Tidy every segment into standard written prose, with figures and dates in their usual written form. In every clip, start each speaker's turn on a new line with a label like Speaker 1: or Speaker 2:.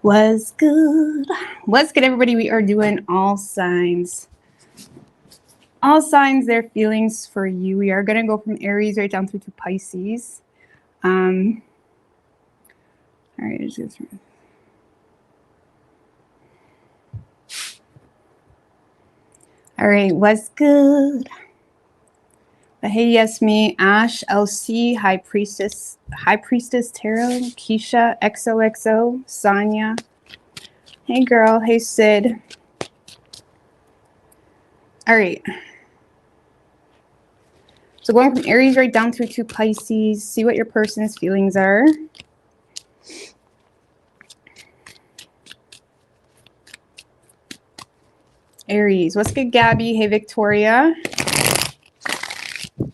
Speaker 1: Was good. What's good, everybody? We are doing all signs. All signs, their feelings for you. We are going to go from Aries right down through to Pisces. All right, just go through. All right, what's good? But hey, yes, me, Ash, LC, High Priestess Tarot, Keisha, XOXO, Sonia. Hey, girl. Hey, Sid. All right. So going from Aries right down through to Pisces, see what your person's feelings are. Aries, what's good, Gabby? Hey, Victoria.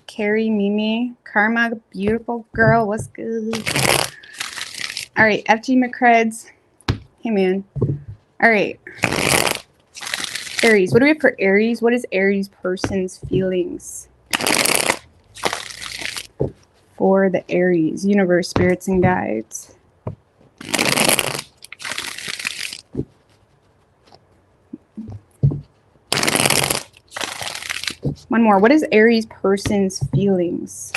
Speaker 1: Carrie, Mimi, Karma, beautiful girl, what's good? All right, FG McCreds. Hey, man. All right. Aries, what do we have for Aries? What is Aries person's feelings for the Aries? Universe, spirits, and guides. One more. What is Aries person's feelings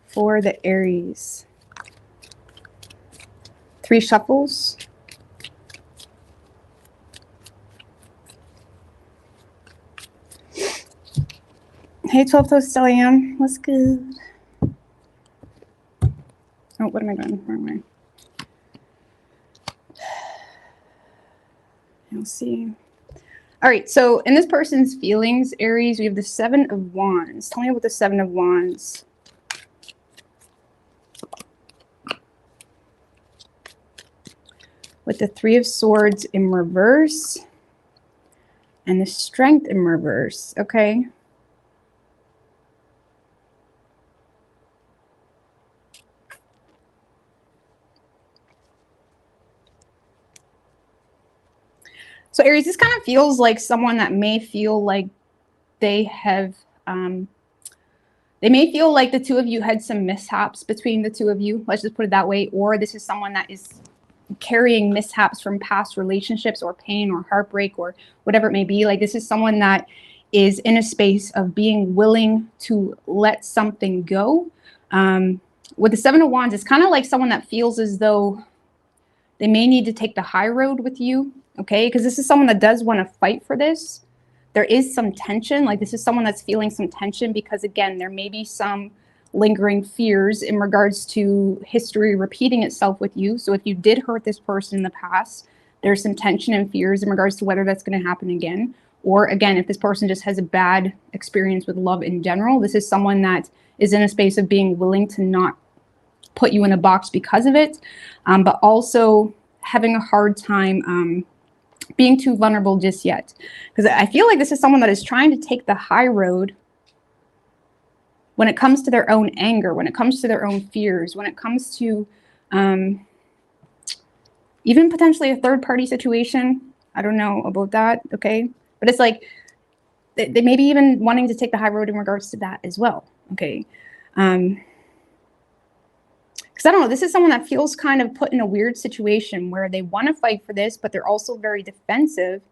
Speaker 1: for the Aries? 3 shuffles. Hey, 12 Toast Stellium. What's good? Oh, what am I going? Wrong way. You'll see. All right, so in this person's feelings, Aries, we have the 7 of Wands. Tell me about the 7 of Wands. With the 3 of Swords in reverse and the Strength in reverse, okay? So Aries, this kind of feels like someone that may feel like they have, they may feel like the two of you had some mishaps between the two of you. Let's just put it that way. Or this is someone that is carrying mishaps from past relationships or pain or heartbreak or whatever it may be. Like this is someone that is in a space of being willing to let something go. With the 7 of Wands, it's kind of like someone that feels as though they may need to take the high road with you, okay? Because this is someone that does want to fight for this. There is some tension. Like this is someone that's feeling some tension because, again, there may be some lingering fears in regards to history repeating itself with you. So if you did hurt this person in the past, there's some tension and fears in regards to whether that's going to happen again. Or again, if this person just has a bad experience with love in general, this is someone that is in a space of being willing to not put you in a box because of it, but also having a hard time being too vulnerable just yet. Because I feel like this is someone that is trying to take the high road when it comes to their own anger, when it comes to their own fears, when it comes to even potentially a third-party situation. I don't know about that, okay? But it's like they may be even wanting to take the high road in regards to that as well, okay? Because I don't know, this is someone that feels kind of put in a weird situation where they want to fight for this, but they're also very defensive.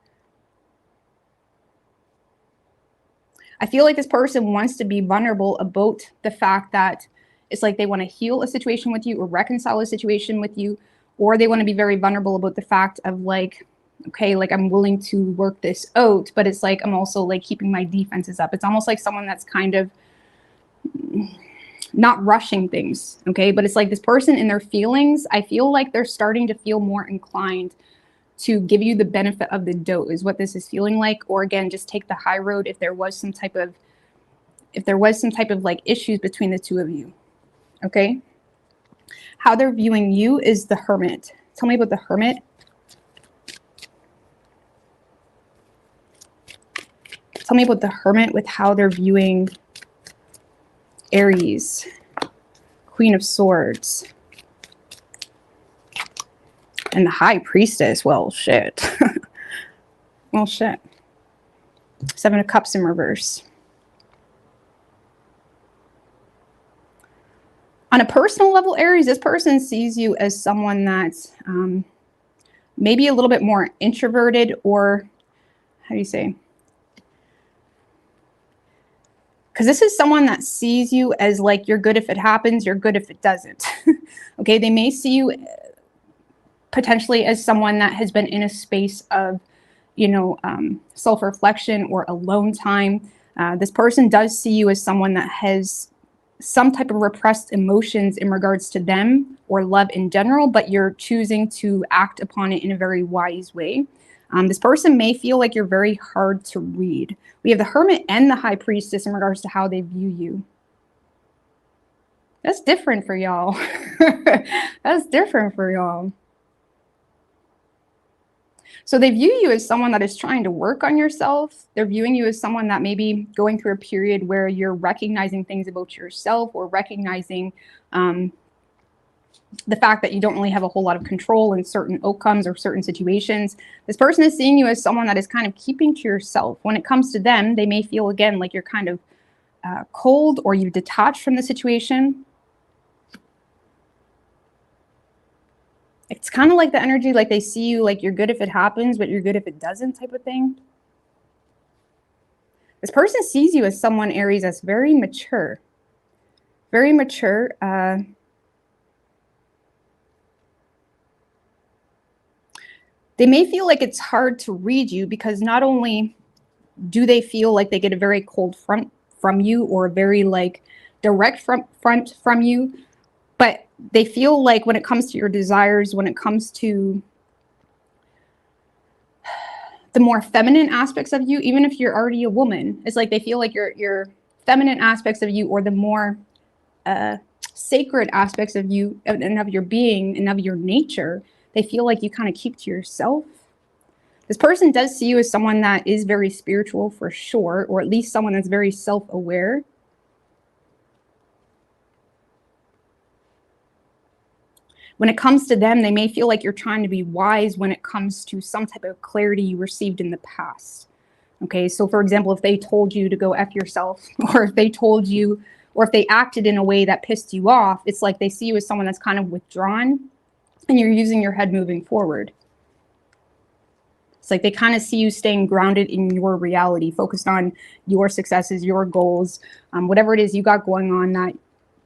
Speaker 1: I feel like this person wants to be vulnerable about the fact that it's like they want to heal a situation with you or reconcile a situation with you, or they want to be very vulnerable about the fact of like, okay, like I'm willing to work this out, but it's like I'm also like keeping my defenses up. It's almost like someone that's kind of not rushing things, okay? But it's like this person in their feelings, I feel like they're starting to feel more inclined to give you the benefit of the doubt is what this is feeling like. Or again, just take the high road if there was some type of like issues between the two of you, okay? How they're viewing you is the Hermit. Tell me about the Hermit. Tell me about the Hermit with how they're viewing Aries. Queen of Swords. And the High Priestess. Well, shit. Well, shit. 7 of Cups in reverse. On a personal level, Aries, this person sees you as someone that's maybe a little bit more introverted, or how do you say? Because this is someone that sees you as like, you're good if it happens, you're good if it doesn't. Okay, they may see you potentially as someone that has been in a space of, you know, self-reflection or alone time. This person does see you as someone that has some type of repressed emotions in regards to them or love in general, but you're choosing to act upon it in a very wise way. This person may feel like you're very hard to read. We have the Hermit and the High Priestess in regards to how they view you. That's different for y'all. That's different for y'all. So they view you as someone that is trying to work on yourself. They're viewing you as someone that may be going through a period where you're recognizing things about yourself, or recognizing the fact that you don't really have a whole lot of control in certain outcomes or certain situations. This person is seeing you as someone that is kind of keeping to yourself. When it comes to them, they may feel, again, like you're kind of cold, or you've detached from the situation. It's kind of like the energy, like they see you like you're good if it happens, but you're good if it doesn't, type of thing. This person sees you as someone, Aries, that's very mature. Very mature. They may feel like it's hard to read you, because not only do they feel like they get a very cold front from you, or a very like direct front from you, but they feel like when it comes to your desires, when it comes to the more feminine aspects of you, even if you're already a woman, it's like they feel like your feminine aspects of you, or the more sacred aspects of you and of your being and of your nature, they feel like you kind of keep to yourself. This person does see you as someone that is very spiritual for sure, or at least someone that's very self-aware. When it comes to them, they may feel like you're trying to be wise when it comes to some type of clarity you received in the past. Okay, so for example, if they told you to go F yourself, or if they told you, or if they acted in a way that pissed you off, it's like they see you as someone that's kind of withdrawn, and you're using your head moving forward. It's like they kind of see you staying grounded in your reality, focused on your successes, your goals, whatever it is you got going on that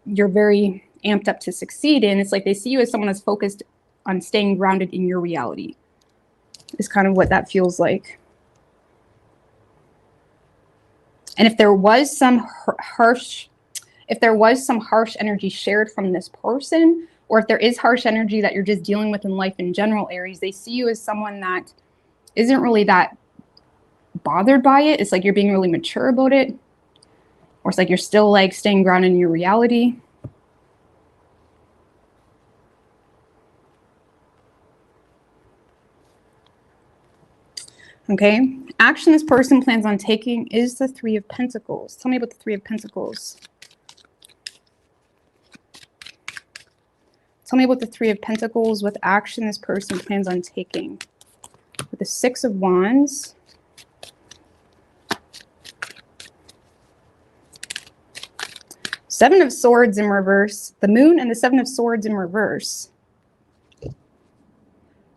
Speaker 1: you're very amped up to succeed in. It's like they see you as someone that's focused on staying grounded in your reality. Is kind of what that feels like. And if there was some harsh energy shared from this person, or if there is harsh energy that you're just dealing with in life in general, Aries, they see you as someone that isn't really that bothered by it. It's like you're being really mature about it, or it's like you're still like staying grounded in your reality. Okay, action this person plans on taking is the Three of Pentacles. Tell me about the Three of Pentacles. Tell me about the Three of Pentacles, what action this person plans on taking. With the Six of Wands. Seven of Swords in reverse. The Moon and the Seven of Swords in reverse.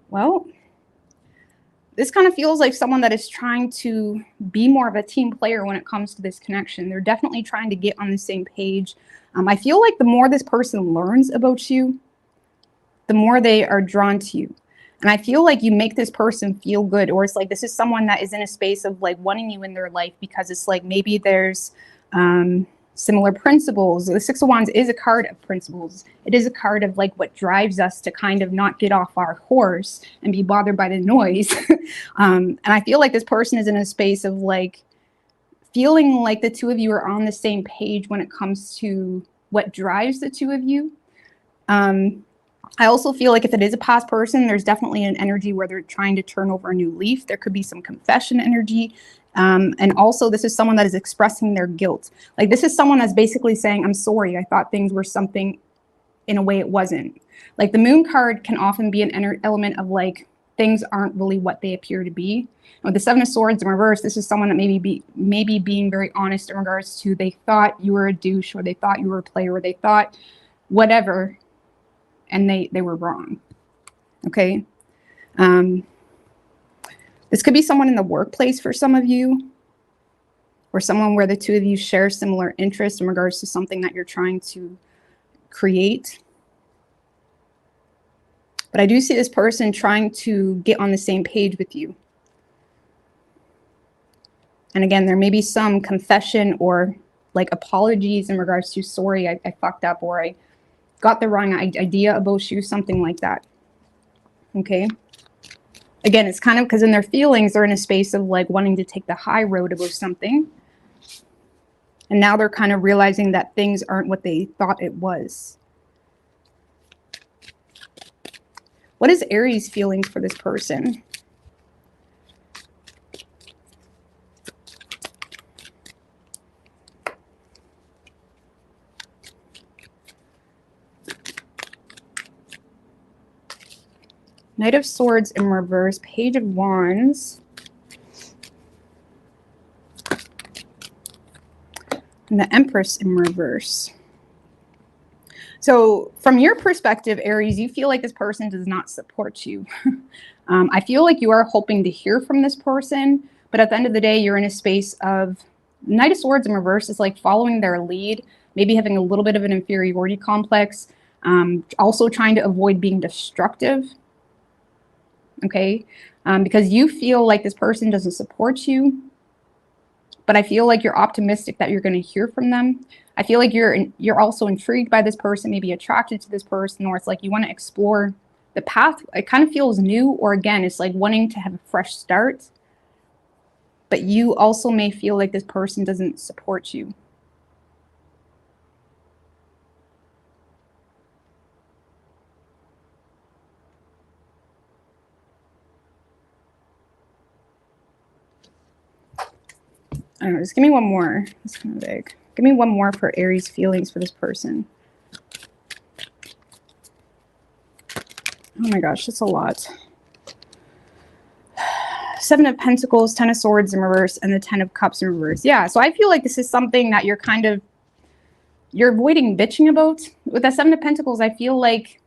Speaker 1: Well, this kind of feels like someone that is trying to be more of a team player when it comes to this connection. They're definitely trying to get on the same page. I feel like the more this person learns about you, the more they are drawn to you. And I feel like you make this person feel good, or it's like this is someone that is in a space of like wanting you in their life, because it's like maybe there's similar principles. The Six of Wands is a card of principles. It is a card of like what drives us to kind of not get off our horse and be bothered by the noise. And I feel like this person is in a space of like feeling like the two of you are on the same page when it comes to what drives the two of you. I also feel like if it is a past person, there's definitely an energy where they're trying to turn over a new leaf. There could be some confession energy. And also this is someone that is expressing their guilt. Like this is someone that's basically saying, I'm sorry, I thought things were something in a way it wasn't. Like the Moon card can often be an element of like, things aren't really what they appear to be. And with the Seven of Swords in reverse, this is someone that maybe being very honest in regards to they thought you were a douche, or they thought you were a player, or they thought whatever, and they were wrong. Okay. This could be someone in the workplace for some of you, or someone where the two of you share similar interests in regards to something that you're trying to create. But I do see this person trying to get on the same page with you. And again, there may be some confession or like apologies in regards to, sorry, I fucked up, or I got the wrong idea about you, something like that. Okay. Again, it's kind of because in their feelings, they're in a space of like wanting to take the high road about something. And now they're kind of realizing that things aren't what they thought it was. What is Aries feeling for this person? Knight of Swords in reverse, Page of Wands, and the Empress in reverse. So from your perspective, Aries, you feel like this person does not support you. I feel like you are hoping to hear from this person, but at the end of the day, you're in a space of Knight of Swords in reverse is like following their lead, maybe having a little bit of an inferiority complex, also trying to avoid being destructive. Okay, because you feel like this person doesn't support you, but I feel like you're optimistic that you're going to hear from them. I feel like you're also intrigued by this person, maybe attracted to this person, or it's like you want to explore the path. It kind of feels new, or again, it's like wanting to have a fresh start, but you also may feel like this person doesn't support you. I don't know, just give me one more. That's kind of big. Give me one more for Aries feelings for this person. Oh my gosh, that's a lot. Seven of Pentacles, Ten of Swords in reverse, and the Ten of Cups in reverse. Yeah, so I feel like this is something that you're avoiding bitching about. With that Seven of Pentacles, I feel like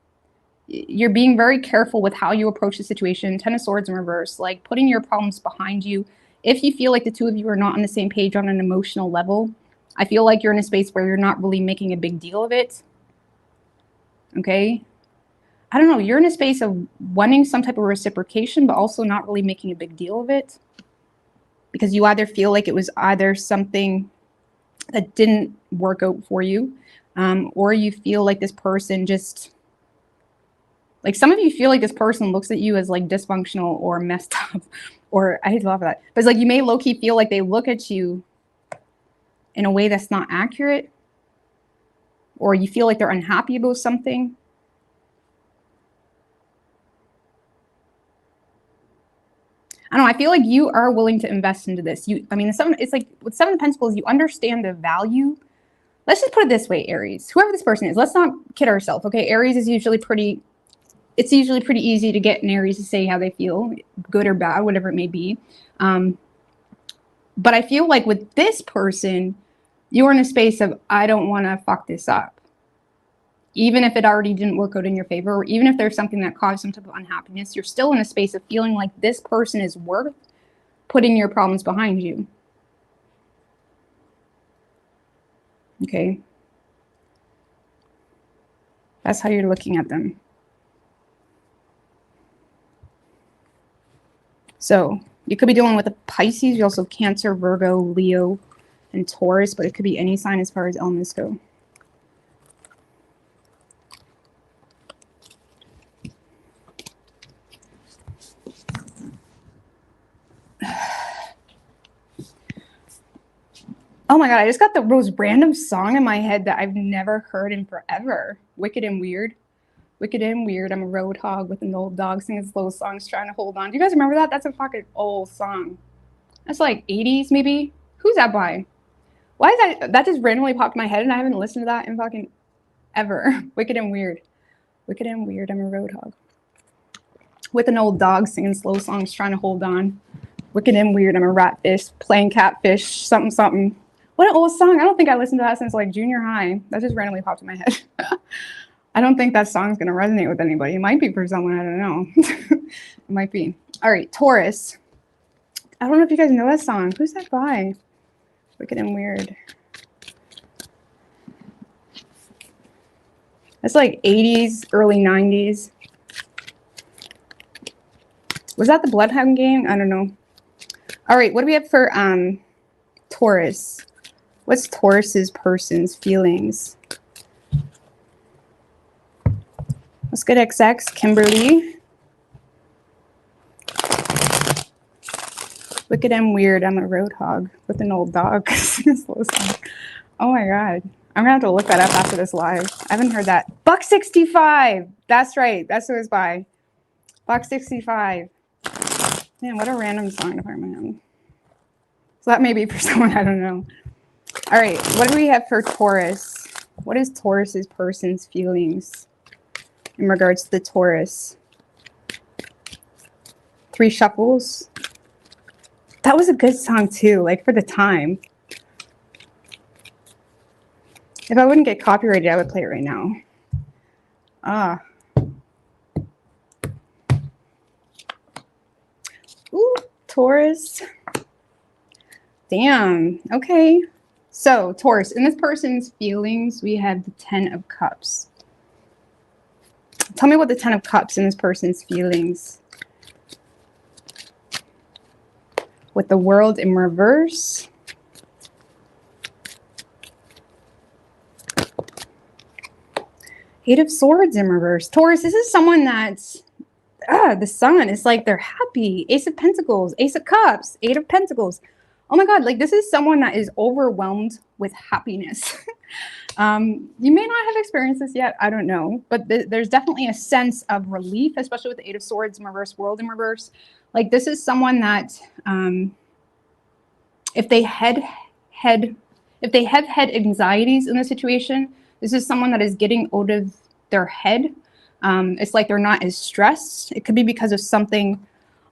Speaker 1: you're being very careful with how you approach the situation. Ten of Swords in reverse, like putting your problems behind you. If you feel like the two of you are not on the same page on an emotional level, I feel like you're in a space where you're not really making a big deal of it. Okay? I don't know. You're in a space of wanting some type of reciprocation, but also not really making a big deal of it. Because you either feel like it was either something that didn't work out for you, or you feel like this person just... Like some of you feel like this person looks at you as like dysfunctional or messed up, or I love that. But it's like you may low-key feel like they look at you in a way that's not accurate, or you feel like they're unhappy about something. I don't know. I feel like you are willing to invest into this. It's like with Seven of Pentacles, you understand the value. Let's just put it this way, Aries. Whoever this person is, let's not kid ourselves. Okay, Aries is usually pretty... It's usually pretty easy to get an Aries to say how they feel, good or bad, whatever it may be. But I feel like with this person, you're in a space of, I don't want to fuck this up. Even if it already didn't work out in your favor, or even if there's something that caused some type of unhappiness, you're still in a space of feeling like this person is worth putting your problems behind you. Okay? That's how you're looking at them. So you could be dealing with a Pisces. You also have Cancer, Virgo, Leo, and Taurus, but it could be any sign as far as elements go. Oh my God, I just got the most random song in my head that I've never heard in forever. Wicked and Weird. Wicked and Weird. I'm a road hog with an old dog singing slow songs trying to hold on. Do you guys remember that? That's a fucking old song. That's like 80s maybe. Who's that by? Why is that just randomly popped in my head and I haven't listened to that in fucking ever. Wicked and Weird. Wicked and Weird. I'm a road hog with an old dog singing slow songs trying to hold on. Wicked and Weird. I'm a rat fish playing catfish. Something something. What an old song. I don't think I listened to that since like junior high. That just randomly popped in my head. I don't think that song's going to resonate with anybody. It might be for someone. I don't know. It might be. All right, Taurus. I don't know if you guys know that song. Who's that by? Wicked and Weird. It's like 80s, early 90s. Was that the Bloodhound Gang? I don't know. All right, what do we have for Taurus? What's Taurus's person's feelings? Let's get XX, Kimberly. Wicked and Weird. I'm a roadhog with an old dog. Oh my God. I'm gonna have to look that up after this live. I haven't heard that. Buck 65. That's right. That's who it's by. Buck 65. Man, what a random song to find my own. So that may be for someone, I don't know. All right, what do we have for Taurus? What is Taurus's person's feelings in regards to the Taurus? 3 Shuffles. That was a good song too, like for the time. If I wouldn't get copyrighted, I would play it right now. Ooh, Taurus. Damn. Okay. So, Taurus, in this person's feelings, we have the 10 of Cups. Tell me what the 10 of Cups in this person's feelings. With the World in reverse. Eight of Swords in reverse. Taurus, this is someone that's, the Sun is like they're happy. Ace of Pentacles, Ace of Cups, 8 of Pentacles. Oh my God, like this is someone that is overwhelmed with happiness. You may not have experienced this yet, I don't know, but there's definitely a sense of relief, especially with the 8 of Swords in reverse, World in reverse. Like this is someone that, if they have had anxieties in the situation, this is someone that is getting out of their head. It's like they're not as stressed. It could be because of something.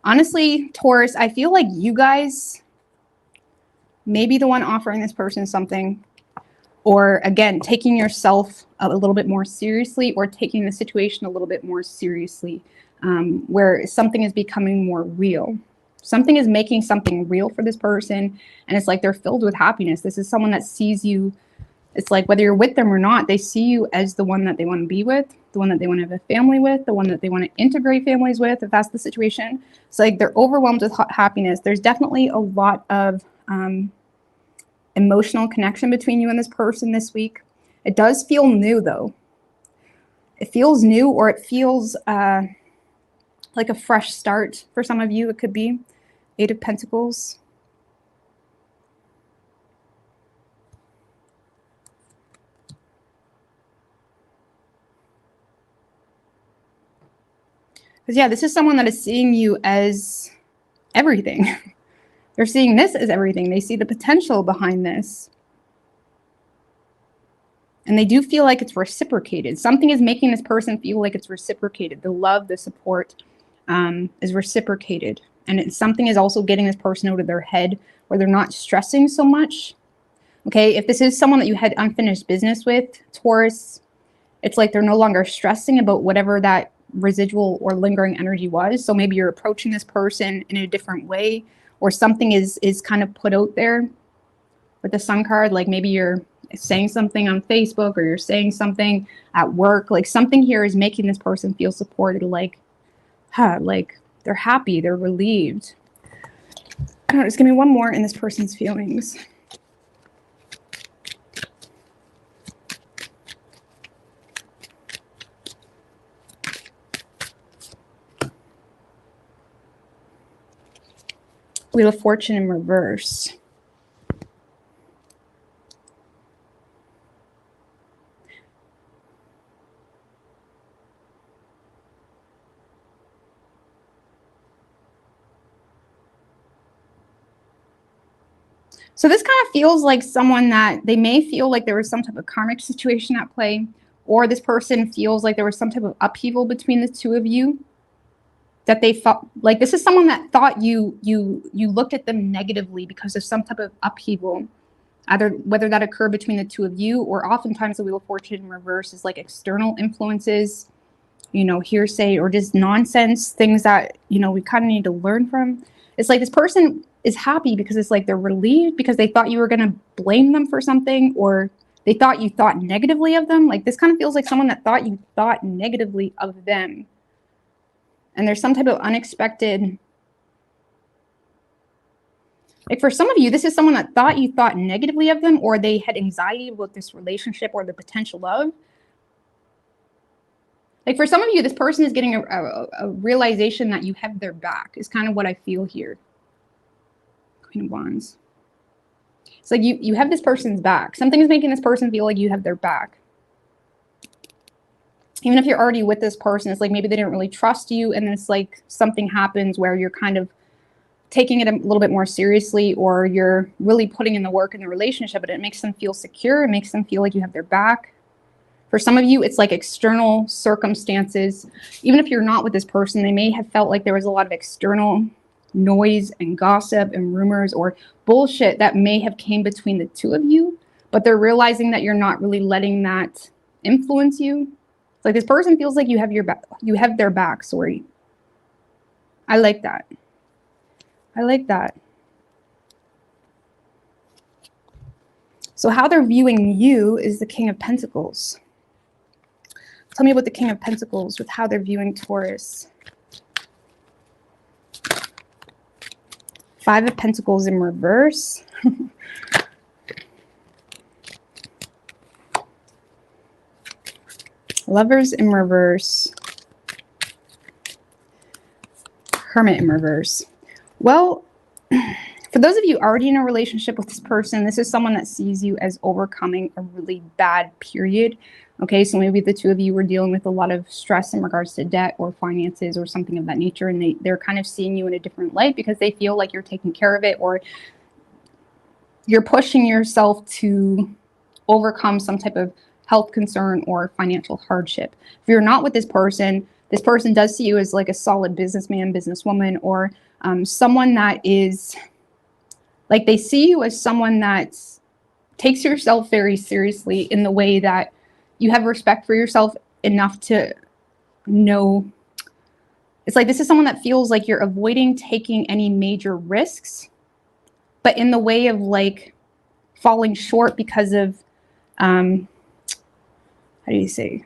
Speaker 1: Honestly, Taurus, I feel like you guys may be the one offering this person something, or again, taking yourself a little bit more seriously, or taking the situation a little bit more seriously, where something is becoming more real. Something is making something real for this person, and it's like they're filled with happiness. This is someone that sees you. It's like whether you're with them or not, they see you as the one that they want to be with, the one that they want to have a family with, the one that they want to integrate families with, if that's the situation. It's like they're overwhelmed with happiness. There's definitely a lot of emotional connection between you and this person this week. It does feel new, though. It feels new, or it feels like a fresh start for some of you. It could be 8 of Pentacles. Because, yeah, this is someone that is seeing you as everything. They're seeing this as everything. They see the potential behind this. And they do feel like it's reciprocated. Something is making this person feel like it's reciprocated. The love, the support is reciprocated. And something is also getting this person out of their head where they're not stressing so much. Okay, if this is someone that you had unfinished business with, Taurus, it's like they're no longer stressing about whatever that residual or lingering energy was. So maybe you're approaching this person in a different way, or something is kind of put out there with the Sun card. Like maybe you're saying something on Facebook, or you're saying something at work. Like something here is making this person feel supported, like they're happy, they're relieved. I don't know, just give me one more in this person's feelings. Wheel of Fortune in reverse. So this kind of feels like someone that they may feel like there was some type of karmic situation at play, or this person feels like there was some type of upheaval between the two of you. That they felt like this is someone that thought you looked at them negatively because of some type of upheaval Either whether that occur between the two of you, or oftentimes the Wheel of Fortune in reverse is like external influences, you know, hearsay or just nonsense, things that, you know, we kind of need to learn from. It's like this person is happy because it's like they're relieved because they thought you were going to blame them for something, or they thought you thought negatively of them. Like this kind of feels like someone that thought you thought negatively of them. And there's some type of unexpected, like for some of you, this is someone that thought you thought negatively of them, or they had anxiety about this relationship or the potential of. Like for some of you, this person is getting a realization that you have their back is kind of what I feel here. Queen of Wands. It's like you have this person's back. Something's making this person feel like you have their back. Even if you're already with this person, it's like maybe they didn't really trust you, and then it's like something happens where you're kind of taking it a little bit more seriously, or you're really putting in the work in the relationship, and it makes them feel secure. It makes them feel like you have their back. For some of you, it's like external circumstances. Even if you're not with this person, they may have felt like there was a lot of external noise and gossip and rumors or bullshit that may have came between the two of you, but they're realizing that you're not really letting that influence you. It's like this person feels like you have your back, you have their back, sorry. I like that. I like that. So how they're viewing you is the King of Pentacles. Tell me about the King of Pentacles with how they're viewing Taurus. Five of Pentacles in reverse. Lovers in reverse. Hermit in reverse. Well, for those of you already in a relationship with this person, this is someone that sees you as overcoming a really bad period. Okay, so maybe the two of you were dealing with a lot of stress in regards to debt or finances or something of that nature, and they're kind of seeing you in a different light because they feel like you're taking care of it, or you're pushing yourself to overcome some type of health concern or financial hardship. If you're not with this person does see you as like a solid businessman, businesswoman, or someone that is like, they see you as someone that takes yourself very seriously in the way that you have respect for yourself enough to know. It's like this is someone that feels like you're avoiding taking any major risks, but in the way of like falling short because of, how do you say?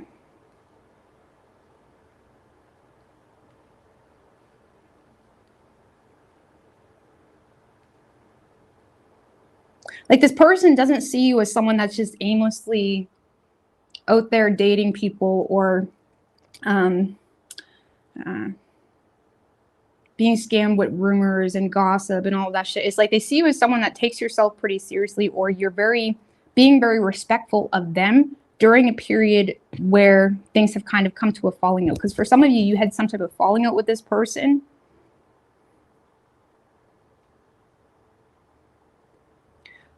Speaker 1: Like this person doesn't see you as someone that's just aimlessly out there dating people, or being scammed with rumors and gossip and all that shit. It's like they see you as someone that takes yourself pretty seriously, or you're being very respectful of them during a period where things have kind of come to a falling out. Because for some of you, you had some type of falling out with this person.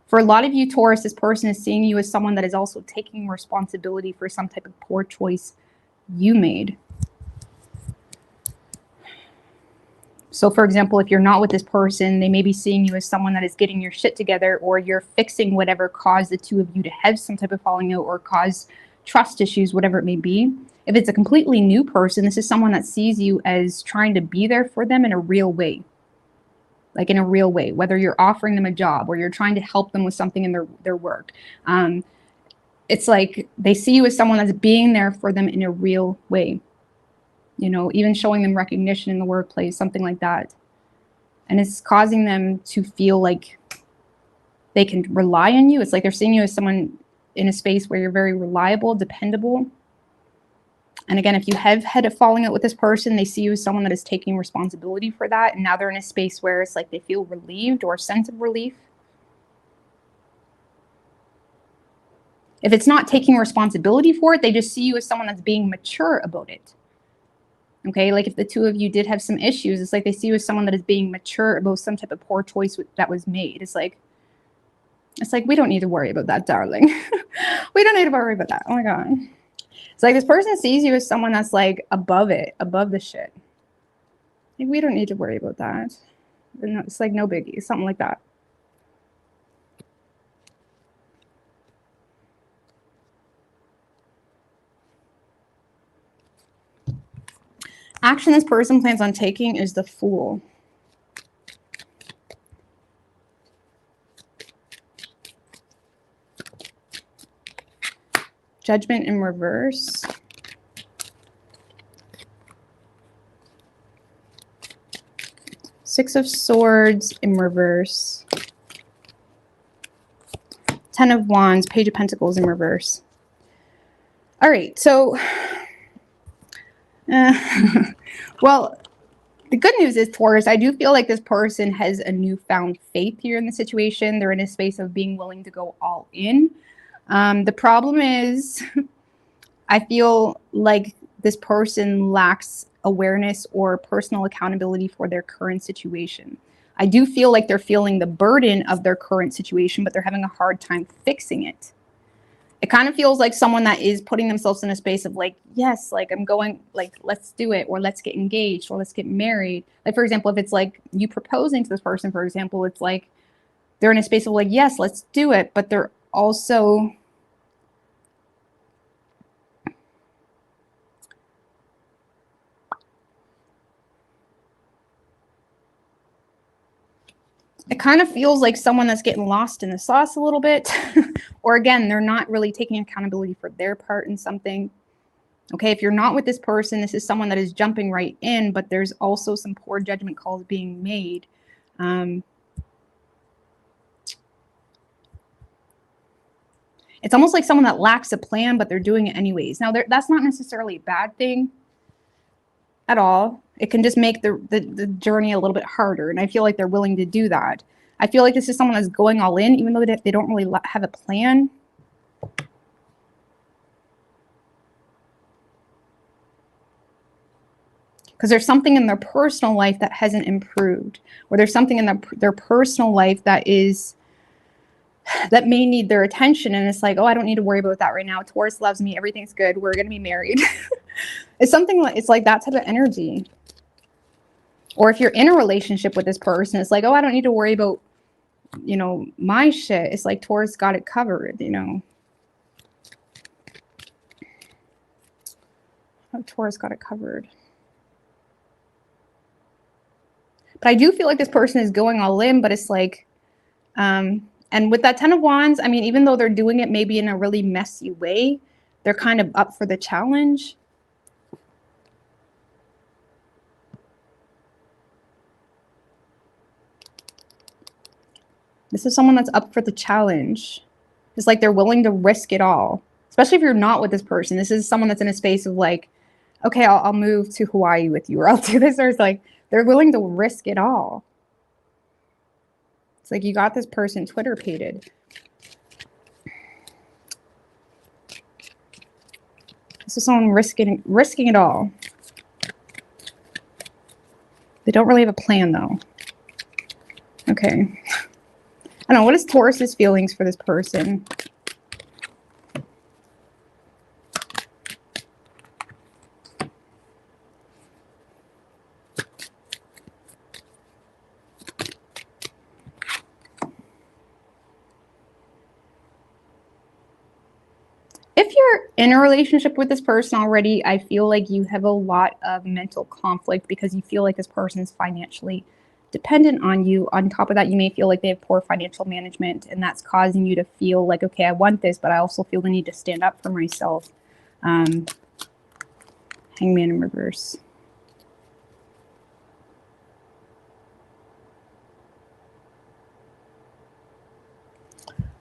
Speaker 1: For a lot of you, Taurus, this person is seeing you as someone that is also taking responsibility for some type of poor choice you made. So for example, if you're not with this person, they may be seeing you as someone that is getting your shit together, or you're fixing whatever caused the two of you to have some type of falling out or cause trust issues, whatever it may be. If it's a completely new person, this is someone that sees you as trying to be there for them in a real way. Like in a real way, whether you're offering them a job or you're trying to help them with something in their work. It's like they see you as someone that's being there for them in a real way. You know, even showing them recognition in the workplace, something like that. And it's causing them to feel like they can rely on you. It's like they're seeing you as someone in a space where you're very reliable, dependable. And again, if you have had a falling out with this person, they see you as someone that is taking responsibility for that. And now they're in a space where it's like they feel relieved or a sense of relief. If it's not taking responsibility for it, they just see you as someone that's being mature about it. Okay, like if the two of you did have some issues, it's like they see you as someone that is being mature about some type of poor choice that was made. It's like we don't need to worry about that, darling. We don't need to worry about that. Oh my God. It's like this person sees you as someone that's like above it, above the shit. Like, we don't need to worry about that. It's like no biggie, something like that. action this person plans on taking is the Fool. Judgment in reverse. Six of Swords in reverse. Ten of Wands, Page of Pentacles in reverse. All right, so, well, the good news is, Taurus, I do feel like this person has a newfound faith here in the situation. They're in a space of being willing to go all in. The problem is, I feel like this person lacks awareness or personal accountability for their current situation. I do feel like they're feeling the burden of their current situation, but they're having a hard time fixing it. It kind of feels like someone that is putting themselves in a space of like, yes, like I'm going, like, let's do it, or let's get engaged, or let's get married. Like, for example, if it's like you proposing to this person, for example, it's like they're in a space of like, yes, let's do it, but they're also it kind of feels like someone that's getting lost in the sauce a little bit. Or again, they're not really taking accountability for their part in something. Okay, if you're not with this person, this is someone that is jumping right in, but there's also some poor judgment calls being made. It's almost like someone that lacks a plan, but they're doing it anyways. Now, that's not necessarily a bad thing at all. It can just make the journey a little bit harder, and I feel like they're willing to do that. I feel like this is someone that's going all in, even though they don't really have a plan. Because there's something in their personal life that hasn't improved, or there's something in their personal life that may need their attention, and it's like, oh, I don't need to worry about that right now. Taurus loves me, everything's good, we're gonna be married. It's something like, it's like that type of energy. Or if you're in a relationship with this person, it's like, oh, I don't need to worry about, you know, my shit. It's like Taurus got it covered, you know. Oh, Taurus got it covered. But I do feel like this person is going all in, but it's like, and with that Ten of Wands, I mean, even though they're doing it maybe in a really messy way, they're kind of up for the challenge. This is someone that's up for the challenge. It's like they're willing to risk it all, especially if you're not with this person. This is someone that's in a space of like, okay, I'll move to Hawaii with you, or I'll do this, or it's like they're willing to risk it all. It's like you got this person Twitter-pated. This is someone risking it all. They don't really have a plan though. Okay. I don't know, what is Taurus's feelings for this person? If you're in a relationship with this person already, I feel like you have a lot of mental conflict because you feel like this person is financially dependent on you. On top of that, you may feel like they have poor financial management, and that's causing you to feel like, okay, I want this, but I also feel the need to stand up for myself. Hangman in reverse.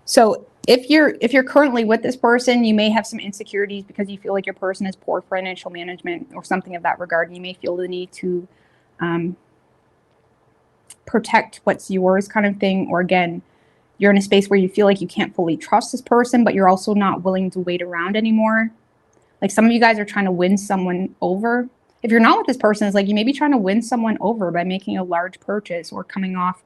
Speaker 1: So if you're currently with this person, you may have some insecurities because you feel like your person has poor financial management or something of that regard. You may feel the need to protect what's yours, kind of thing. Or again, you're in a space where you feel like you can't fully trust this person, but you're also not willing to wait around anymore. Like some of you guys are trying to win someone over. If you're not with this person, it's like you may be trying to win someone over by making a large purchase or coming off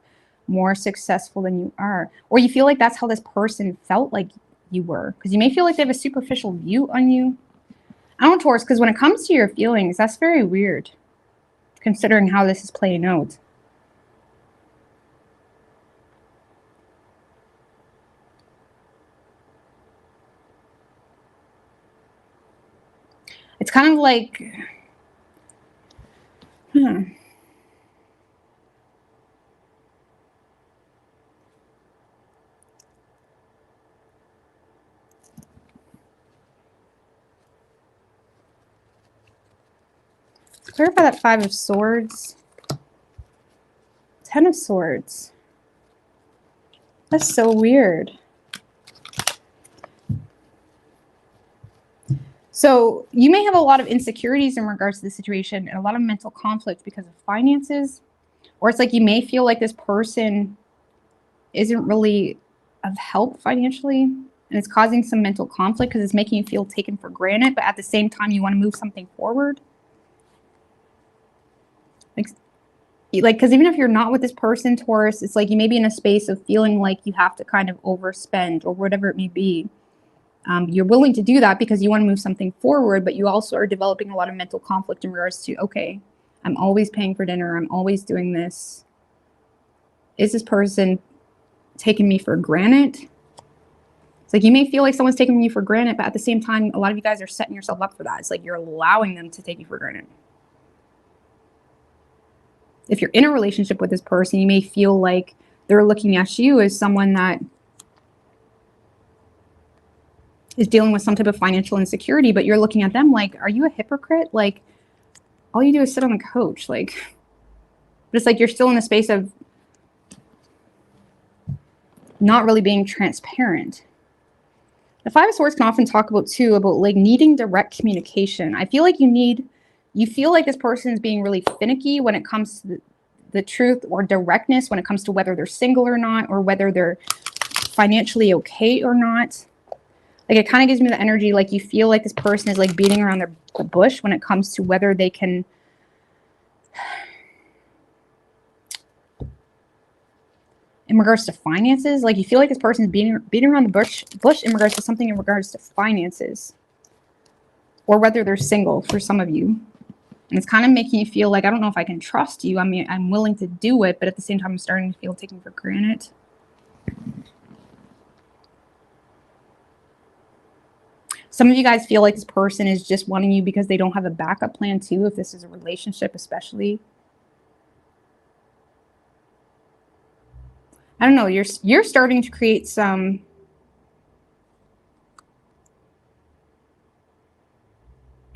Speaker 1: more successful than you are. Or you feel like that's how this person felt like you were, because you may feel like they have a superficial view on you. I don't know, Taurus, because when it comes to your feelings, that's very weird, considering how this is playing out. It's kind of like Huh. Clarify that Five of Swords. Ten of Swords. That's so weird. So you may have a lot of insecurities in regards to the situation and a lot of mental conflict because of finances. Or it's like you may feel like this person isn't really of help financially. And it's causing some mental conflict because it's making you feel taken for granted. But at the same time, you want to move something forward. Like, because even if you're not with this person, Taurus, it's like you may be in a space of feeling like you have to kind of overspend or whatever it may be. You're willing to do that because you want to move something forward, but you also are developing a lot of mental conflict in regards to, okay, I'm always paying for dinner. I'm always doing this. Is this person taking me for granted? It's like you may feel like someone's taking you for granted, but at the same time, a lot of you guys are setting yourself up for that. It's like you're allowing them to take you for granted. If you're in a relationship with this person, you may feel like they're looking at you as someone that is dealing with some type of financial insecurity, but you're looking at them like, are you a hypocrite? Like, all you do is sit on the couch. Like, but it's like you're still in the space of not really being transparent. The Five of Swords can often talk about too, about like needing direct communication. I feel like you feel like this person is being really finicky when it comes to the truth, or directness when it comes to whether they're single or not, or whether they're financially okay or not. Like, it kind of gives me the energy like you feel like this person is like beating around the bush when it comes to whether they can in regards to finances. Like, you feel like this person is beating around the bush in regards to something in regards to finances, or whether they're single for some of you. And it's kind of making you feel like, I don't know if I can trust you. I mean, I'm willing to do it, but at the same time, I'm starting to feel taken for granted. Some of you guys feel like this person is just wanting you because they don't have a backup plan too, if this is a relationship especially. I don't know, you're starting to create some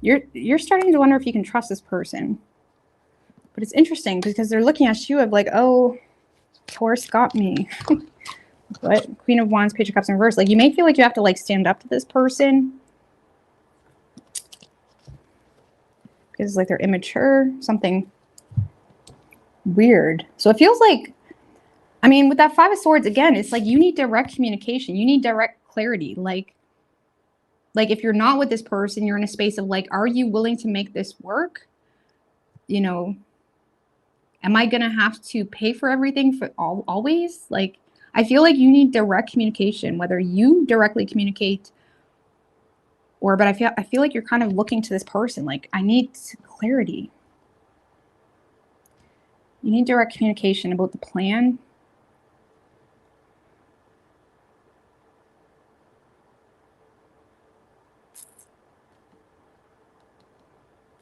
Speaker 1: you're starting to wonder if you can trust this person. But it's interesting because they're looking at you of like, oh, Taurus got me. But Queen of Wands, Page of Cups in reverse. Like, you may feel like you have to like stand up to this person because like they're immature, something weird. So it feels like, I mean, with that Five of Swords, again, it's like you need direct communication. You need direct clarity. Like if you're not with this person, you're in a space of like, are you willing to make this work? You know, am I going to have to pay for everything for always? Like, I feel like you need direct communication, whether you directly communicate or, but I feel like you're kind of looking to this person. Like, I need clarity. You need direct communication about the plan.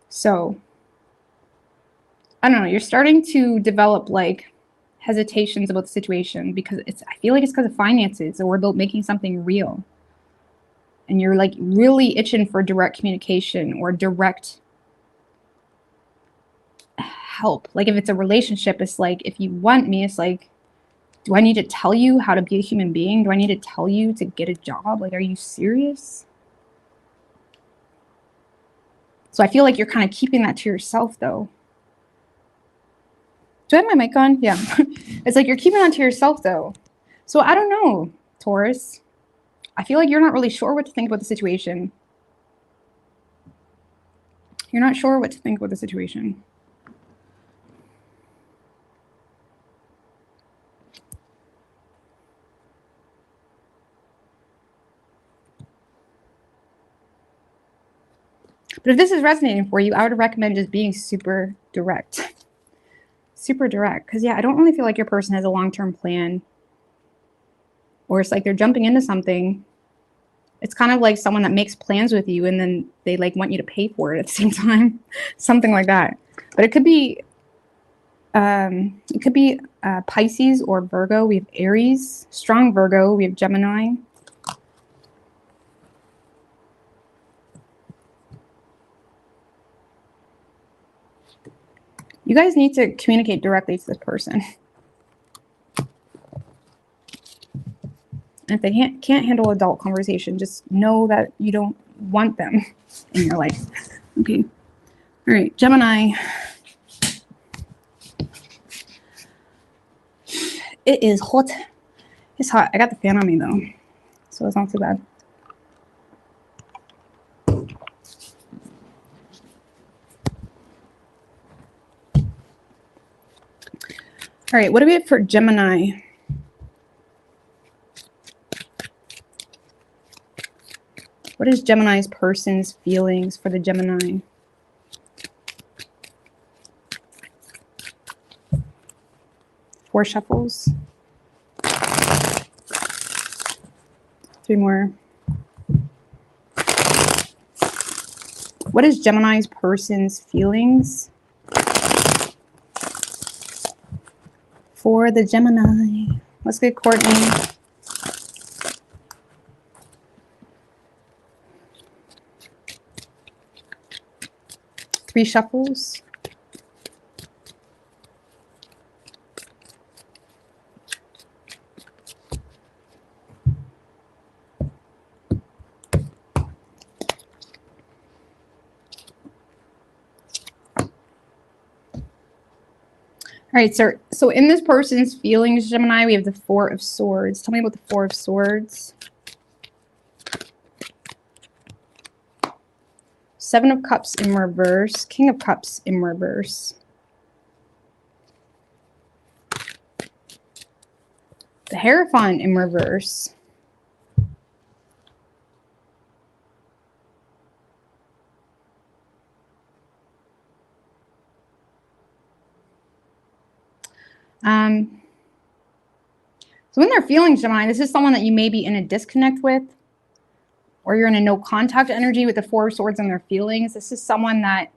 Speaker 1: So, I don't know, you're starting to develop like hesitations about the situation because I feel like it's because of finances or about making something real. And you're like really itching for direct communication or direct help. Like, if it's a relationship, it's like, if you want me, it's like, do I need to tell you how to be a human being? Do I need to tell you to get a job? Like, are you serious? So I feel like you're kind of keeping that to yourself though. Do I have my mic on? Yeah. It's like you're keeping that to yourself though. So I don't know, Taurus. I feel like you're not really sure what to think about the situation. You're not sure what to think about the situation. But if this is resonating for you, I would recommend just being super direct. Super direct. Because, yeah, I don't really feel like your person has a long-term plan. Or it's like they're jumping into something. It's kind of like someone that makes plans with you and then they like want you to pay for it at the same time. Something like that. But it could be It could be Pisces or Virgo. We have Aries, strong Virgo. We have Gemini. You guys need to communicate directly to this person. And if they can't handle adult conversation, just know that you don't want them in your life. Okay. All right, Gemini. It is hot. It's hot. I got the fan on me though, so it's not too bad. All right, what do we have for Gemini? What is Gemini's person's feelings for the Gemini? Four shuffles. Three more. What is Gemini's person's feelings for the Gemini? Let's get Courtney. Three shuffles. All right, so in this person's feelings, Gemini, we have the Four of Swords. Tell me about the Four of Swords. Seven of Cups in reverse. King of Cups in reverse. The Hierophant in reverse. So in their feelings, Gemini, this is someone that you may be in a disconnect with, or you're in a no contact energy with the Four of Swords and their feelings. This is someone that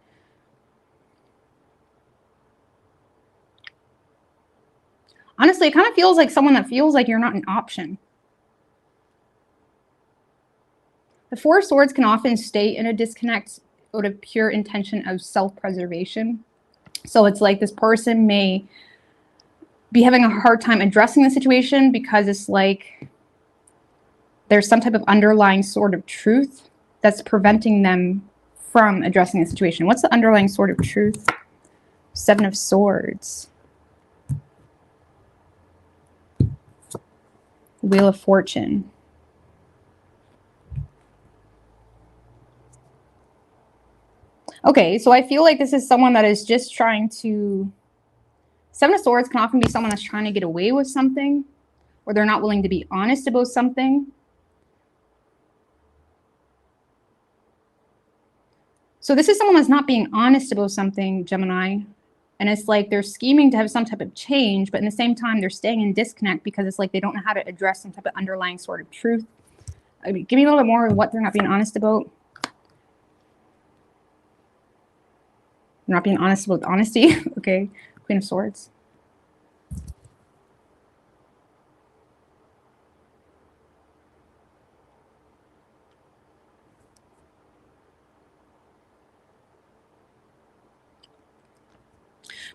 Speaker 1: honestly, it kind of feels like someone that feels like you're not an option. The Four of Swords can often stay in a disconnect out of pure intention of self-preservation. So it's like this person may be having a hard time addressing the situation because it's like there's some type of underlying sort of truth that's preventing them from addressing the situation. What's the underlying sort of truth? Seven of Swords. Wheel of Fortune. Okay, so I feel like this is someone that is just trying to... Seven of Swords can often be someone that's trying to get away with something, or they're not willing to be honest about something. So this is someone that's not being honest about something, Gemini. And it's like they're scheming to have some type of change, but in the same time, they're staying in disconnect because it's like they don't know how to address some type of underlying sort of truth. I mean, give me a little bit more of what they're not being honest about. They're not being honest about honesty. Okay. Queen of Swords.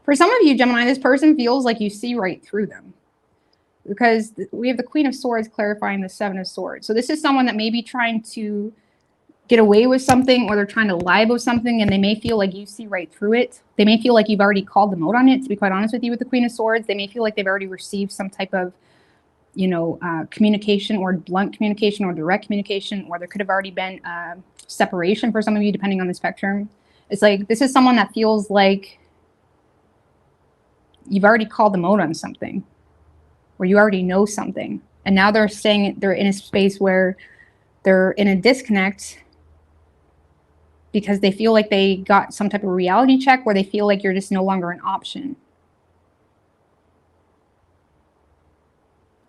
Speaker 1: For some of you, Gemini, this person feels like you see right through them, because we have the Queen of Swords clarifying the Seven of Swords. So this is someone that may be trying to get away with something, or they're trying to lie about something, and they may feel like you see right through it. They may feel like you've already called them out on it, to be quite honest with you, with the Queen of Swords. They may feel like they've already received some type of, you know, communication, or blunt communication, or direct communication, or there could have already been separation for some of you, depending on the spectrum. It's like this is someone that feels like you've already called them out on something, or you already know something, and now they're saying they're in a space where they're in a disconnect because they feel like they got some type of reality check, where they feel like you're just no longer an option.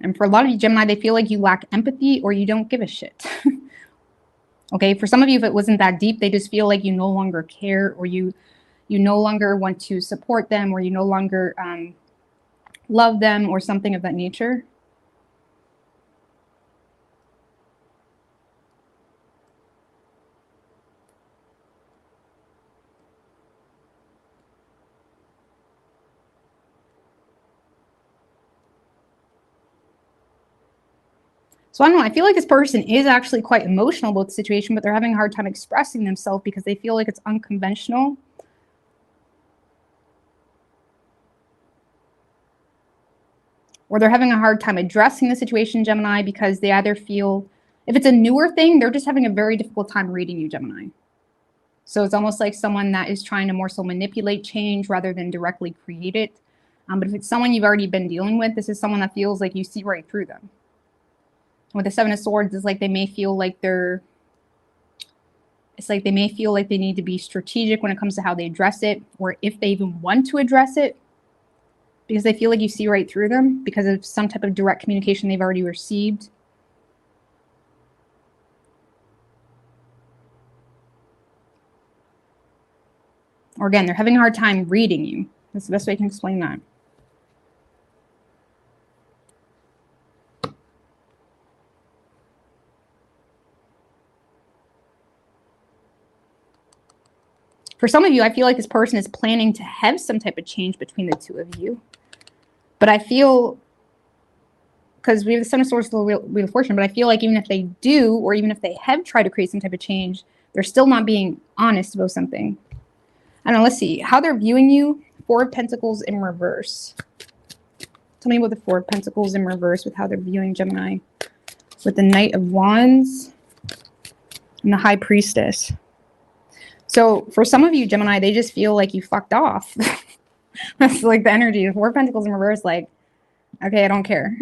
Speaker 1: And for a lot of you, Gemini, they feel like you lack empathy, or you don't give a shit. Okay, for some of you, if it wasn't that deep, they just feel like you no longer care, or you you no longer want to support them, or you no longer love them, or something of that nature. So I don't know, I feel like this person is actually quite emotional about the situation, but they're having a hard time expressing themselves because they feel like it's unconventional. Or they're having a hard time addressing the situation, Gemini, because they either feel, if it's a newer thing, they're just having a very difficult time reading you, Gemini. So it's almost like someone that is trying to more so manipulate change rather than directly create it. But if it's someone you've already been dealing with, this is someone that feels like you see right through them. With the Seven of Swords, it's like they may feel like they need to be strategic when it comes to how they address it, or if they even want to address it, because they feel like you see right through them because of some type of direct communication they've already received. Or again, they're having a hard time reading you. That's the best way I can explain that. For some of you, I feel like this person is planning to have some type of change between the two of you. But I feel, because we have the Seven of Swords, the Wheel of Fortune, but I feel like even if they do, or even if they have tried to create some type of change, they're still not being honest about something. I don't know, let's see. How they're viewing you. Four of Pentacles in reverse. Tell me about the Four of Pentacles in reverse with how they're viewing Gemini. With the Knight of Wands and the High Priestess. So for some of you, Gemini, they just feel like you fucked off. That's like the energy. Four of Pentacles in reverse, like, okay, I don't care.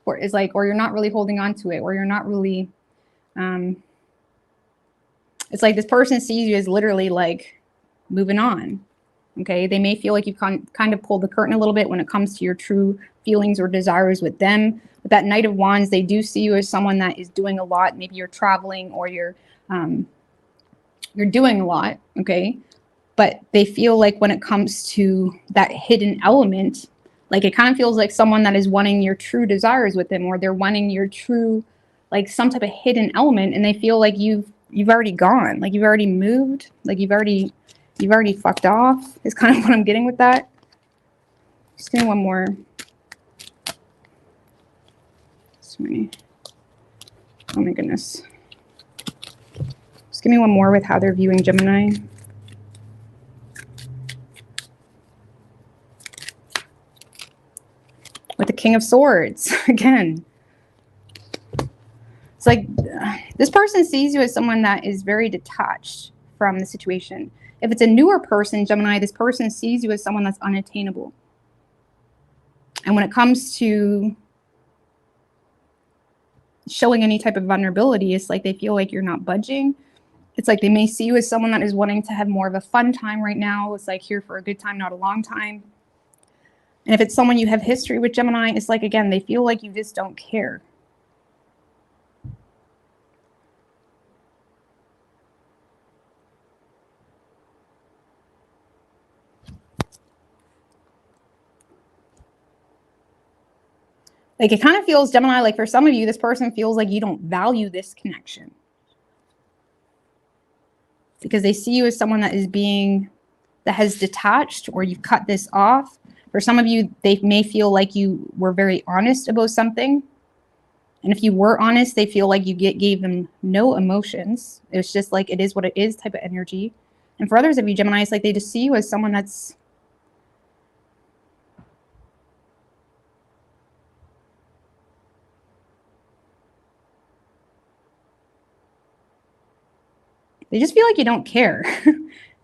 Speaker 1: Or it's like, or you're not really holding on to it, or you're not really, it's like this person sees you as literally like moving on. Okay, they may feel like you've kind of pulled the curtain a little bit when it comes to your true feelings or desires with them. With that Knight of Wands, they do see you as someone that is doing a lot. Maybe you're traveling, or you're doing a lot, okay? But they feel like when it comes to that hidden element, like it kind of feels like someone that is wanting your true desires with them, or they're wanting your true, like some type of hidden element, and they feel like you've already gone, like you've already moved, like you've already fucked off, is kind of what I'm getting with that. Just give me one more. Sorry. Oh my goodness. Just give me one more with how they're viewing Gemini. With the King of Swords, again. It's like this person sees you as someone that is very detached from the situation. If it's a newer person, Gemini, this person sees you as someone that's unattainable. And when it comes to showing any type of vulnerability, it's like they feel like you're not budging. It's like they may see you as someone that is wanting to have more of a fun time right now. It's like here for a good time, not a long time. And if it's someone you have history with, Gemini, it's like, again, they feel like you just don't care. Like it kind of feels, Gemini, like for some of you, this person feels like you don't value this connection. Because they see you as someone that has detached, or you've cut this off. For some of you, they may feel like you were very honest about something. And if you were honest, they feel like you gave them no emotions. It's just like it is what it is type of energy. And for others of you, Gemini, it's like they just see you as someone that's they just feel like you don't care.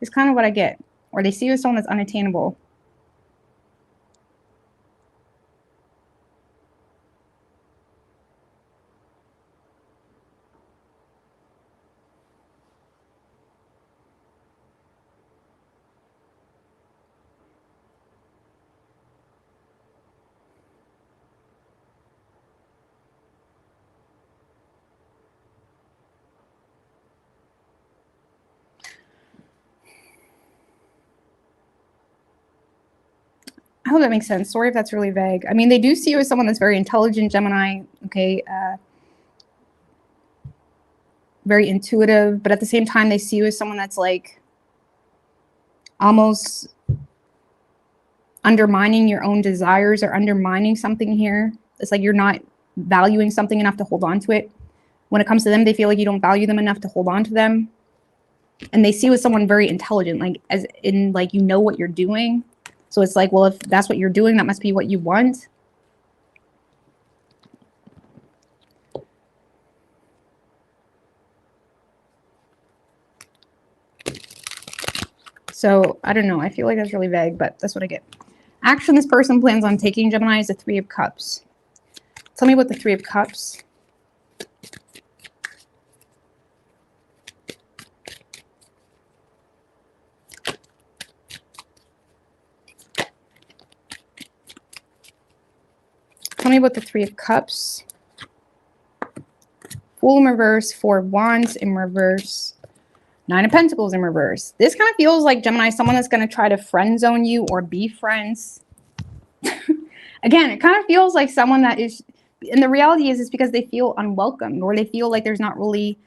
Speaker 1: It's kind of what I get. Or they see you as someone that's unattainable. hope that makes sense. Sorry if that's really vague. I mean, they do see you as someone that's very intelligent, Gemini, okay, very intuitive, but at the same time, they see you as someone that's like almost undermining your own desires or undermining something here. It's like you're not valuing something enough to hold on to it. When it comes to them, they feel like you don't value them enough to hold on to them. And they see you as someone very intelligent, like as in like, you know what you're doing. So it's like, well, if that's what you're doing, that must be what you want. So I don't know. I feel like that's really vague, but that's what I get. Action this person plans on taking, Gemini, is the Three of Cups. Tell me about the Three of Cups. Tell me about the Three of Cups. Fool in reverse, Four of Wands in reverse, Nine of Pentacles in reverse. This kind of feels like, Gemini, someone that's going to try to friend zone you or be friends. Again, it kind of feels like someone that is, and the reality is, it's because they feel unwelcome, or they feel like there's not really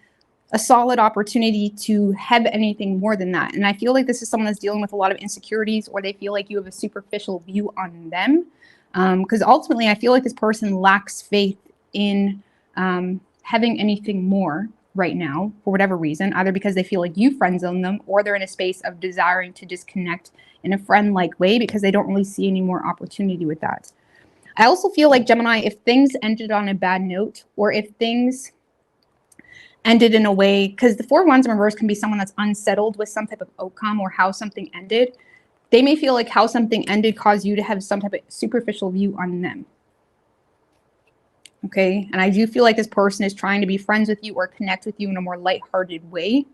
Speaker 1: a solid opportunity to have anything more than that. And I feel like this is someone that's dealing with a lot of insecurities, or they feel like you have a superficial view on them. Because ultimately, I feel like this person lacks faith in having anything more right now for whatever reason, either because they feel like you friend zone them, or they're in a space of desiring to just connect in a friend-like way because they don't really see any more opportunity with that. I also feel like, Gemini, if things ended on a bad note, or if things ended in a way, because the Four of Wands in reverse can be someone that's unsettled with some type of outcome or how something ended. They may feel like how something ended caused you to have some type of superficial view on them. Okay, and I do feel like this person is trying to be friends with you or connect with you in a more lighthearted way.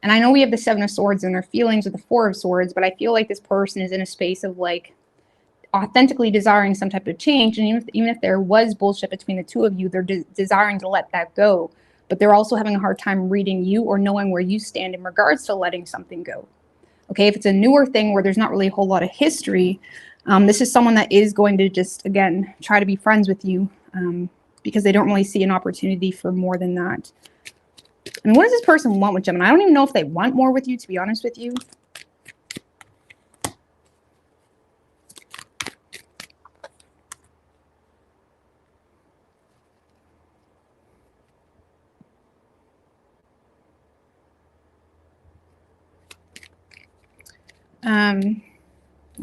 Speaker 1: And I know we have the Seven of Swords and their feelings with the Four of Swords, but I feel like this person is in a space of like authentically desiring some type of change. And even if there was bullshit between the two of you, they're desiring to let that go. But they're also having a hard time reading you or knowing where you stand in regards to letting something go. Okay, if it's a newer thing where there's not really a whole lot of history, this is someone that is going to just, again, try to be friends with you because they don't really see an opportunity for more than that. I mean, what does this person want with Gemini? I don't even know if they want more with you, to be honest with you.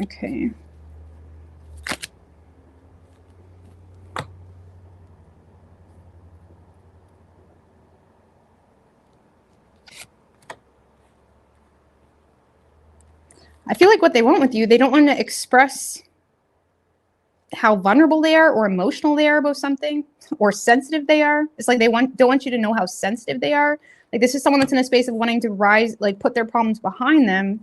Speaker 1: Okay. I feel like what they want with you, they don't want to express how vulnerable they are or emotional they are about something or sensitive they are. It's like they don't want you to know how sensitive they are. Like, this is someone that's in a space of wanting to rise, like put their problems behind them.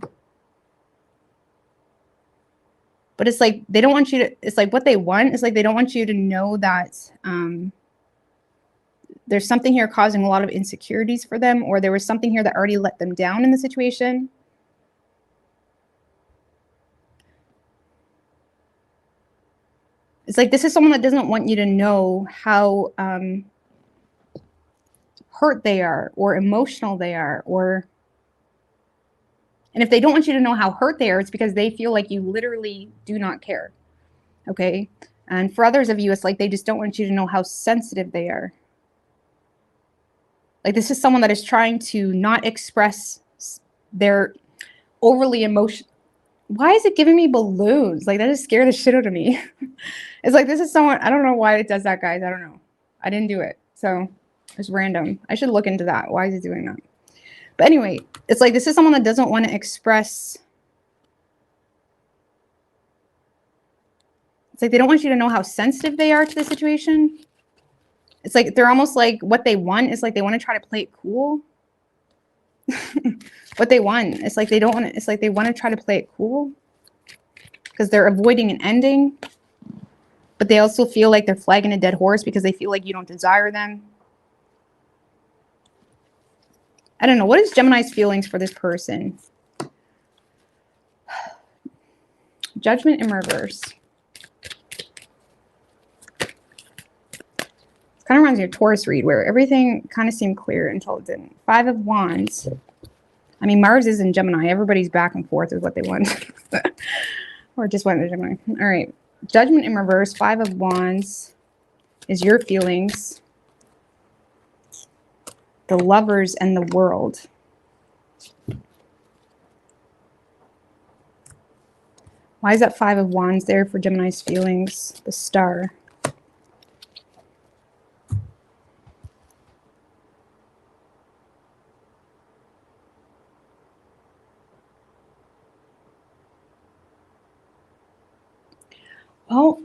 Speaker 1: But it's like they don't want you to, it's like what they want is like they don't want you to know that there's something here causing a lot of insecurities for them, or there was something here that already let them down in the situation. It's like this is someone that doesn't want you to know how hurt they are or emotional they are, and if they don't want you to know how hurt they are, it's because they feel like you literally do not care. Okay. And for others of you, it's like they just don't want you to know how sensitive they are. Like, this is someone that is trying to not express their overly emotional. Why is it giving me balloons? Like, that just scared the shit out of me. It's like, this is someone, I don't know why it does that, guys. I don't know. I didn't do it. So it's random. I should look into that. Why is it doing that? But anyway, it's like, this is someone that doesn't want to express. It's like they don't want you to know how sensitive they are to the situation. It's like they're almost like what they want is like they want to try to play it cool. What they want, it's like they don't want to, it's like they want to try to play it cool because they're avoiding an ending, but they also feel like they're flagging a dead horse because they feel like you don't desire them. I don't know. What is Gemini's feelings for this person? Judgment in reverse. Kind of reminds me of Taurus read, where everything kind of seemed clear until it didn't. 5 of Wands. I mean, Mars is in Gemini. Everybody's back and forth with what they want. Or just went to Gemini. All right. Judgment in reverse. 5 of Wands is your feelings. The Lovers and the World. Why is that 5 of Wands there for Gemini's feelings? The Star. Well,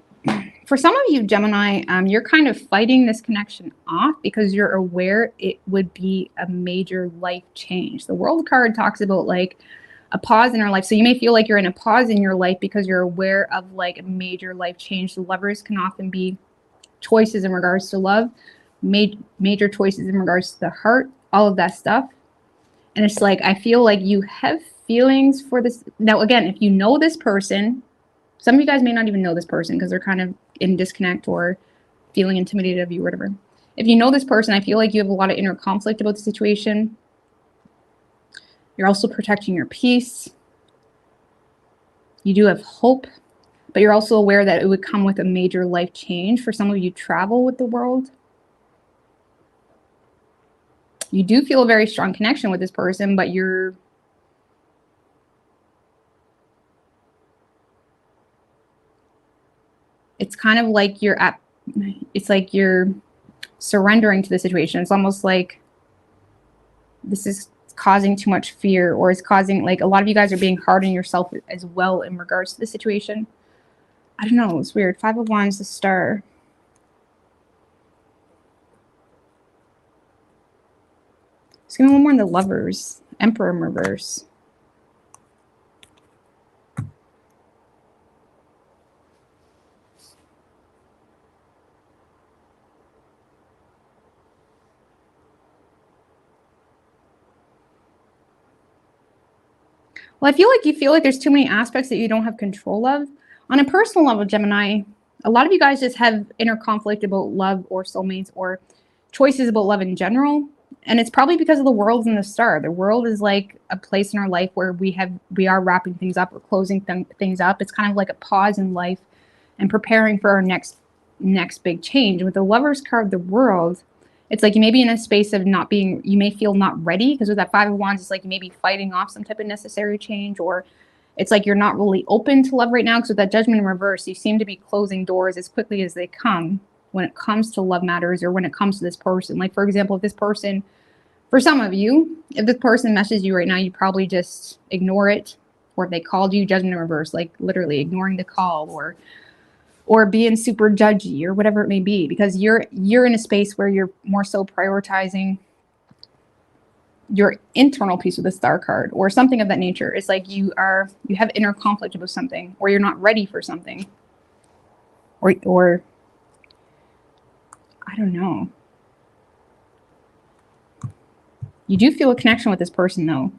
Speaker 1: for some of you, Gemini, you're kind of fighting this connection off because you're aware it would be a major life change. The World card talks about like a pause in our life. So you may feel like you're in a pause in your life because you're aware of like a major life change. The Lovers can often be choices in regards to love, major choices in regards to the heart, all of that stuff. And it's like, I feel like you have feelings for this. Now, again, if you know this person, some of you guys may not even know this person because they're kind of in disconnect or feeling intimidated of you or whatever. If you know this person, I feel like you have a lot of inner conflict about the situation. You're also protecting your peace. You do have hope, but you're also aware that it would come with a major life change. For some of you, travel with the World. You do feel a very strong connection with this person, but you're it's kind of like it's like you're surrendering to the situation. It's almost like this is causing too much fear, or it's causing, like, a lot of you guys are being hard on yourself as well in regards to the situation. I don't know. It's weird. 5 of Wands, the Star. Let's give me one more in the Lovers. Emperor in reverse. Well, I feel like you feel like there's too many aspects that you don't have control of. On a personal level, Gemini, a lot of you guys just have inner conflict about love or soulmates or choices about love in general. And it's probably because of the World and the Star. The World is like a place in our life where we are wrapping things up or closing things up. It's kind of like a pause in life and preparing for our next big change. With the Lovers card, the World, it's like you may be in a space of not being, you may feel not ready, because with that 5 of Wands, it's like you may be fighting off some type of necessary change, or it's like you're not really open to love right now, because with that Judgment in reverse, you seem to be closing doors as quickly as they come when it comes to love matters, or when it comes to this person. Like, for example, if this person, for some of you, if this person messages you right now, you probably just ignore it. Or if they called you, Judgment in reverse, like literally ignoring the call, or being super judgy, or whatever it may be, because you're in a space where you're more so prioritizing your internal peace with the Star card or something of that nature. It's like you have inner conflict about something, or you're not ready for something, or I don't know. You do feel a connection with this person though.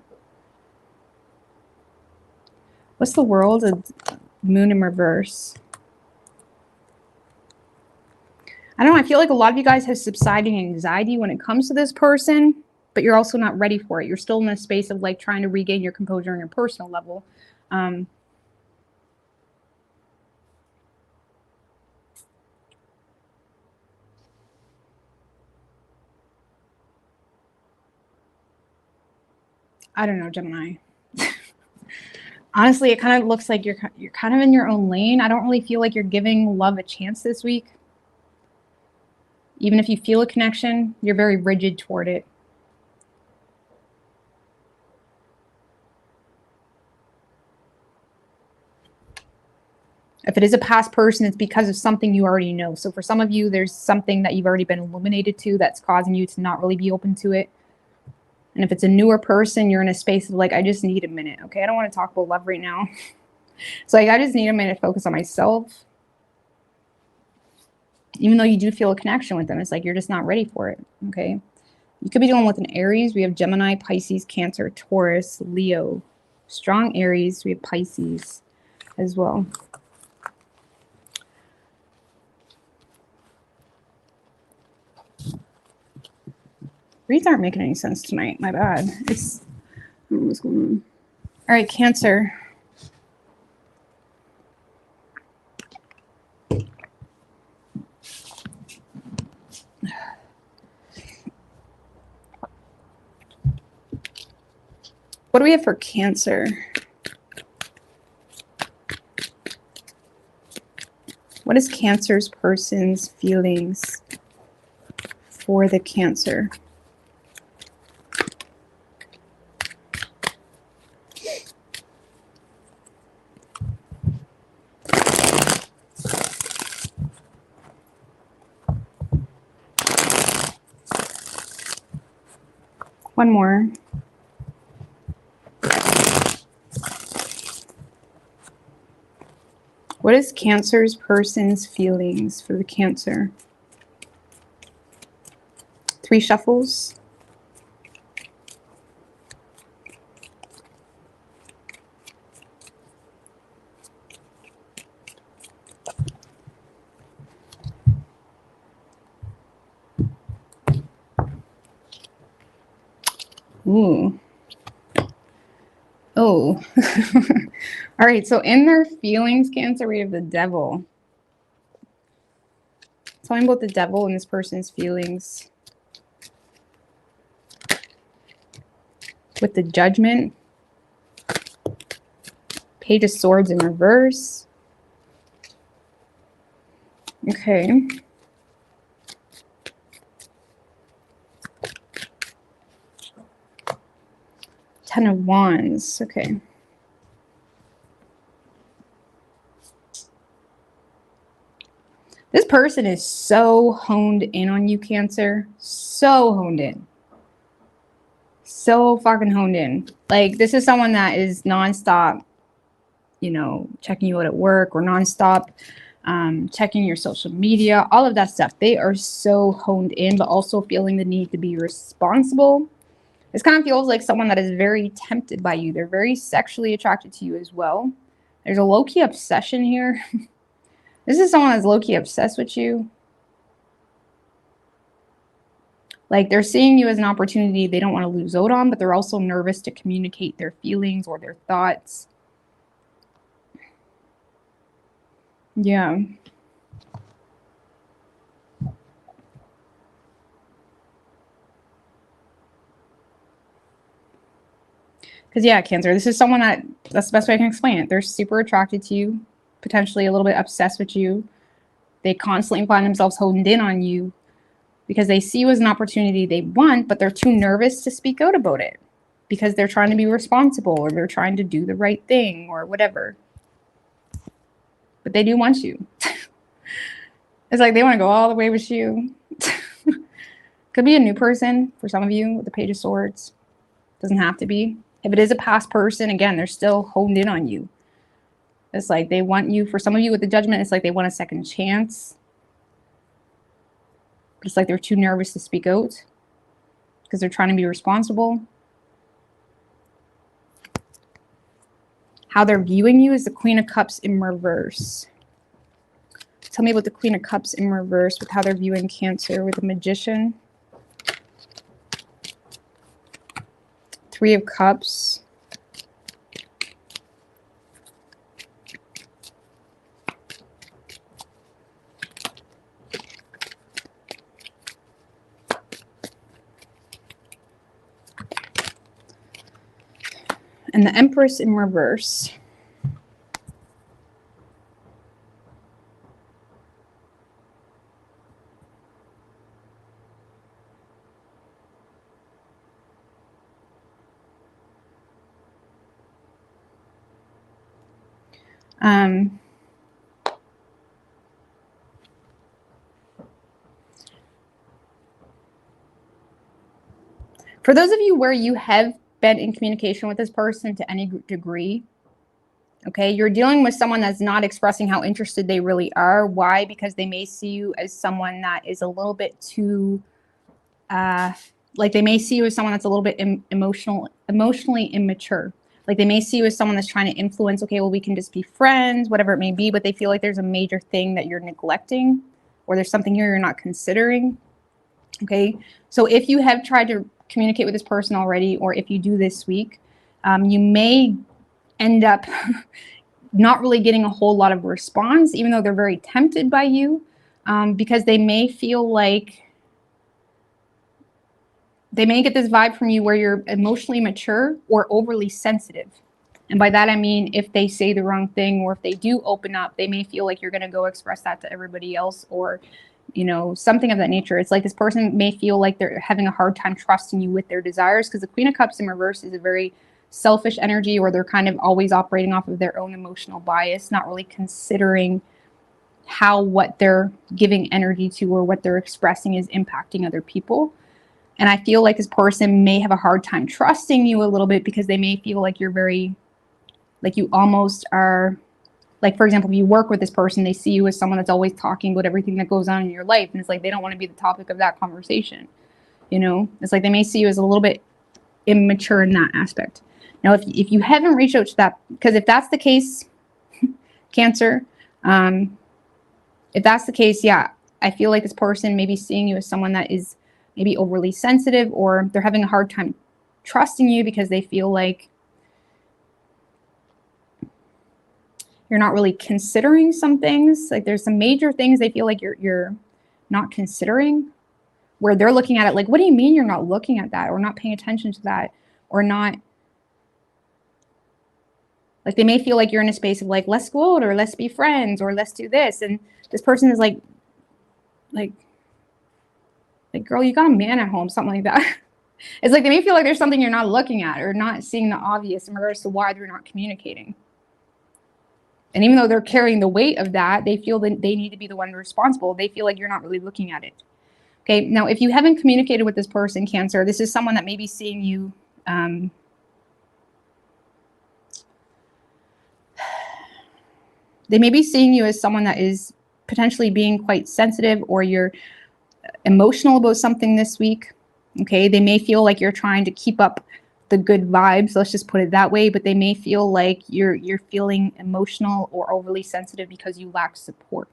Speaker 1: What's the World? A Moon in reverse. I don't know. I feel like a lot of you guys have subsiding anxiety when it comes to this person, but you're also not ready for it. You're still in a space of like trying to regain your composure on your personal level. I don't know, Gemini. Honestly, it kind of looks like you're kind of in your own lane. I don't really feel like you're giving love a chance this week. Even if you feel a connection, you're very rigid toward it. If it is a past person, it's because of something you already know. So for some of you, there's something that you've already been illuminated to that's causing you to not really be open to it. And if it's a newer person, you're in a space of like, I just need a minute. Okay, I don't want to talk about love right now. So like, I just need a minute to focus on myself. Even though you do feel a connection with them, it's like you're just not ready for it. Okay, you could be dealing with an Aries. We have Gemini, Pisces, Cancer, Taurus, Leo. Strong Aries. We have Pisces. as well. Reads aren't making any sense tonight. My bad. I don't know what's going on. All right, Cancer. What do we have for Cancer? What is Cancer's person's feelings for the Cancer? One more. What is Cancer's person's feelings for the Cancer? 3 shuffles. Ooh. Oh. All right, so in their feelings, Cancer, we have the Devil. Tell me about the Devil and this person's feelings. With the Judgment. Page of Swords in reverse. Okay. Ten of Wands. Okay. This person is so honed in on you, Cancer. So honed in. So fucking honed in. Like, this is someone that is nonstop, you know, checking you out at work, or nonstop checking your social media, all of that stuff. They are so honed in, but also feeling the need to be responsible. This kind of feels like someone that is very tempted by you. They're very sexually attracted to you as well. There's a low-key obsession here. This is someone that's low-key obsessed with you. Like, they're seeing you as an opportunity they don't want to lose out on, but they're also nervous to communicate their feelings or their thoughts. Yeah. Because, yeah, Cancer, this is someone that's the best way I can explain it. They're super attracted to you, potentially a little bit obsessed with you. They constantly find themselves honed in on you because they see you as an opportunity they want, but they're too nervous to speak out about it because they're trying to be responsible, or they're trying to do the right thing, or whatever. But they do want you. It's like they want to go all the way with you. Could be a new person for some of you with the Page of Swords. Doesn't have to be. If it is a past person, again, they're still honed in on you. It's like they want you. For some of you with the Judgment, it's like they want a second chance. But it's like they're too nervous to speak out because they're trying to be responsible. How they're viewing you is the Queen of Cups in reverse. Tell me about the Queen of Cups in reverse with how they're viewing Cancer with the Magician. 3 of Cups. And the Empress in reverse. For those of you where you have been in communication with this person to any degree, okay, you're dealing with someone that's not expressing how interested they really are. Why? Because they may see you as someone that is a little bit too, like they may see you as someone that's a little bit emotionally immature. Like they may see you as someone that's trying to influence, okay, well, we can just be friends, whatever it may be, but they feel like there's a major thing that you're neglecting, or there's something here you're not considering. Okay, so if you have tried to communicate with this person already, or if you do this week, you may end up not really getting a whole lot of response, even though they're very tempted by you, because they may feel like, they may get this vibe from you where you're emotionally mature or overly sensitive. And by that, I mean, if they say the wrong thing, or if they do open up, they may feel like you're going to go express that to everybody else, or, you know, something of that nature. It's like this person may feel like they're having a hard time trusting you with their desires, because the Queen of Cups in reverse is a very selfish energy, or they're kind of always operating off of their own emotional bias, not really considering how what they're giving energy to or what they're expressing is impacting other people. And I feel like this person may have a hard time trusting you a little bit, because they may feel like you're very, like you almost are, like, for example, if you work with this person, they see you as someone that's always talking about everything that goes on in your life. And it's like, they don't want to be the topic of that conversation. You know, it's like they may see you as a little bit immature in that aspect. Now, if you haven't reached out to that, because if that's the case, Cancer, if that's the case, yeah, I feel like this person may be seeing you as someone that is maybe overly sensitive, or they're having a hard time trusting you because they feel like you're not really considering some things. Like there's some major things they feel like you're not considering, where they're looking at it like, what do you mean you're not looking at that, or not paying attention to that, or not, like they may feel like you're in a space of like, let's go out, or let's be friends, or let's do this. And this person is like, girl, you got a man at home, something like that. It's like they may feel like there's something you're not looking at, or not seeing the obvious in regards to why they're not communicating. And even though they're carrying the weight of that, they feel that they need to be the one responsible. They feel like you're not really looking at it. Okay, now if you haven't communicated with this person, Cancer, this is someone that may be seeing you, they may be seeing you as someone that is potentially being quite sensitive, or you're emotional about something this week. Okay, they may feel like you're trying to keep up the good vibes, let's just put it that way, but they may feel like you're feeling emotional or overly sensitive because you lack support.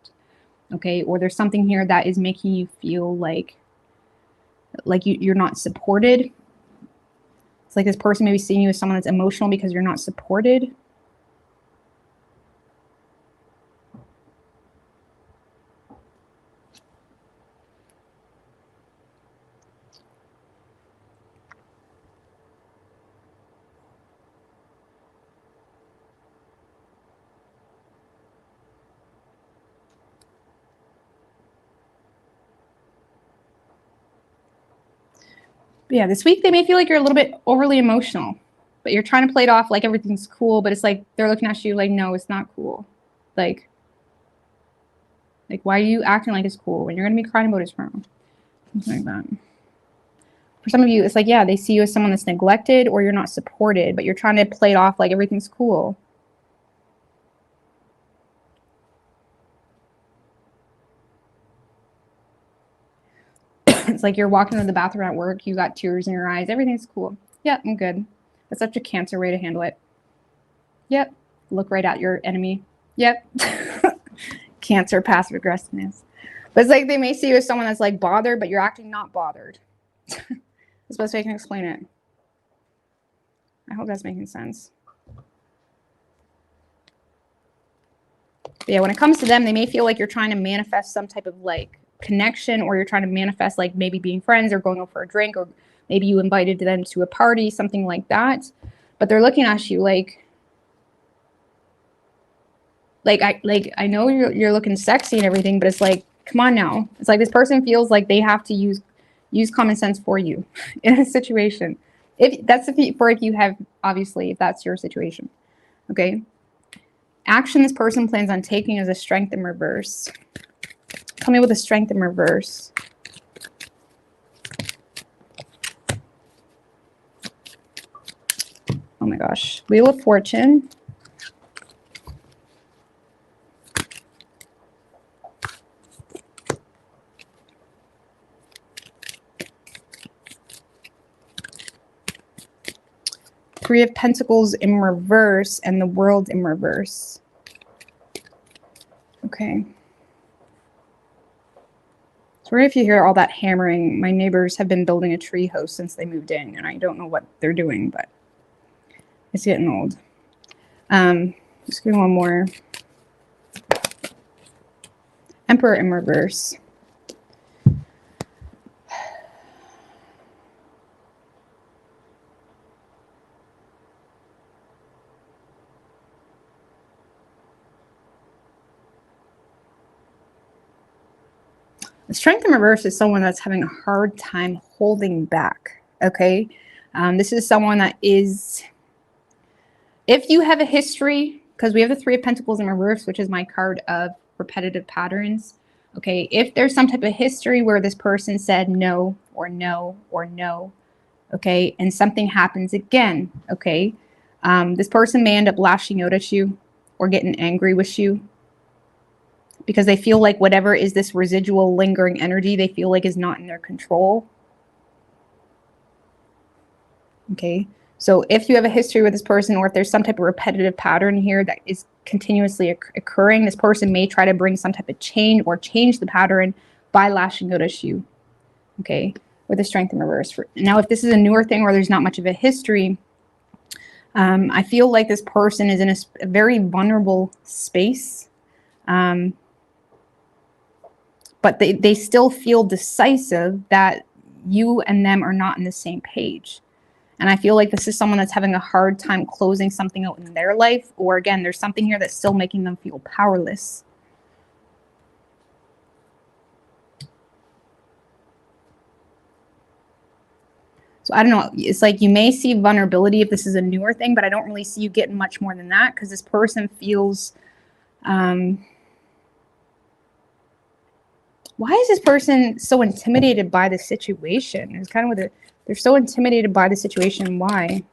Speaker 1: Okay, or there's something here that is making you feel like you're not supported. It's like this person may be seeing you as someone that's emotional because you're not supported. Yeah, this week they may feel like you're a little bit overly emotional, but you're trying to play it off like everything's cool, but it's like they're looking at you like, no, it's not cool. Like why are you acting like it's cool when you're going to be crying about his firm? Something like that. For some of you, it's like, yeah, they see you as someone that's neglected, or you're not supported, but you're trying to play it off like everything's cool. It's like you're walking to the bathroom at work, you got tears in your eyes, everything's cool. Yeah, I'm good. That's such a Cancer way to handle it. Yep. Look right at your enemy. Yep. Cancer, passive aggressiveness. But it's like they may see you as someone that's like bothered, but you're acting not bothered. That's the best way I can explain it. I hope that's making sense. But yeah, when it comes to them, they may feel like you're trying to manifest some type of like connection, or you're trying to manifest like maybe being friends, or going out for a drink, or maybe you invited them to a party, something like that. But they're looking at you I know you're looking sexy and everything, but it's like, come on now. It's like this person feels like they have to use common sense for you in a situation. If that's if you have, obviously, if that's your situation. Okay. Action this person plans on taking is a strength in reverse. Tell me what the strength in reverse. Oh my gosh. Wheel of Fortune. Three of Pentacles in reverse and the World in reverse. Okay. Sorry if you hear all that hammering. My neighbors have been building a tree house since they moved in, and I don't know what they're doing, but it's getting old. Just give me one more. Emperor in reverse. The Strength in reverse is someone that's having a hard time holding back, okay? This is someone that is, if you have a history, because we have the Three of Pentacles in reverse, which is my card of repetitive patterns, okay? If there's some type of history where this person said no, or no, or no, okay, and something happens again, okay? This person may end up lashing out at you or getting angry with you, because they feel like whatever is this residual lingering energy, they feel like is not in their control. Okay, so if you have a history with this person, or if there's some type of repetitive pattern here that is continuously occurring, this person may try to bring some type of change or change the pattern by lashing out at you. Okay, with the Strength in reverse. Now, if this is a newer thing where there's not much of a history, I feel like this person is in a very vulnerable space. But they still feel decisive that you and them are not on the same page. And I feel like this is someone that's having a hard time closing something out in their life. Or again, there's something here that's still making them feel powerless. So I don't know. It's like you may see vulnerability if this is a newer thing, but I don't really see you getting much more than that, because this person feels... why is this person so intimidated by the situation? It's kind of with they're so intimidated by the situation. Why?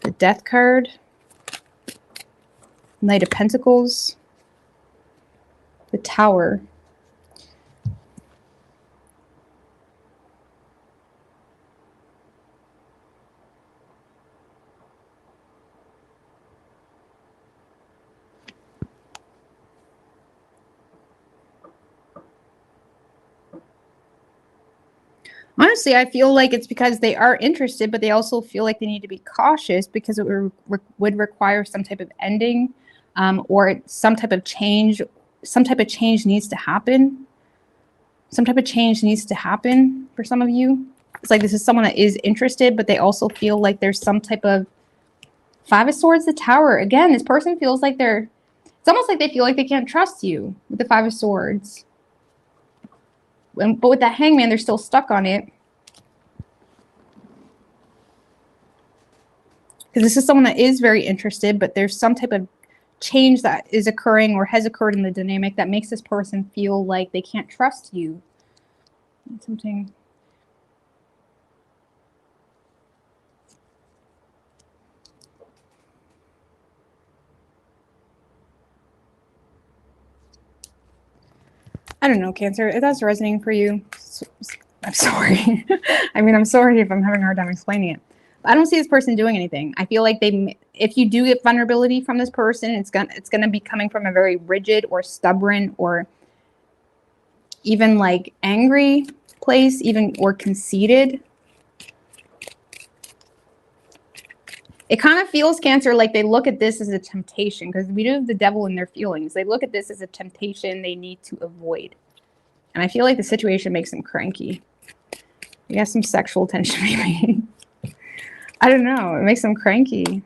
Speaker 1: The Death card, Knight of Pentacles, the Tower. Honestly, I feel like it's because they are interested, but they also feel like they need to be cautious, because it would require some type of ending, or some type of change. Some type of change needs to happen. Some type of change needs to happen for some of you. It's like this is someone that is interested, but they also feel like there's some type of... Five of Swords, the Tower. Again, this person feels like they're... It's almost like they feel like they can't trust you with the Five of Swords. But with that Hangman, they're still stuck on it. Because this is someone that is very interested, but there's some type of change that is occurring or has occurred in the dynamic that makes this person feel like they can't trust you. Something... I don't know, Cancer. If that's resonating for you, I'm sorry. I mean, I'm sorry if I'm having a hard time explaining it. But I don't see this person doing anything. I feel like if you do get vulnerability from this person, it's gonna be coming from a very rigid or stubborn or even like angry place, even or conceited. It kind of feels, Cancer, like they look at this as a temptation, because we do have the Devil in their feelings. They look at this as a temptation they need to avoid. And I feel like the situation makes them cranky. You got some sexual tension, maybe. I don't know. It makes them cranky.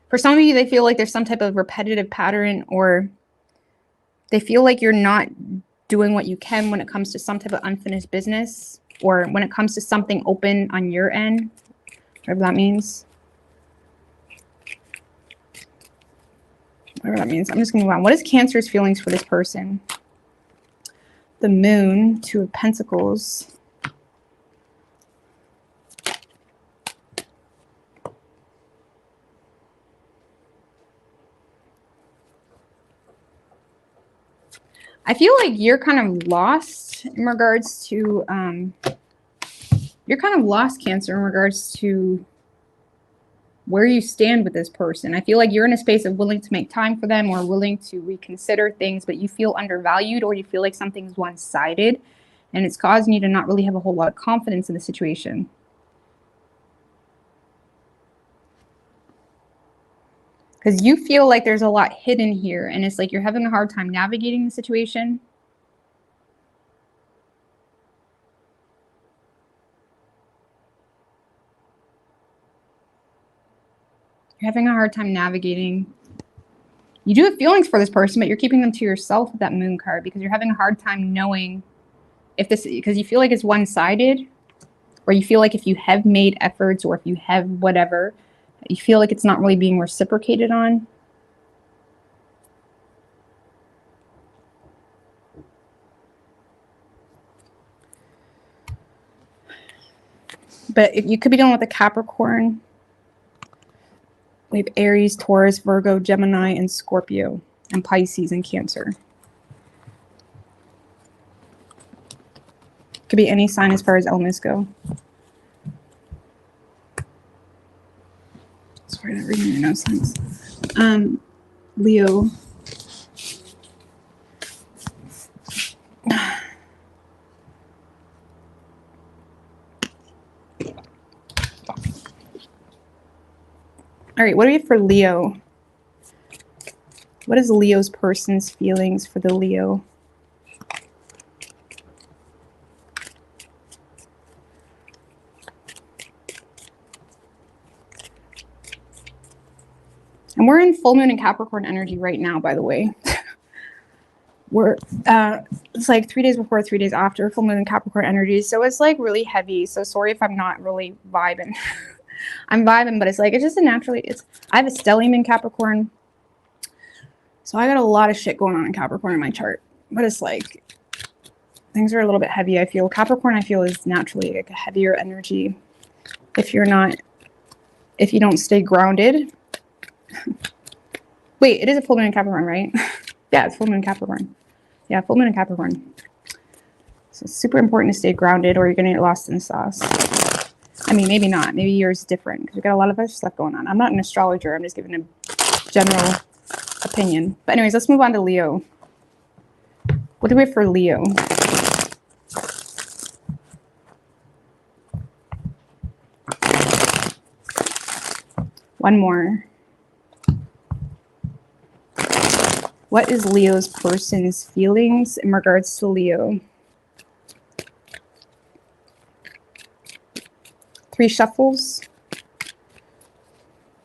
Speaker 1: For some of you, they feel like there's some type of repetitive pattern, or they feel like you're not doing what you can when it comes to some type of unfinished business, or when it comes to something open on your end, whatever that means. Whatever that means. I'm just going to move on. What is Cancer's feelings for this person? The Moon, Two of Pentacles. I feel like you're kind of lost in regards to, you're kind of lost, Cancer, in regards to where you stand with this person. I feel like you're in a space of willing to make time for them or willing to reconsider things, but you feel undervalued or you feel like something's one-sided and it's causing you to not really have a whole lot of confidence in the situation. Because you feel like there's a lot hidden here and it's like you're having a hard time navigating the situation. You're having a hard time navigating. You do have feelings for this person, but you're keeping them to yourself with that moon card because you're having a hard time knowing if this, because you feel like it's one-sided, or you feel like if you have made efforts or if you have whatever, you feel like it's not really being reciprocated on. But if you could be dealing with a Capricorn. We have Aries, Taurus, Virgo, Gemini, and Scorpio, and Pisces and Cancer. Could be any sign as far as elements go. Sorry, that reading made no sense. Leo. All right, what do we have for Leo? What is Leo's person's feelings for the Leo? And we're in full moon and Capricorn energy right now, by the way. We're it's like 3 days before, 3 days after full moon and Capricorn energy. So it's like really heavy. So sorry if I'm not really vibing. I'm vibing, but it's like, it's just a naturally, I have a stellium in Capricorn. So I got a lot of shit going on in Capricorn in my chart, but it's like, things are a little bit heavy. I feel Capricorn, I feel is naturally like a heavier energy. If you don't stay grounded. Wait, it is a full moon in Capricorn, right? Yeah, it's full moon in Capricorn. Yeah, full moon in Capricorn. So it's super important to stay grounded or you're going to get lost in the sauce. I mean, maybe not. Maybe yours is different because we got a lot of other stuff going on. I'm not an astrologer. I'm just giving a general opinion. But anyways, let's move on to Leo. What do we have for Leo? One more. What is Leo's person's feelings in regards to Leo? 3 shuffles.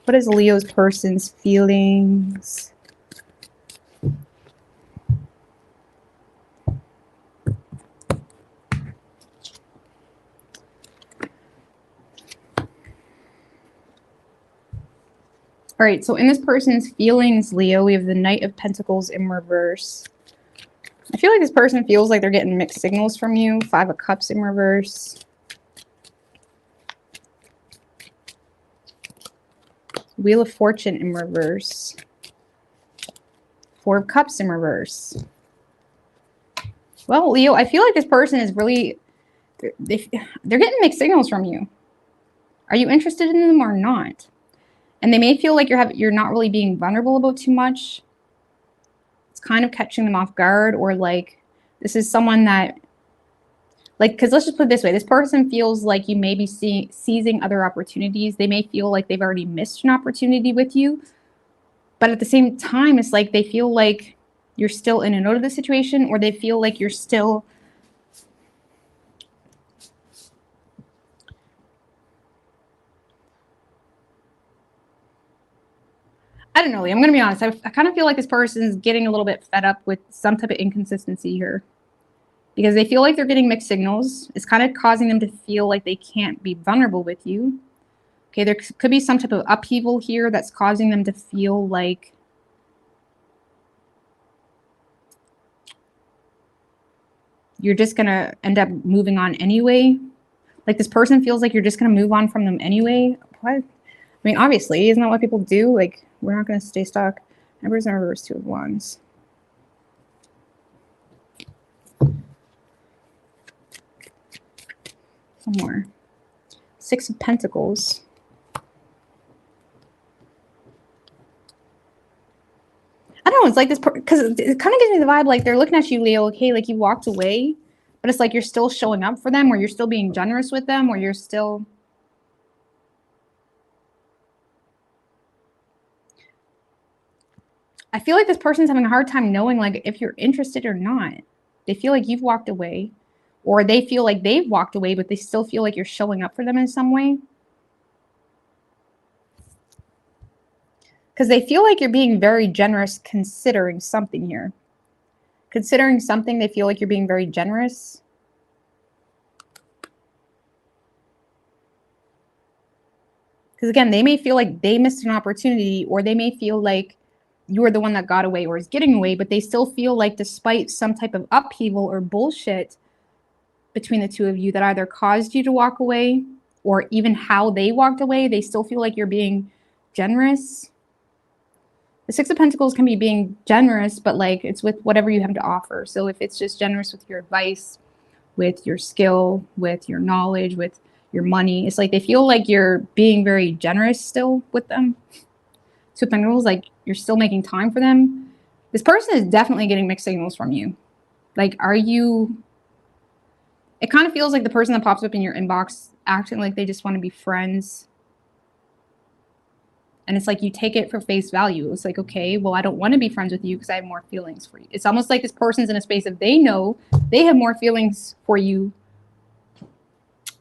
Speaker 1: What is Leo's person's feelings? All right, so in this person's feelings, Leo, we have the Knight of Pentacles in reverse. I feel like this person feels like they're getting mixed signals from you. 5 of Cups in reverse. Wheel of Fortune in reverse. 4 of Cups in reverse. Well, Leo, I feel like this person is really, they're getting mixed signals from you. Are you interested in them or not? And they may feel like you're not really being vulnerable about too much. It's kind of catching them off guard, or like this is someone that, like, because let's just put it this way. This person feels like you may be seizing other opportunities. They may feel like they've already missed an opportunity with you. But at the same time, it's like they feel like you're still in and out of the situation, or they feel like you're still I don't know, Lee. I'm going to be honest. I kind of feel like this person is getting a little bit fed up with some type of inconsistency here because they feel like they're getting mixed signals. It's kind of causing them to feel like they can't be vulnerable with you. Okay, there could be some type of upheaval here that's causing them to feel like you're just going to end up moving on anyway. Like this person feels like you're just going to move on from them anyway. What? I mean, obviously, isn't that what people do? Like, we're not going to stay stuck. Emperor's in reverse, 2 of Wands. Some more. Six of Pentacles. I don't know, it's like this, because it kind of gives me the vibe like they're looking at you, Leo, okay, like you walked away, but it's like you're still showing up for them, or you're still being generous with them, or you're still... I feel like this person's having a hard time knowing like if you're interested or not. They feel like you've walked away, or they feel like they've walked away, but they still feel like you're showing up for them in some way. Because they feel like you're being very generous considering something here. Considering something, they feel like you're being very generous. Because again, they may feel like they missed an opportunity, or they may feel like you are the one that got away or is getting away, but they still feel like despite some type of upheaval or bullshit between the two of you that either caused you to walk away or even how they walked away, they still feel like you're being generous. The Six of Pentacles can be being generous, but like it's with whatever you have to offer. So if it's just generous with your advice, with your skill, with your knowledge, with your money, it's like they feel like you're being very generous still with them. Two of Pentacles, like you're still making time for them. This person is definitely getting mixed signals from you. Like, are you... It kind of feels like the person that pops up in your inbox acting like they just want to be friends. And it's like you take it for face value. It's like, okay, well, I don't want to be friends with you because I have more feelings for you. It's almost like this person's in a space of they know they have more feelings for you,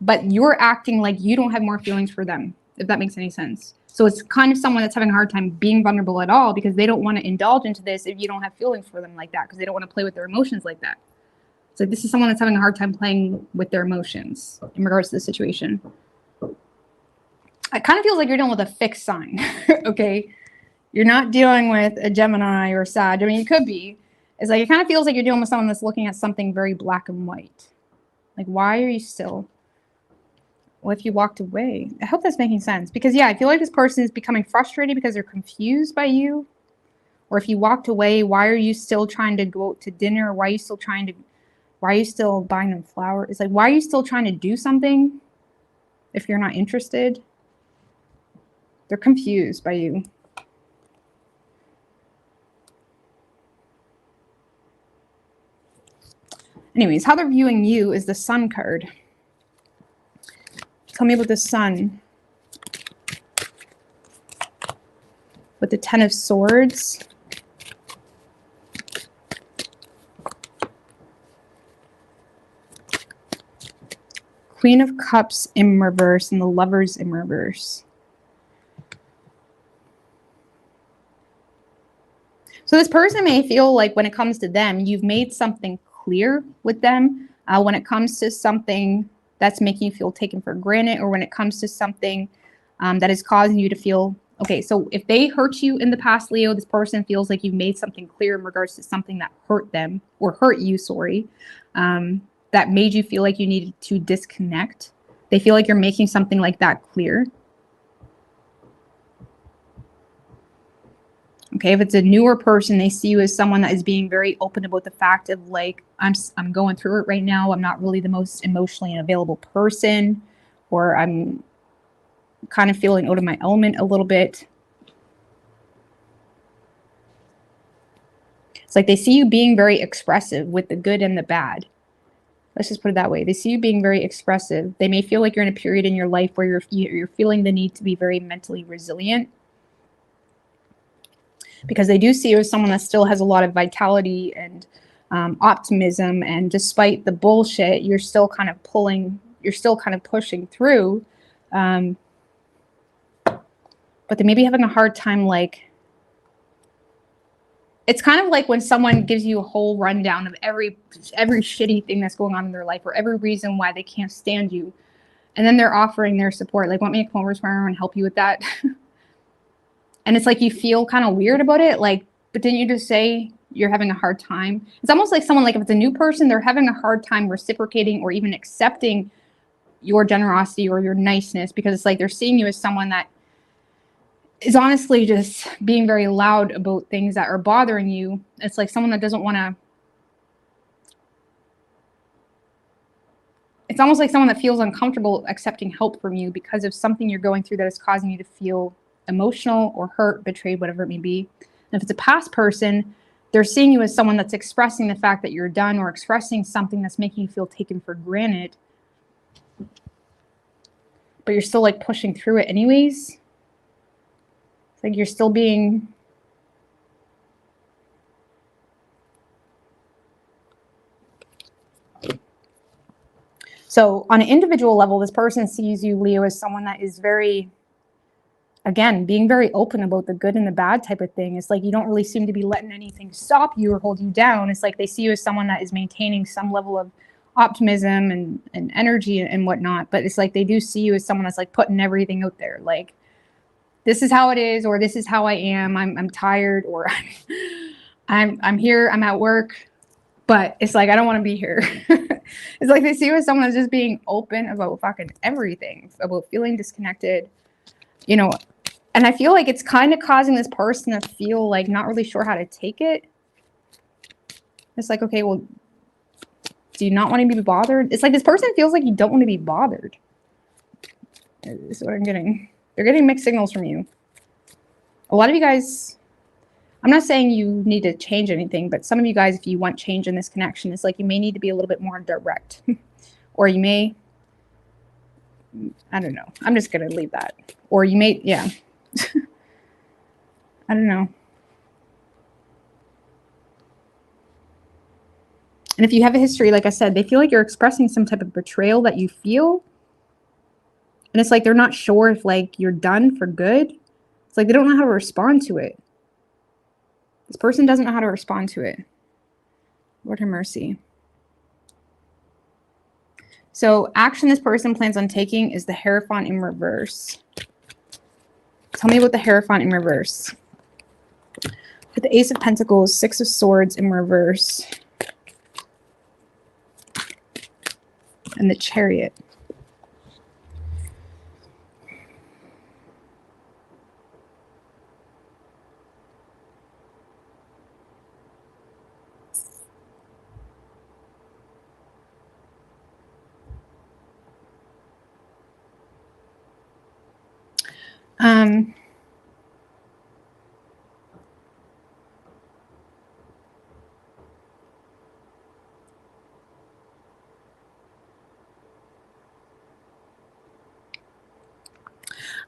Speaker 1: but you're acting like you don't have more feelings for them, if that makes any sense. So it's kind of someone that's having a hard time being vulnerable at all because they don't want to indulge into this if you don't have feelings for them like that, because they don't want to play with their emotions like that. So this is someone that's having a hard time playing with their emotions in regards to the situation. It kind of feels like you're dealing with a fixed sign, okay? You're not dealing with a Gemini or a Sag. I mean, you could be. It's like it kind of feels like you're dealing with someone that's looking at something very black and white. Like, why are you still... Well, if you walked away, I hope that's making sense. Because, yeah, I feel like this person is becoming frustrated because they're confused by you. Or if you walked away, why are you still trying to go out to dinner? Why are you still trying to... Why are you still buying them flowers? It's like, why are you still trying to do something if you're not interested? They're confused by you. Anyways, how they're viewing you is the Sun card. Tell me about the Sun. With the Ten of Swords. Queen of Cups in reverse and the Lovers in reverse. So this person may feel like when it comes to them, you've made something clear with them. When it comes to something that's making you feel taken for granted, or when it comes to something that is causing you to feel... Okay, so if they hurt you in the past, Leo, this person feels like you've made something clear in regards to something that hurt them, or hurt you, sorry, that made you feel like you needed to disconnect. They feel like you're making something like that clear. Okay, if it's a newer person, they see you as someone that is being very open about the fact of like, I'm going through it right now. I'm not really the most emotionally available person, or I'm kind of feeling out of my element a little bit. It's like they see you being very expressive with the good and the bad. Let's just put it that way. They see you being very expressive. They may feel like you're in a period in your life where you're feeling the need to be very mentally resilient, because they do see you as someone that still has a lot of vitality and optimism, and despite the bullshit, you're still kind of pushing through. But they may be having a hard time, like, it's kind of like when someone gives you a whole rundown of every shitty thing that's going on in their life, or every reason why they can't stand you, and then they're offering their support, like, want me to come over tomorrow and help you with that? And it's like you feel kind of weird about it, like, but didn't you just say you're having a hard time? It's almost like someone, like if it's a new person, they're having a hard time reciprocating or even accepting your generosity or your niceness, because it's like they're seeing you as someone that is honestly just being very loud about things that are bothering you. It's like someone that doesn't want to it's almost like someone that feels uncomfortable accepting help from you because of something you're going through that is causing you to feel emotional or hurt, betrayed, whatever it may be. And if it's a past person, they're seeing you as someone that's expressing the fact that you're done or expressing something that's making you feel taken for granted. But you're still like pushing through it anyways. It's like you're still being... So on an individual level, this person sees you, Leo, as someone that is very, again, being very open about the good and the bad type of thing. It's like you don't really seem to be letting anything stop you or hold you down. It's like they see you as someone that is maintaining some level of optimism and energy and whatnot. But it's like they do see you as someone that's like putting everything out there. Like, this is how it is, or this is how I am. I'm tired, or I'm here, I'm at work. But it's like, I don't want to be here. It's like they see you as someone that's just being open about fucking everything, about feeling disconnected, you know. And I feel like it's kind of causing this person to feel like not really sure how to take it. It's like, okay, well, do you not want to be bothered? It's like this person feels like you don't want to be bothered. This is what I'm getting. They're getting mixed signals from you. A lot of you guys... I'm not saying you need to change anything, but some of you guys, if you want change in this connection, it's like you may need to be a little bit more direct. Or you may, I don't know. I'm just going to leave that. Or you may, yeah. I don't know. And if you have a history, like I said, they feel like you're expressing some type of betrayal that you feel. And it's like they're not sure if like you're done for good. It's like they don't know how to respond to it. This person doesn't know how to respond to it. Lord have mercy. So action this person plans on taking is the Hierophant in reverse. Tell me about the Hierophant in reverse. With the Ace of Pentacles, Six of Swords in reverse. And the Chariot.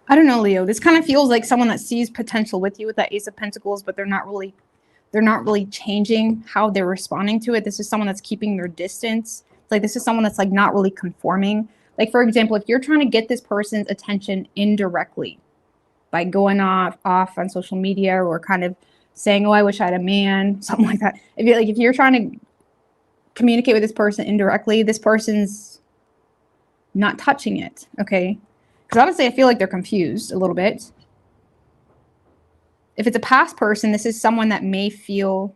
Speaker 1: I don't know, Leo. This kind of feels like someone that sees potential with you with that Ace of Pentacles, but they're not really changing how they're responding to it. This is someone that's keeping their distance. It's like this is someone that's like not really conforming. Like, for example, if you're trying to get this person's attention indirectly by going off on social media or kind of saying, oh, I wish I had a man, something like that. If you're trying to communicate with this person indirectly, this person's not touching it, okay? Because honestly, I feel like they're confused a little bit. If it's a past person, this is someone that may feel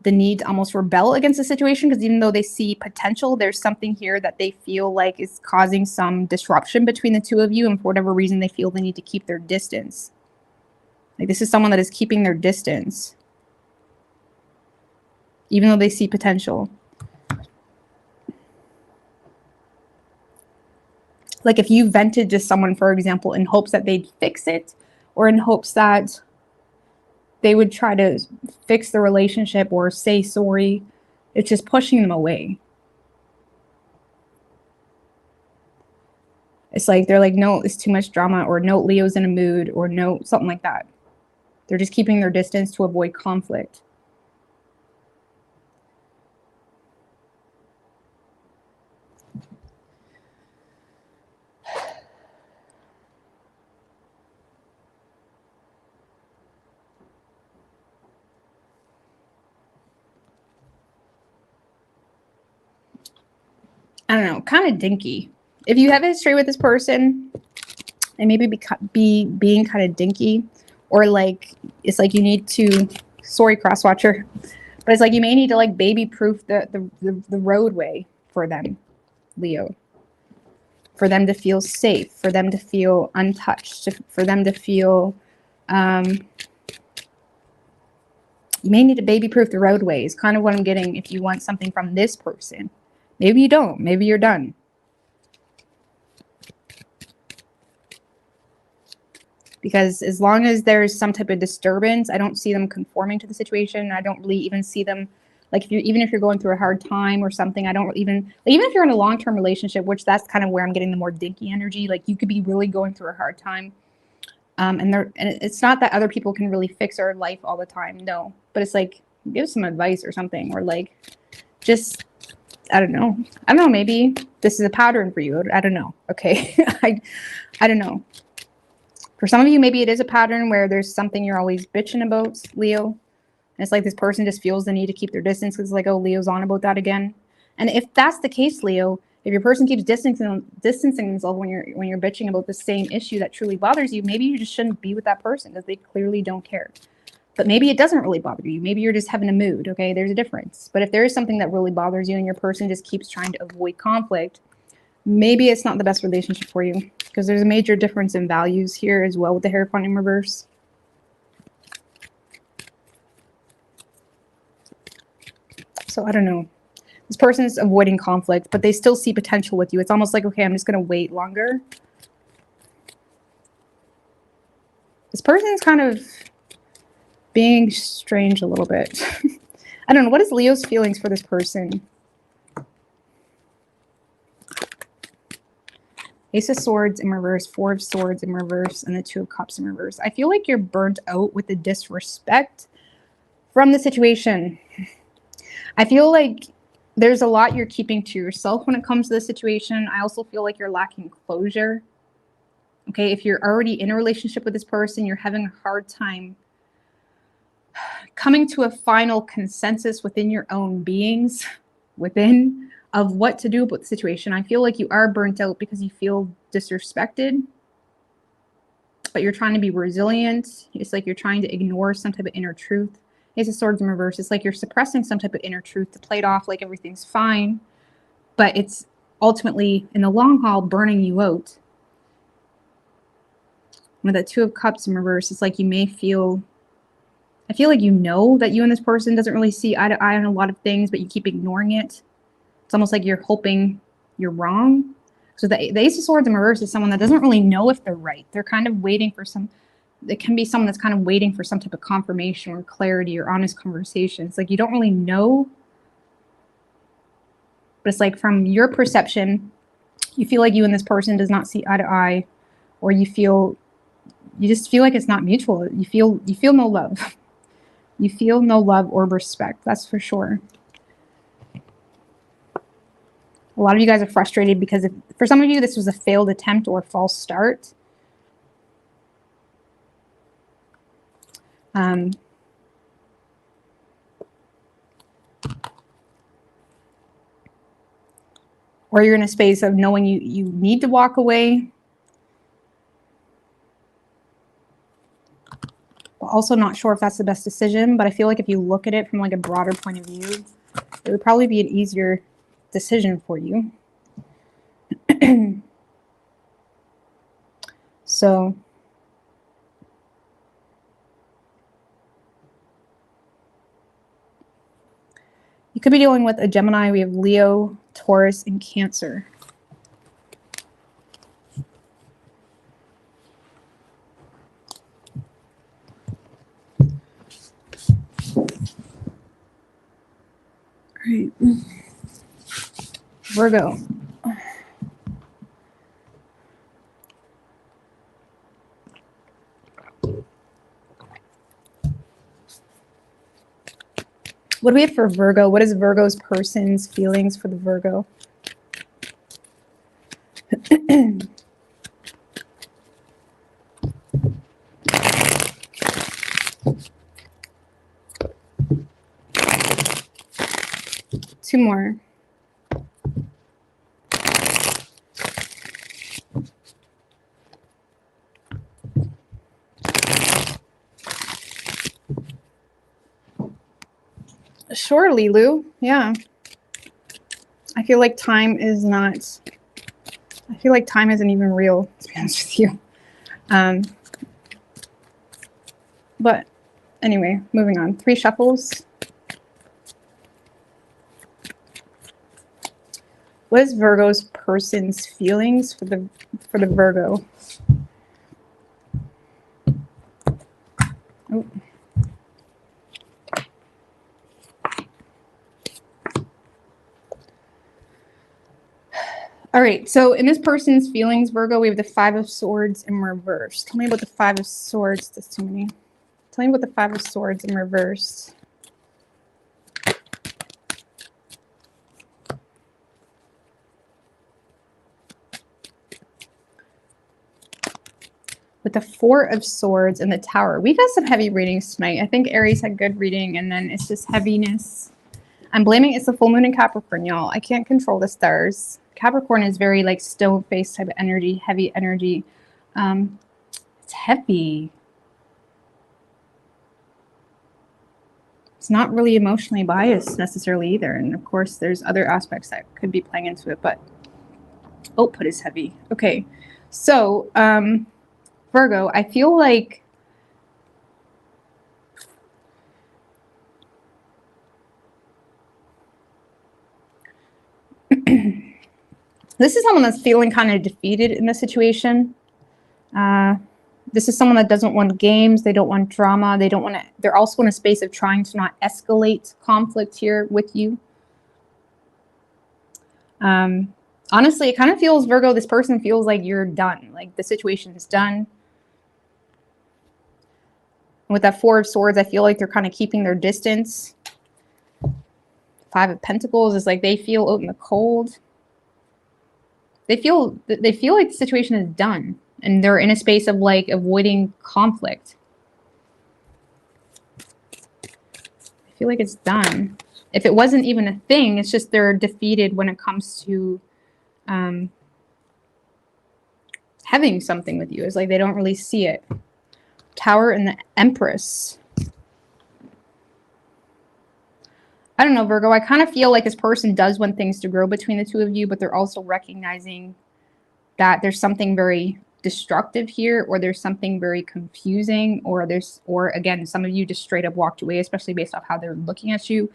Speaker 1: the need to almost rebel against the situation, because even though they see potential, there's something here that they feel like is causing some disruption between the two of you, and for whatever reason, they feel the need to keep their distance. Like, this is someone that is keeping their distance, even though they see potential. Like, if you vented to someone, for example, in hopes that they'd fix it, or in hopes that they would try to fix the relationship or say sorry, it's just pushing them away. It's like they're like, no, it's too much drama, or no, Leo's in a mood, or no, something like that. They're just keeping their distance to avoid conflict. I don't know, kind of dinky. If you have a history with this person, and maybe be being kind of dinky, or like, it's like you need to, sorry, crosswatcher, but it's like you may need to like baby proof the roadway for them, Leo. For them to feel safe, for them to feel untouched, for them to feel, you may need to baby proof the roadway is kind of what I'm getting if you want something from this person. Maybe you don't. Maybe you're done. Because as long as there's some type of disturbance, I don't see them conforming to the situation. I don't really even see them, like, even if you're going through a hard time or something, I don't even if you're in a long-term relationship, which that's kind of where I'm getting the more dinky energy. Like, you could be really going through a hard time. And it's not that other people can really fix our life all the time. No, but it's like, give some advice or something, or like, just, I don't know. Maybe this is a pattern for you. I don't know. Okay. I don't know. For some of you, maybe it is a pattern where there's something you're always bitching about, Leo. And it's like this person just feels the need to keep their distance because, like, oh, Leo's on about that again. And if that's the case, Leo, if your person keeps distancing themselves when you're bitching about the same issue that truly bothers you, maybe you just shouldn't be with that person because they clearly don't care. But maybe it doesn't really bother you. Maybe you're just having a mood, okay? There's a difference. But if there is something that really bothers you and your person just keeps trying to avoid conflict, maybe it's not the best relationship for you, because there's a major difference in values here as well with the Hierophant in reverse. So I don't know. This person is avoiding conflict, but they still see potential with you. It's almost like, okay, I'm just going to wait longer. This person is kind of being strange a little bit. I don't know. What is Leo's feelings for this person? Ace of Swords in reverse, Four of Swords in reverse, and the Two of Cups in reverse. I feel like you're burnt out with the disrespect from the situation. I feel like there's a lot you're keeping to yourself when it comes to the situation. I also feel like you're lacking closure. Okay, if you're already in a relationship with this person, you're having a hard time coming to a final consensus within your own beings, of what to do about the situation. I feel like you are burnt out because you feel disrespected, but you're trying to be resilient. It's like you're trying to ignore some type of inner truth. Ace of Swords in reverse. It's like you're suppressing some type of inner truth to play it off like everything's fine, but it's ultimately, in the long haul, burning you out. With that Two of Cups in reverse, it's like you may feel, I feel like you know that you and this person doesn't really see eye to eye on a lot of things, but you keep ignoring it. It's almost like you're hoping you're wrong. So the Ace of Swords in reverse is someone that doesn't really know if they're right. They're kind of waiting for it can be someone that's kind of waiting for some type of confirmation or clarity or honest conversation. It's like you don't really know, but it's like from your perception, you feel like you and this person does not see eye to eye, or you just feel like it's not mutual. You feel no love. You feel no love or respect. That's for sure. A lot of you guys are frustrated because for some of you, this was a failed attempt or a false start. Or you're in a space of knowing you need to walk away, but also not sure if that's the best decision. But I feel like if you look at it from like a broader point of view, it would probably be an easier decision for you. So you could be dealing with a Gemini. We have Leo, Taurus, and Cancer. All right. Virgo. What do we have for Virgo? What is Virgo's person's feelings for the Virgo? Two more. Sure, Lilu. Yeah. I feel like time isn't even real, to be honest with you. But anyway, moving on. 3 shuffles. What is Virgo's person's feelings for the Virgo? Oh. All right, so in this person's feelings, Virgo, we have the Five of Swords in reverse. Tell me about the Five of Swords. That's too many. Tell me about the Five of Swords in reverse. With the Four of Swords and the Tower. We got some heavy readings tonight. I think Aries had good reading, and then it's just heaviness. I'm blaming it's the full moon in Capricorn, y'all. I can't control the stars. Capricorn is very like stone-faced type of energy, heavy energy. It's heavy. It's not really emotionally biased necessarily either. And of course, there's other aspects that could be playing into it, but output is heavy. Okay, so Virgo, I feel like this is someone that's feeling kind of defeated in this situation. This is someone that doesn't want games. They don't want drama. They don't want to. They're also in a space of trying to not escalate conflict here with you. Honestly, it kind of feels, Virgo, this person feels like you're done. Like the situation is done. With that Four of Swords, I feel like they're kind of keeping their distance. Five of Pentacles is like they feel out in the cold. They feel like the situation is done. And they're in a space of like avoiding conflict. I feel like it's done. If it wasn't even a thing, it's just they're defeated when it comes to having something with you. It's like they don't really see it. Tower and the Empress. I don't know, Virgo. I kind of feel like this person does want things to grow between the two of you, but they're also recognizing that there's something very destructive here, or there's something very confusing, or again, some of you just straight up walked away, especially based off how they're looking at you.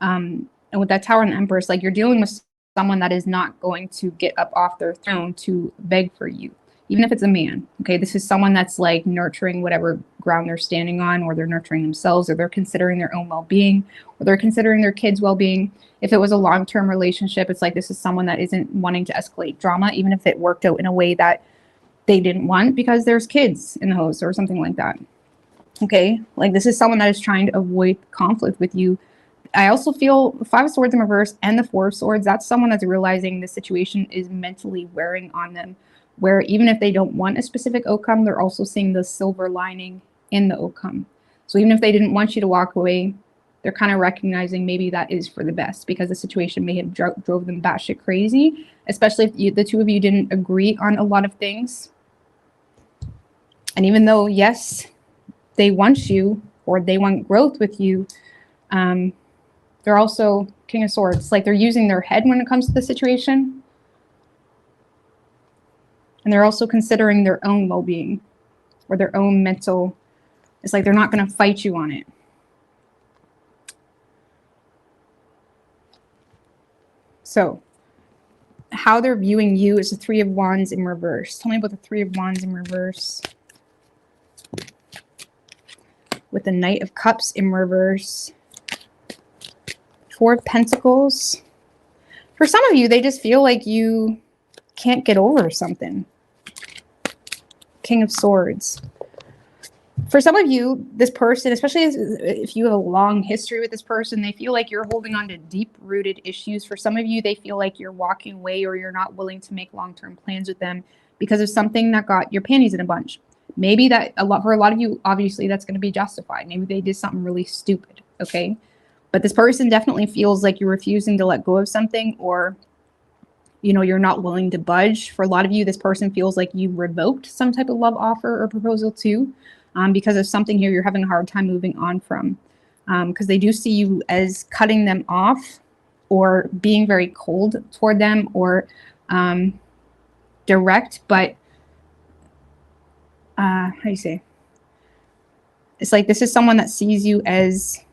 Speaker 1: And with that Tower and the Empress, like you're dealing with someone that is not going to get up off their throne to beg for you, even if it's a man. Okay, this is someone that's like nurturing whatever ground they're standing on, or they're nurturing themselves, or they're considering their own well-being, or they're considering their kids' well-being. If it was a long-term relationship, it's like this is someone that isn't wanting to escalate drama, even if it worked out in a way that they didn't want because there's kids in the house or something like that. Okay, like this is someone that is trying to avoid conflict with you. I also feel the Five of Swords in reverse and the Four of Swords. That's someone that's realizing the situation is mentally wearing on them, where even if they don't want a specific outcome, they're also seeing the silver lining in the outcome. So even if they didn't want you to walk away, they're kind of recognizing maybe that is for the best, because the situation may have drove them batshit crazy, especially if the two of you didn't agree on a lot of things. And even though, yes, they want you, or they want growth with you, they're also King of Swords. Like they're using their head when it comes to the situation. And they're also considering their own well-being, or their own mental. It's like they're not going to fight you on it. So how they're viewing you is the Three of Wands in reverse. Tell me about the Three of Wands in reverse. With the Knight of Cups in reverse. Four of Pentacles. For some of you, they just feel like you can't get over something. King of Swords. For some of you, this person, especially if you have a long history with this person, they feel like you're holding on to deep-rooted issues. For some of you, they feel like you're walking away, or you're not willing to make long-term plans with them because of something that got your panties in a bunch. Maybe that for a lot of you, obviously, that's going to be justified. Maybe they did something really stupid, okay? But this person definitely feels like you're refusing to let go of something, or you're not willing to budge. For a lot of you, this person feels like you revoked some type of love offer or proposal too, because of something here you're having a hard time moving on from. Because they do see you as cutting them off, or being very cold toward them, or direct, but how do you say? It's like this is someone that sees you as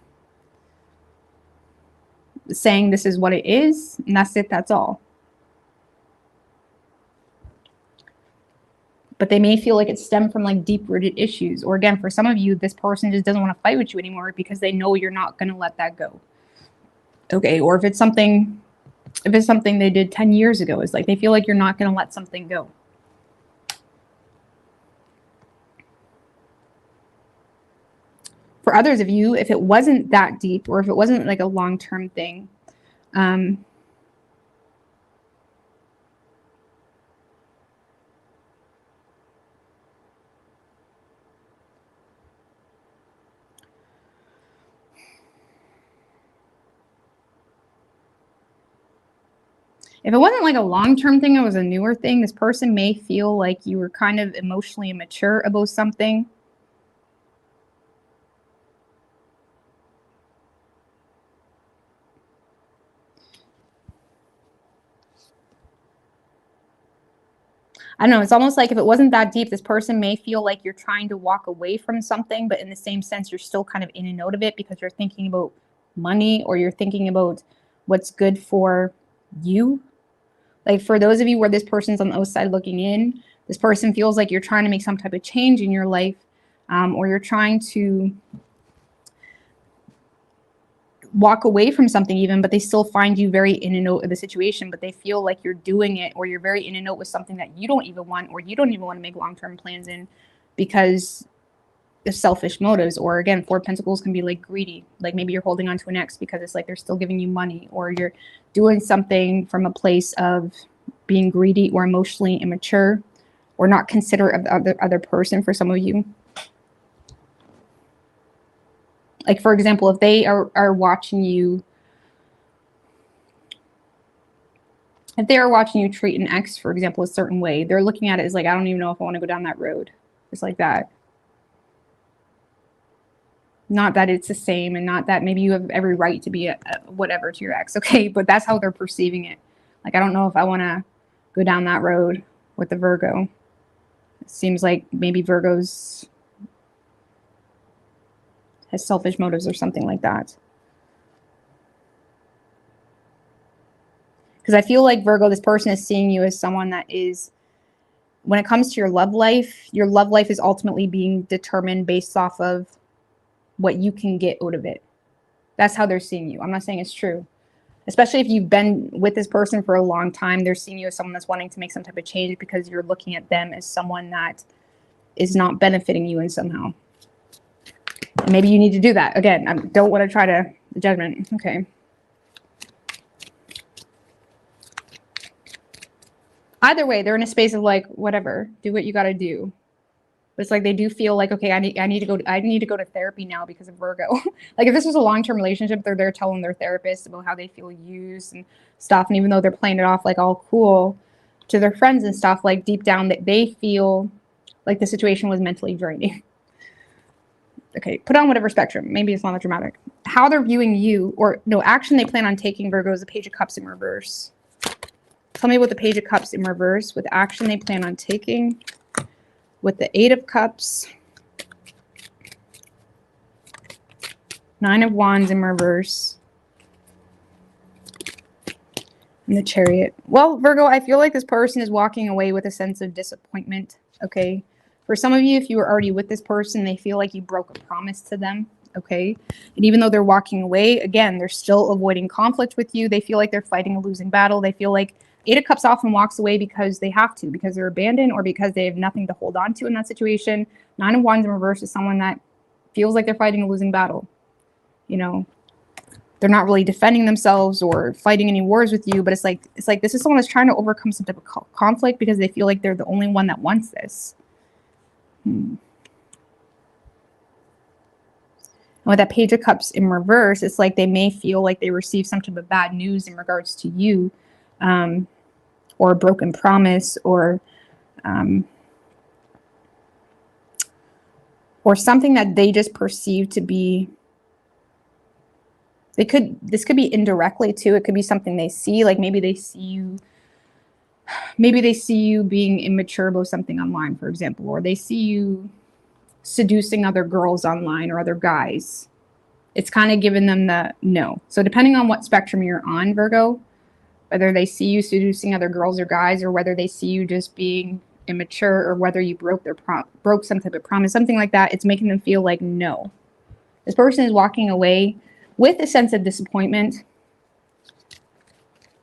Speaker 1: saying this is what it is, and that's it, that's all. but they may feel like it stemmed from like deep-rooted issues. Or again, for some of you, this person just doesn't want to fight with you anymore because they know you're not going to let that go. Okay, or if it's something they did 10 years ago, it's like they feel like you're not going to let something go. For others of you, if it wasn't that deep, or if it wasn't like a long-term thing, if it wasn't like a long-term thing, it was a newer thing, this person may feel like you were kind of emotionally immature about something. I don't know, it's almost like if it wasn't that deep, this person may feel like you're trying to walk away from something, but in the same sense, you're still kind of in and out of it because you're thinking about money, or you're thinking about what's good for you. Like for those of you where this person's on the outside looking in, this person feels like you're trying to make some type of change in your life, or you're trying to walk away from something even, but they still find you very in and out of the situation, but they feel like you're doing it, or you're very in and out with something that you don't even want, or you don't even want to make long-term plans in because of selfish motives. Or again, Four of Pentacles can be like greedy, like maybe you're holding on to an ex because it's like they're still giving you money, or you're doing something from a place of being greedy or emotionally immature, or not considerate of the other person for some of you. Like for example, if they are watching you, if they are watching you treat an ex, for example, a certain way, they're looking at it as like, I don't even know if I want to go down that road. It's like that. Not that it's the same, and not that maybe you have every right to be a whatever to your ex, okay? But that's how they're perceiving it. Like, I don't know if I want to go down that road with the Virgo. It seems like maybe Virgo's has selfish motives or something like that. Because I feel like Virgo, this person is seeing you as someone that is, when it comes to your love life is ultimately being determined based off of what you can get out of it. That's how they're seeing you. I'm not saying it's true. Especially if you've been with this person for a long time, they're seeing you as someone that's wanting to make some type of change because you're looking at them as someone that is not benefiting you in somehow. And maybe you need to do that. Again, I don't want to try to judgment. Okay. Either way, they're in a space of like, whatever, do what you got to do. But it's like they do feel like, okay, I need to go to therapy now because of Virgo. Like if this was a long-term relationship, they're there telling their therapist about how they feel used and stuff. And even though they're playing it off like all cool to their friends and stuff, like deep down that they feel like the situation was mentally draining. Okay, put on whatever spectrum. Maybe it's not that dramatic. How they're viewing you, or no action they plan on taking, Virgo, is the Page of Cups in reverse. Tell me what the Page of Cups in reverse with action they plan on taking. With the Eight of Cups, Nine of Wands in reverse, and the Chariot. Well, Virgo, I feel like this person is walking away with a sense of disappointment, okay? For some of you, if you were already with this person, they feel like you broke a promise to them, okay? And even though they're walking away, again, they're still avoiding conflict with you. They feel like they're fighting a losing battle. They feel like Eight of Cups often walks away because they have to, because they're abandoned, or because they have nothing to hold on to in that situation. Nine of Wands in reverse is someone that feels like they're fighting a losing battle. You know, they're not really defending themselves or fighting any wars with you, but it's like this is someone that's trying to overcome some type of conflict because they feel like they're the only one that wants this. And with that Page of Cups in reverse, it's like they may feel like they received some type of bad news in regards to you. Or a broken promise, or something that they just perceive to be, this could be indirectly too. It could be something they see, like maybe they see you being immature about something online, for example, or they see you seducing other girls online or other guys. It's kind of giving them the no. So depending on what spectrum you're on, Virgo, whether they see you seducing other girls or guys, or whether they see you just being immature, or whether you broke some type of promise, something like that. It's making them feel like, no. This person is walking away with a sense of disappointment,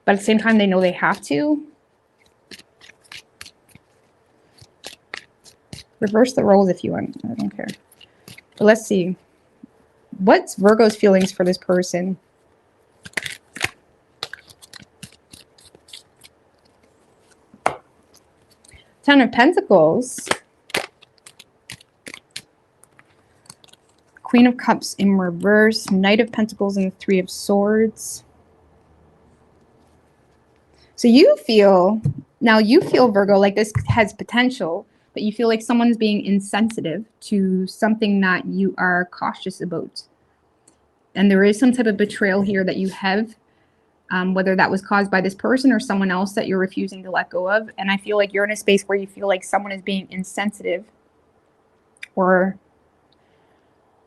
Speaker 1: but at the same time, they know they have to. Reverse the roles if you want. I don't care. But let's see. What's Virgo's feelings for this person? Ten of Pentacles. Queen of Cups in reverse. Knight of Pentacles and Three of Swords. So you feel, Virgo, like this has potential, but you feel like someone's being insensitive to something that you are cautious about. And there is some type of betrayal here that you have, whether that was caused by this person or someone else that you're refusing to let go of. And I feel like you're in a space where you feel like someone is being insensitive, or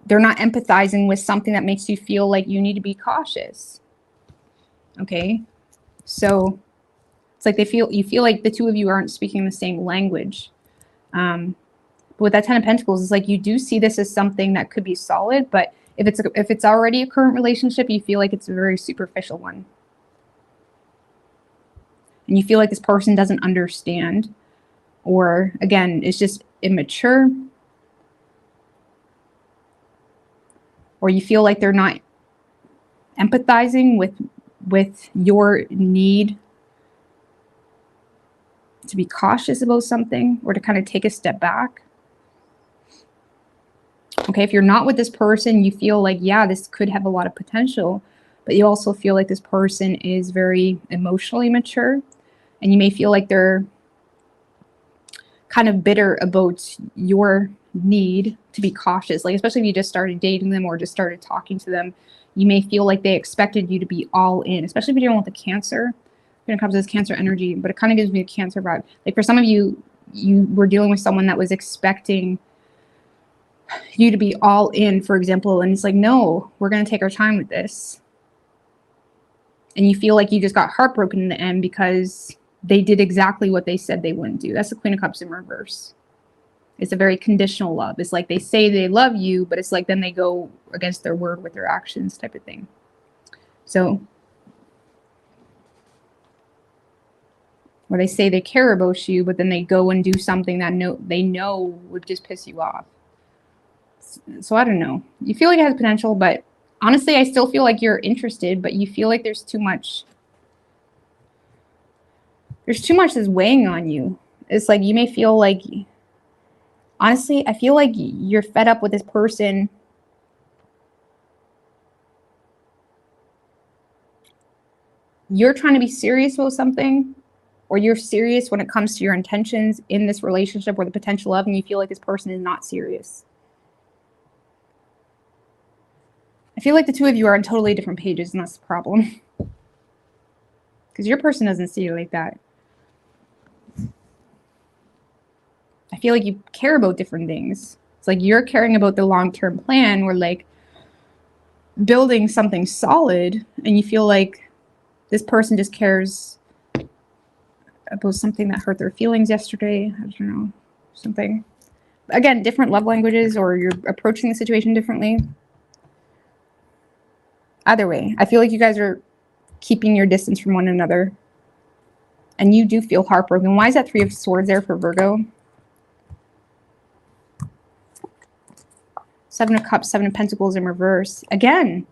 Speaker 1: they're not empathizing with something that makes you feel like you need to be cautious. Okay? So it's like you feel like the two of you aren't speaking the same language. But with that Ten of Pentacles, it's like you do see this as something that could be solid, but if it's already a current relationship, you feel like it's a very superficial one. And you feel like this person doesn't understand, or again, it's just immature, or you feel like they're not empathizing with your need to be cautious about something, or to kind of take a step back. Okay, if you're not with this person, you feel like, yeah, this could have a lot of potential, but you also feel like this person is very emotionally mature, and you may feel like they're kind of bitter about your need to be cautious. Like, especially if you just started dating them or just started talking to them, you may feel like they expected you to be all in, especially if you're dealing with a Cancer. When it comes to this Cancer energy, but it kind of gives me a Cancer vibe. Like for some of you, you were dealing with someone that was expecting you to be all in, for example, and it's like, no, we're going to take our time with this. And you feel like you just got heartbroken in the end because they did exactly what they said they wouldn't do. That's the Queen of Cups in reverse. It's a very conditional love. It's like they say they love you, but it's like then they go against their word with their actions type of thing. So, or they say they care about you, but then they go and do something that they know would just piss you off. So I don't know. You feel like it has potential, but honestly, I still feel like you're interested, but you feel like there's too much. There's too much that's weighing on you. It's like you may feel like, honestly, I feel like you're fed up with this person. You're trying to be serious about something, or you're serious when it comes to your intentions in this relationship or the potential of, and you feel like this person is not serious. I feel like the two of you are on totally different pages, and that's the problem. Because your person doesn't see you like that. I feel like you care about different things. It's like you're caring about the long-term plan, or like building something solid, and you feel like this person just cares about something that hurt their feelings yesterday. I don't know, something. Again, different love languages, or you're approaching the situation differently. Either way, I feel like you guys are keeping your distance from one another. And you do feel heartbroken. Why is that Three of Swords there for Virgo? Seven of Cups, Seven of Pentacles in reverse. Again,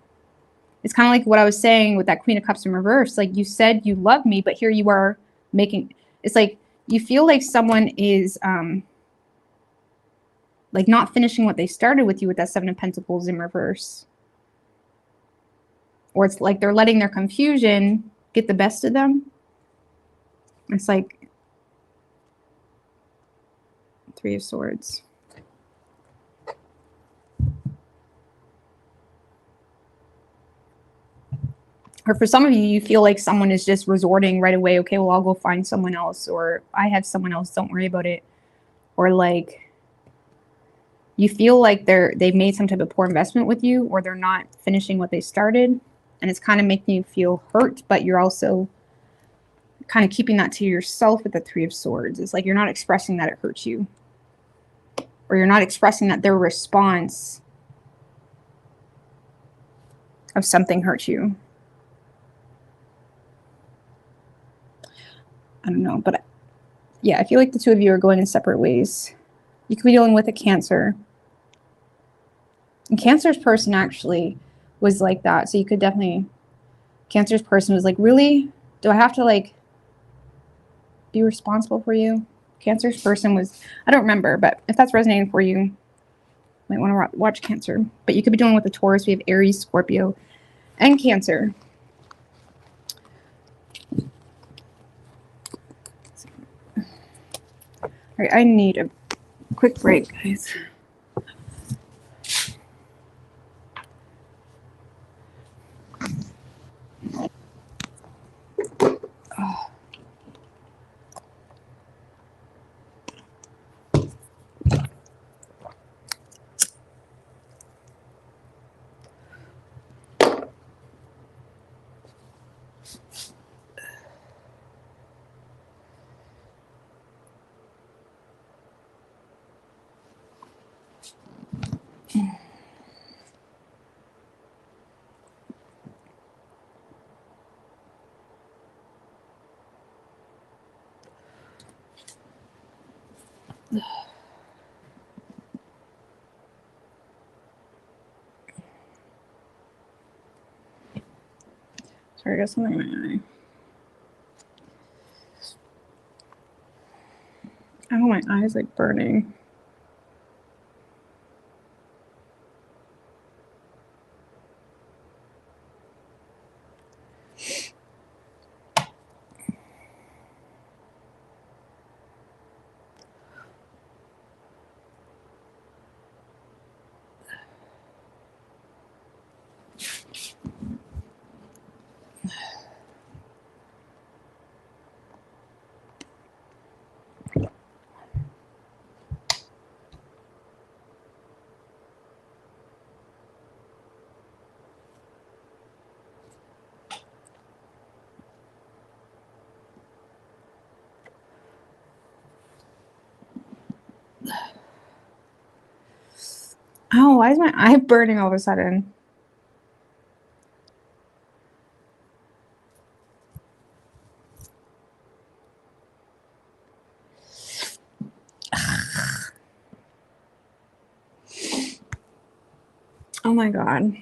Speaker 1: it's kind of like what I was saying with that Queen of Cups in reverse. Like, you said you love me, but here you are making... It's like you feel like someone is like not finishing what they started with you with that Seven of Pentacles in reverse. Or it's like they're letting their confusion get the best of them. It's like Three of Swords. Or for some of you, you feel like someone is just resorting right away. Okay, well, I'll go find someone else. Or I have someone else, don't worry about it. Or like you feel like they've made some type of poor investment with you, or they're not finishing what they started. And it's kind of making you feel hurt, but you're also kind of keeping that to yourself with the Three of Swords. It's like you're not expressing that it hurts you, or you're not expressing that their response of something hurts you. I don't know, but yeah, I feel like the two of you are going in separate ways. You could be dealing with a Cancer. And Cancer's person actually was like that. So you could definitely, Cancer's person was like, really? Do I have to like be responsible for you? Cancer's person was, I don't remember, but if that's resonating for you, you might want to watch Cancer. But you could be dealing with a Taurus. We have Aries, Scorpio, and Cancer. All right, I need a quick break, guys. Oh. Sorry, I got something in my eye. Oh, my eye's like burning. Oh, why is my eye burning all of a sudden? Oh my God.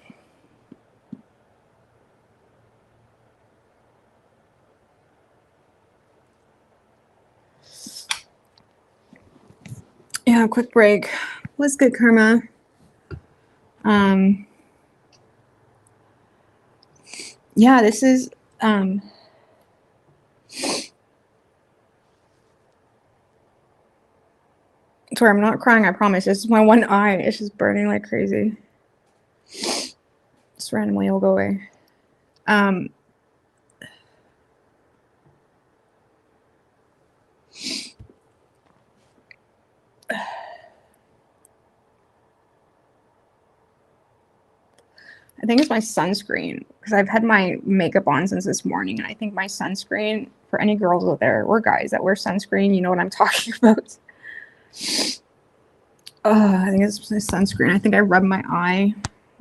Speaker 1: Yeah, quick break. What's good, karma? Yeah, this is sorry, I'm not crying, I promise. This is my one eye. It's just burning like crazy. Just randomly it'll go away. I think it's my sunscreen because I've had my makeup on since this morning, and I think my sunscreen, for any girls out there or guys that wear sunscreen, you know what I'm talking about. I think it's my sunscreen. I think I rubbed my eye,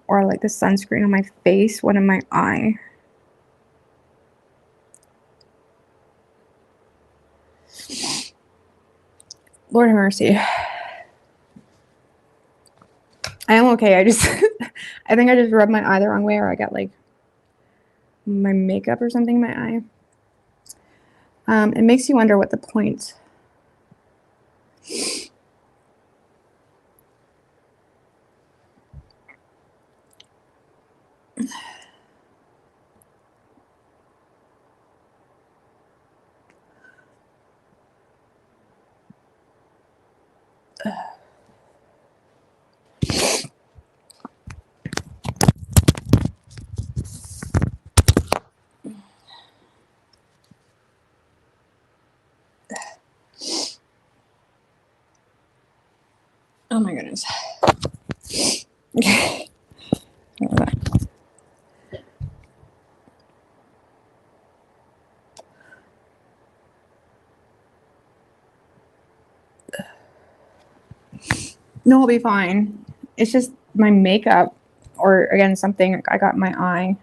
Speaker 1: or like the sunscreen on my face, one in my eye. Lord have mercy. I am okay. I just, I think I just rubbed my eye the wrong way, or I got like my makeup or something in my eye. It makes you wonder what the point. No, I'll be fine. It's just my makeup, or again, something I got in my eye.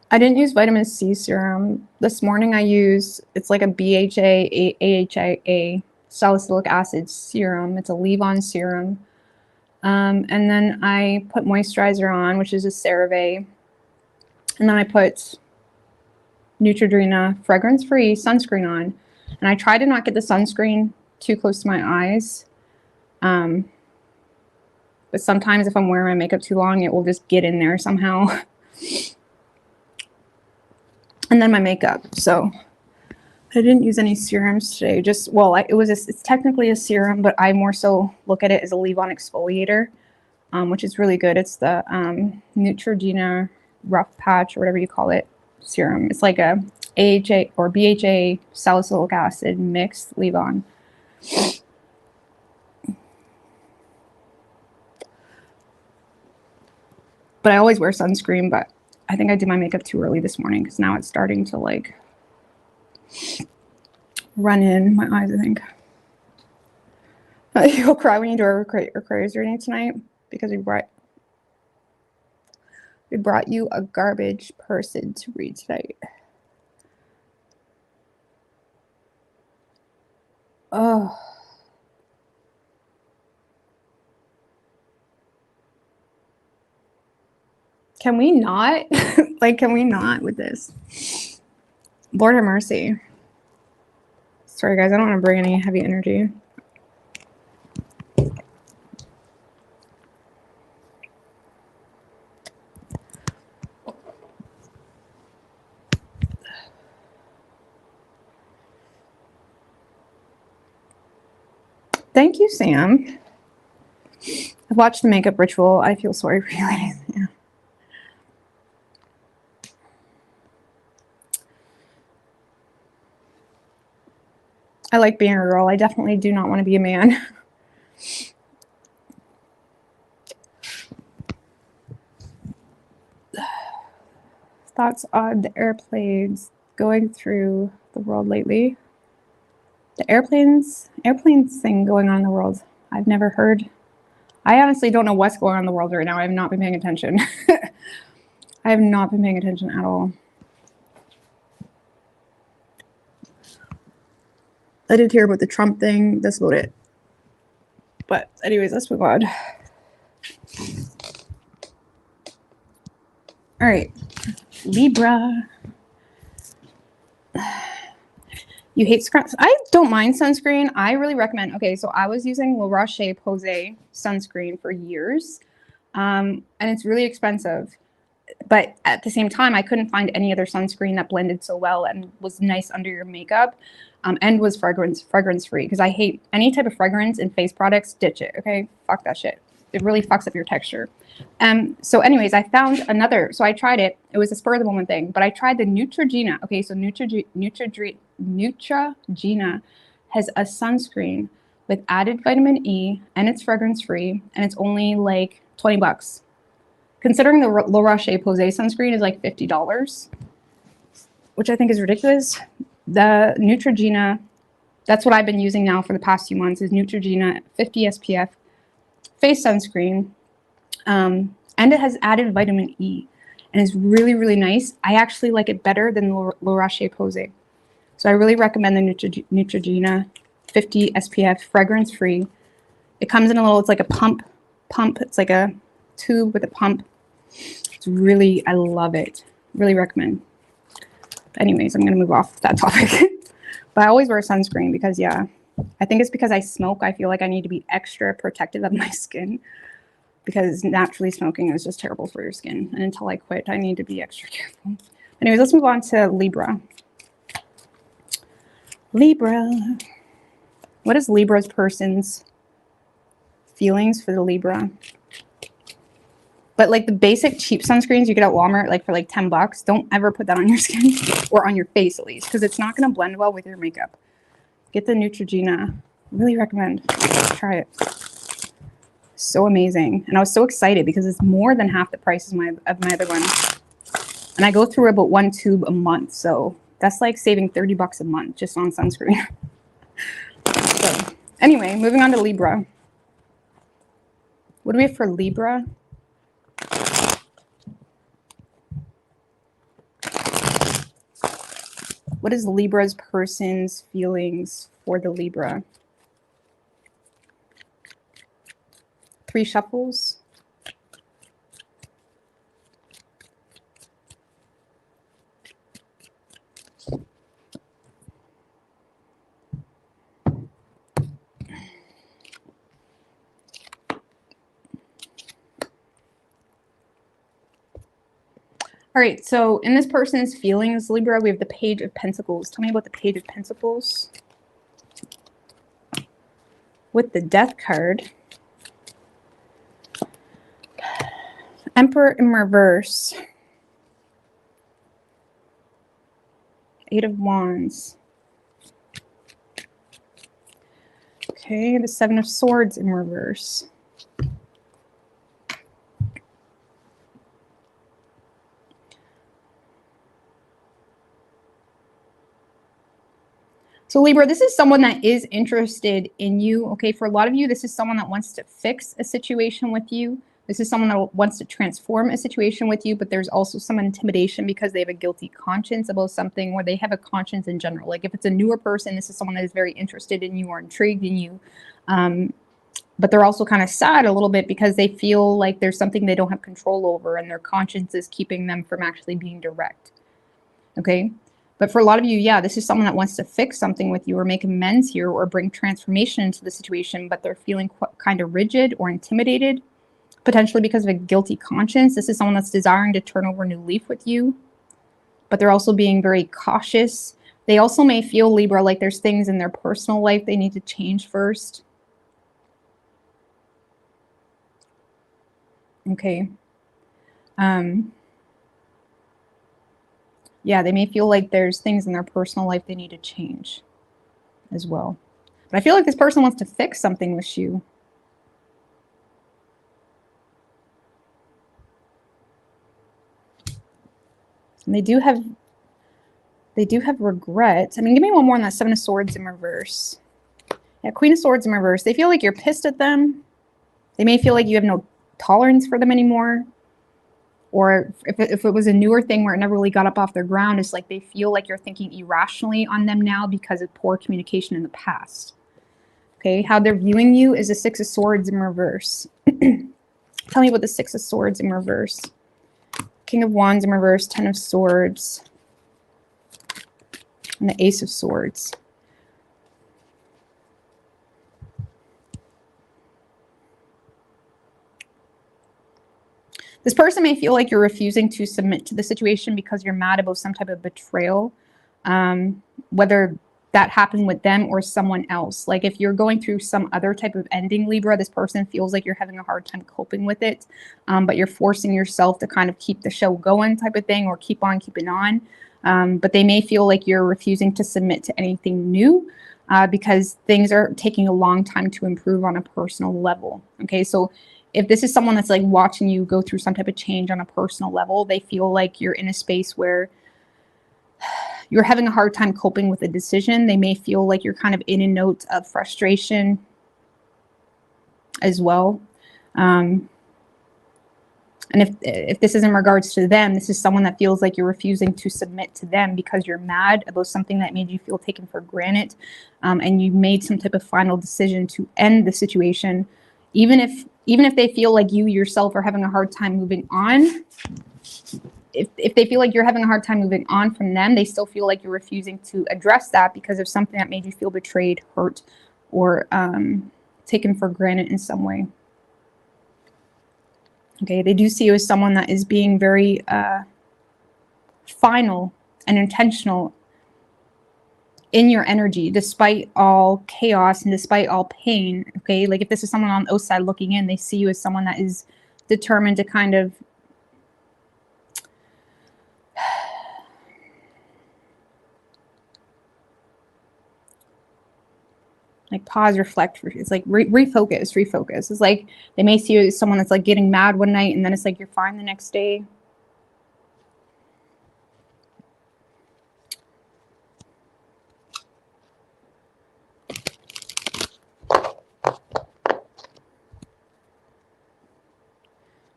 Speaker 1: I didn't use vitamin C serum. This morning I used, it's like a BHA, AHA, salicylic acid serum. It's a leave-on serum. And then I put moisturizer on, which is a CeraVe. And then I put Neutrogena fragrance-free sunscreen on. And I try to not get the sunscreen too close to my eyes. But sometimes if I'm wearing my makeup too long, it will just get in there somehow. And then my makeup. So I didn't use any serums today. Just, well, it's technically a serum, but I more so look at it as a leave-on exfoliator, which is really good. It's the Neutrogena rough patch, or whatever you call it, serum. It's like a AHA or BHA salicylic acid mixed leave-on. But I always wear sunscreen, but I think I did my makeup too early this morning because now it's starting to like run in my eyes, I think. You'll cry when you do our Aquarius reading tonight because we brought you a garbage person to read tonight. Oh. Can we not? Like, can we not with this? Lord have mercy. Sorry, guys. I don't want to bring any heavy energy. Thank you, Sam. I've watched The Makeup Ritual. I feel sorry for you ladies. Yeah. I like being a girl. I definitely do not want to be a man. Thoughts on the airplanes going through the world lately? The airplanes thing going on in the world, I've never heard. I honestly don't know what's going on in the world right now. I have not been paying attention. I have not been paying attention at all. I did hear about the Trump thing. That's about it. But anyways, let's move on. All right. Libra. You hate sunscreen? I don't mind sunscreen. I really recommend. Okay, so I was using La Roche-Posay sunscreen for years. And it's really expensive. But at the same time, I couldn't find any other sunscreen that blended so well and was nice under your makeup, and was fragrance free, because I hate any type of fragrance in face products. Ditch it, okay? Fuck that shit. It really fucks up your texture. So anyways, I found another. So I tried it. It was a spur of the moment thing, but I tried the Neutrogena. Okay, so Neutrogena has a sunscreen with added vitamin E, and it's fragrance free, and it's only like $20. Considering the La Roche-Posay sunscreen is like $50, which I think is ridiculous. The Neutrogena, that's what I've been using now for the past few months, is Neutrogena 50 SPF face sunscreen. And it has added vitamin E, and it's really, really nice. I actually like it better than La Roche-Posay. So I really recommend the Neutrogena 50 SPF fragrance free. It comes in a little, it's like a pump. It's like a tube with a pump. It's really, I love it. Really recommend. Anyways, I'm going to move off that topic. But I always wear sunscreen because, yeah, I think it's because I smoke. I feel like I need to be extra protective of my skin, because naturally smoking is just terrible for your skin. And until I quit, I need to be extra careful. Anyways, let's move on to Libra. Libra. What is Libra's person's feelings for the Libra? But like the basic cheap sunscreens you get at Walmart, like for like $10, don't ever put that on your skin, or on your face at least, because it's not going to blend well with your makeup. Get the Neutrogena Really recommend. Try it. So amazing. And I was so excited because it's more than half the price of my other one. And I go through about 1 tube a month. So that's like saving $30 a month just on sunscreen. So anyway, moving on to Libra. What do we have for Libra? What is Libra's person's feelings for the Libra? 3 shuffles. All right, so in this person's feelings, Libra, we have the Page of Pentacles. Tell me about the Page of Pentacles. With the Death card. Emperor in reverse. 8 of Wands. Okay, the 7 of Swords in reverse. So Libra, this is someone that is interested in you. Okay, for a lot of you, this is someone that wants to fix a situation with you. This is someone that wants to transform a situation with you, but there's also some intimidation because they have a guilty conscience about something, or they have a conscience in general. Like if it's a newer person, this is someone that is very interested in you or intrigued in you. But they're also kind of sad a little bit because they feel like there's something they don't have control over and their conscience is keeping them from actually being direct. Okay. But for a lot of you, yeah, this is someone that wants to fix something with you or make amends here or bring transformation into the situation, but they're feeling kind of rigid or intimidated, potentially because of a guilty conscience. This is someone that's desiring to turn over a new leaf with you, but they're also being very cautious. They also may feel, Libra, like there's things in their personal life they need to change first. Okay. Yeah, they may feel like there's things in their personal life they need to change as well. But I feel like this person wants to fix something with you. And they do have regret. I mean, give me one more on that 7 of Swords in reverse. Yeah, Queen of Swords in reverse. They feel like you're pissed at them. They may feel like you have no tolerance for them anymore. Or if it was a newer thing where it never really got up off their ground, it's like they feel like you're thinking irrationally on them now because of poor communication in the past. Okay, how they're viewing you is the 6 of Swords in reverse. Tell me about the 6 of Swords in reverse. King of Wands in reverse, 10 of Swords, and the Ace of Swords. This person may feel like you're refusing to submit to the situation because you're mad about some type of betrayal, whether that happened with them or someone else. Like if you're going through some other type of ending, Libra, this person feels like you're having a hard time coping with it, but you're forcing yourself to kind of keep the show going type of thing, or keep on keeping on. But they may feel like you're refusing to submit to anything new because things are taking a long time to improve on a personal level. Okay, so if this is someone that's like watching you go through some type of change on a personal level, they feel like you're in a space where you're having a hard time coping with a decision. They may feel like you're kind of in a note of frustration as well. And if this is in regards to them, this is someone that feels like you're refusing to submit to them because you're mad about something that made you feel taken for granted. And you made some type of final decision to end the situation. Even if they feel like you yourself are having a hard time moving on, if they feel like you're having a hard time moving on from them, they still feel like you're refusing to address that because of something that made you feel betrayed, hurt, or taken for granted in some way. Okay, they do see you as someone that is being very final and intentional in your energy, despite all chaos and despite all pain. Okay, like if this is someone on the outside looking in, they see you as someone that is determined to kind of Like pause, reflect. It's like refocus. It's like they may see you as someone that's like getting mad one night and then it's like you're fine the next day.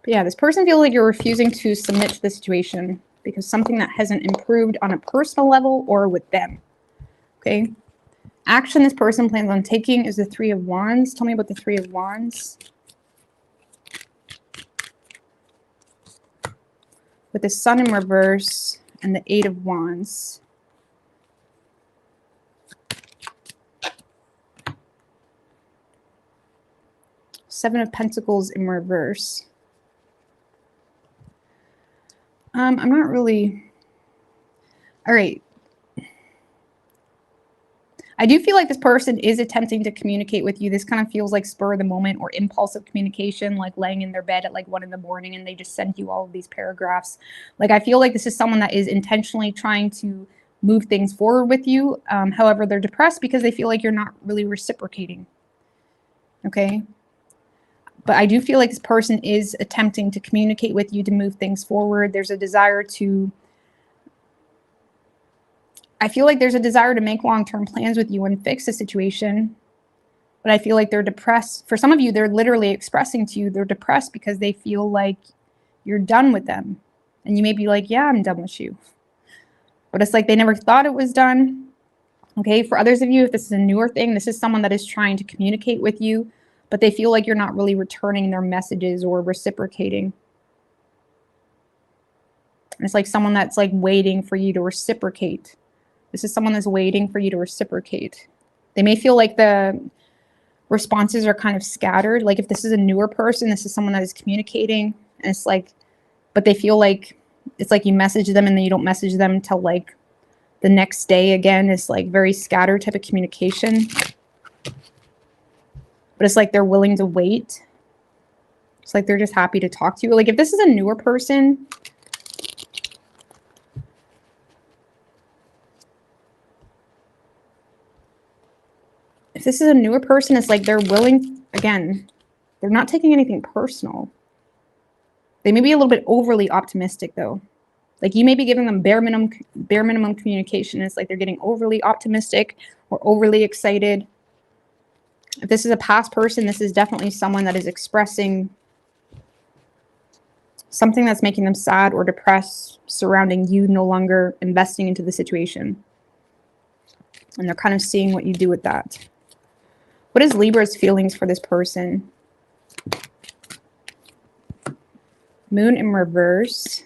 Speaker 1: But yeah, this person feels like you're refusing to submit to the situation because something that hasn't improved on a personal level or with them. Okay. Action this person plans on taking is the Three of Wands. Tell me about the Three of Wands. With the Sun in reverse and the Eight of Wands. Seven of Pentacles in reverse. I'm not really... All right. I do feel like this person is attempting to communicate with you. This kind of feels like spur of the moment or impulsive communication, like laying in their bed at like 1 in the morning and they just send you all of these paragraphs. Like I feel like this is someone that is intentionally trying to move things forward with you. However, they're depressed because they feel like you're not really reciprocating. Okay. But I do feel like this person is attempting to communicate with you to move things forward. There's a desire to... I feel like there's a desire to make long-term plans with you and fix the situation. But I feel like they're depressed. For some of you, they're literally expressing to you they're depressed because they feel like you're done with them. And you may be like, yeah, I'm done with you. But it's like they never thought it was done. Okay, for others of you, if this is a newer thing, this is someone that is trying to communicate with you, but they feel like you're not really returning their messages or reciprocating. And it's like someone that's like waiting for you to reciprocate. This is someone that's waiting for you to reciprocate. They may feel like the responses are kind of scattered. Like if this is a newer person, this is someone that is communicating. And it's like, but they feel like, it's like you message them and then you don't message them until like the next day again. It's like very scattered type of communication. But it's like they're willing to wait. It's like they're just happy to talk to you. Like if this is a newer person... If this is a newer person, it's like they're willing, again, they're not taking anything personal. They may be a little bit overly optimistic though. Like you may be giving them bare minimum communication. It's like they're getting overly optimistic or overly excited. If this is a past person, this is definitely someone that is expressing something that's making them sad or depressed surrounding you no longer investing into the situation. And they're kind of seeing what you do with that. What is Libra's feelings for this person? Moon in reverse.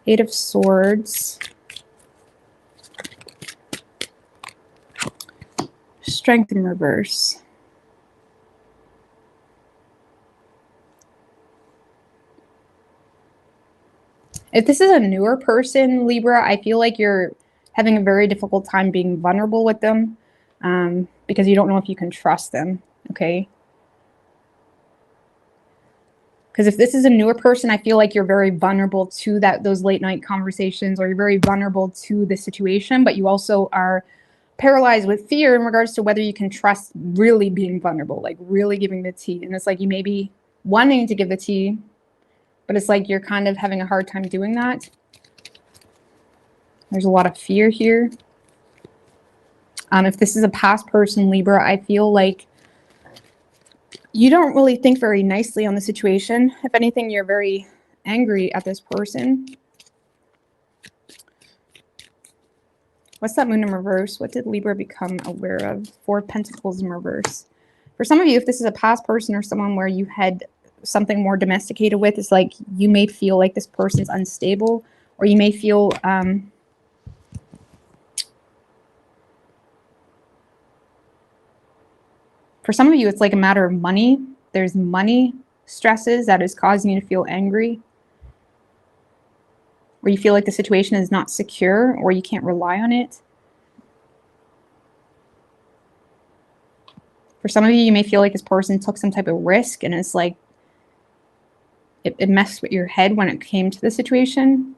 Speaker 1: Eight of Swords. Strength in reverse. If this is a newer person, Libra, I feel like you're having a very difficult time being vulnerable with them because you don't know if you can trust them, okay? Because if this is a newer person, I feel like you're very vulnerable to those late night conversations, or you're very vulnerable to the situation, but you also are paralyzed with fear in regards to whether you can trust really being vulnerable, like really giving the tea. And it's like you may be wanting to give the tea, but it's like you're kind of having a hard time doing that. There's a lot of fear here. If this is a past person, Libra, I feel like you don't really think very nicely on the situation. If anything, you're very angry at this person. What's that Moon in reverse? What did Libra become aware of? Four of Pentacles in reverse. For some of you, if this is a past person or someone where you had something more domesticated with, it's like you may feel like this person's unstable, or you may feel for some of you it's like a matter of money. There's money stresses that is causing you to feel angry, or you feel like the situation is not secure or you can't rely on it. For some of you, you may feel like this person took some type of risk and it's like it messed with your head when it came to the situation.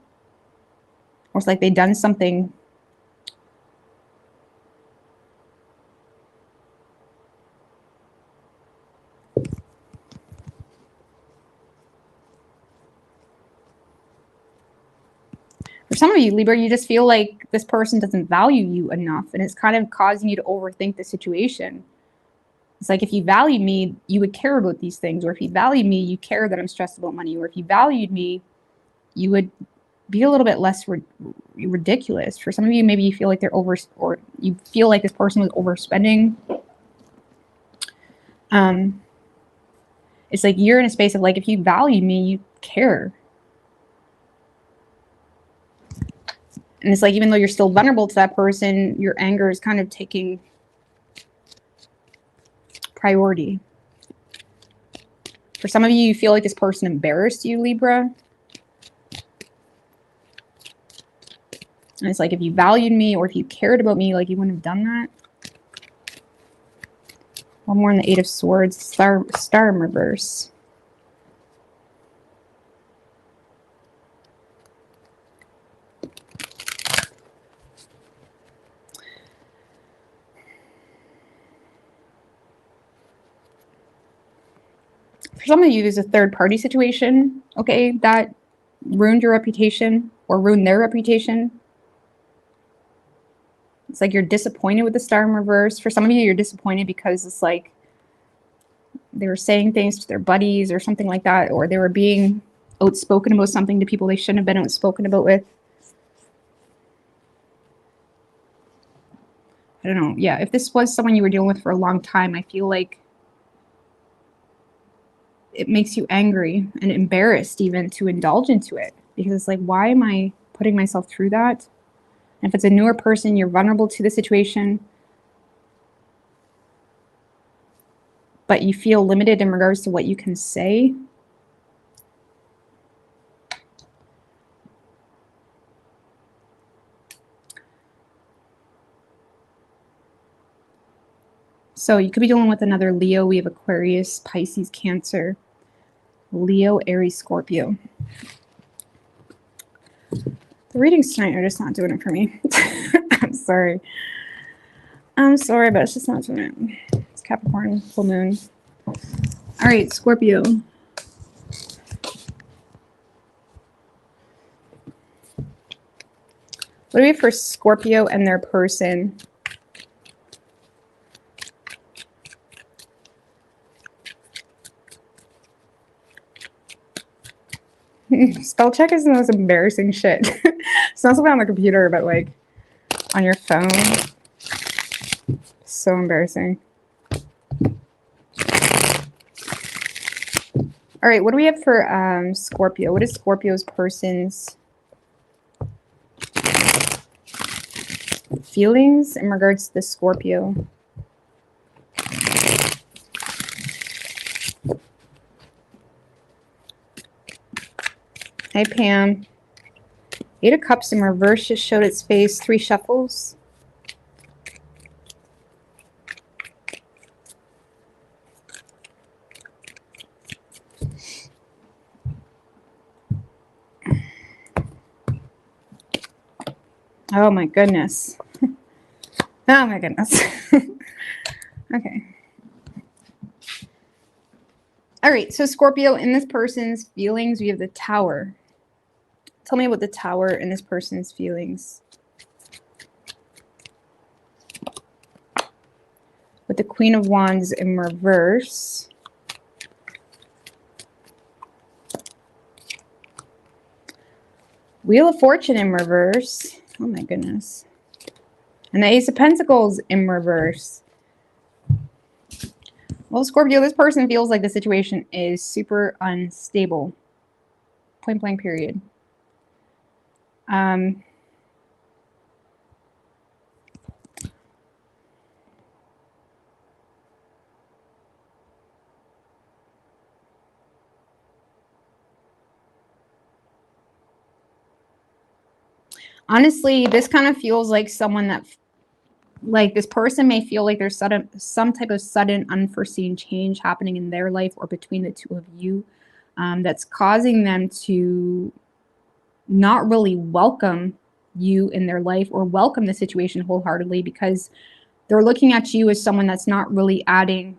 Speaker 1: Or it's like they've done something for some of you, Libra, you just feel like this person doesn't value you enough, and it's kind of causing you to overthink the situation. It's like, if you valued me, you would care about these things. Or if you valued me, you care that I'm stressed about money. Or if you valued me, you would be a little bit less ridiculous. For some of you, maybe you feel like they're or you feel like this person was overspending. It's like you're in a space of like, if you value me, you care. And it's like, even though you're still vulnerable to that person, your anger is kind of taking priority. For some of you, you feel like this person embarrassed you, Libra. And it's like, if you valued me or if you cared about me, like, you wouldn't have done that. One more in the Eight of Swords, star in reverse. For some of you, there's a third party situation, okay, that ruined your reputation or ruined their reputation. It's like you're disappointed with the star in reverse. For some of you, you're disappointed because it's like they were saying things to their buddies or something like that, or they were being outspoken about something to people they shouldn't have been outspoken about with. I don't know. Yeah, if this was someone you were dealing with for a long time, I feel like it makes you angry and embarrassed even to indulge into it, because it's like, why am I putting myself through that? And if it's a newer person, you're vulnerable to the situation, but you feel limited in regards to what you can say. So you could be dealing with another Leo. We have Aquarius, Pisces, Cancer, Leo, Aries, Scorpio. The readings tonight are just not doing it for me. I'm sorry. I'm sorry, but it's just not doing it. It's Capricorn, full moon. All right, Scorpio. What do we have for Scorpio and their person? Spell check is the most embarrassing shit. It's not something on the computer, but like on your phone. So embarrassing. All right, what do we have for Scorpio? What is Scorpio's person's feelings in regards to the Scorpio? Hi, Pam. Eight of Cups in reverse just showed its face. 3 shuffles. Oh my goodness. Oh my goodness. Okay. All right, so Scorpio, in this person's feelings, we have the Tower. Tell me about the Tower in this person's feelings. With the Queen of Wands in reverse. Wheel of Fortune in reverse. Oh my goodness. And the Ace of Pentacles in reverse. Well, Scorpio, this person feels like the situation is super unstable. Point blank period. Honestly, this kind of feels like someone that, like, this person may feel like there's some type of sudden unforeseen change happening in their life or between the two of you, that's causing them to not really welcome you in their life or welcome the situation wholeheartedly, because they're looking at you as someone that's not really adding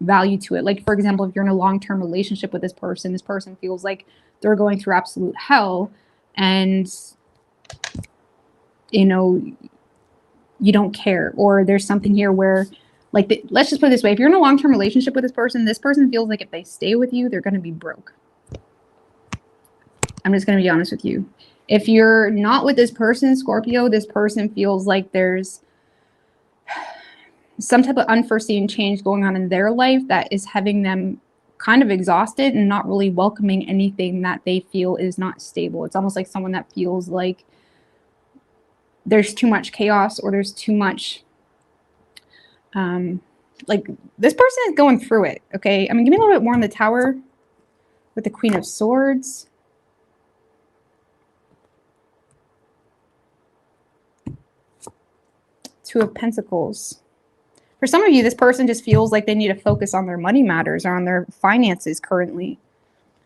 Speaker 1: value to it. Like, for example, if you're in a long-term relationship with this person feels like they're going through absolute hell, and you know, you don't care. Or there's something here where, like, let's just put it this way, if you're in a long-term relationship with this person feels like if they stay with you, they're going to be broke. I'm just going to be honest with you. If you're not with this person, Scorpio, this person feels like there's some type of unforeseen change going on in their life that is having them kind of exhausted and not really welcoming anything that they feel is not stable. It's almost like someone that feels like there's too much chaos, or there's too much, like, this person is going through it, okay? I mean, give me a little bit more on the Tower with the Queen of Swords. Two of Pentacles. For some of you, this person just feels like they need to focus on their money matters or on their finances currently.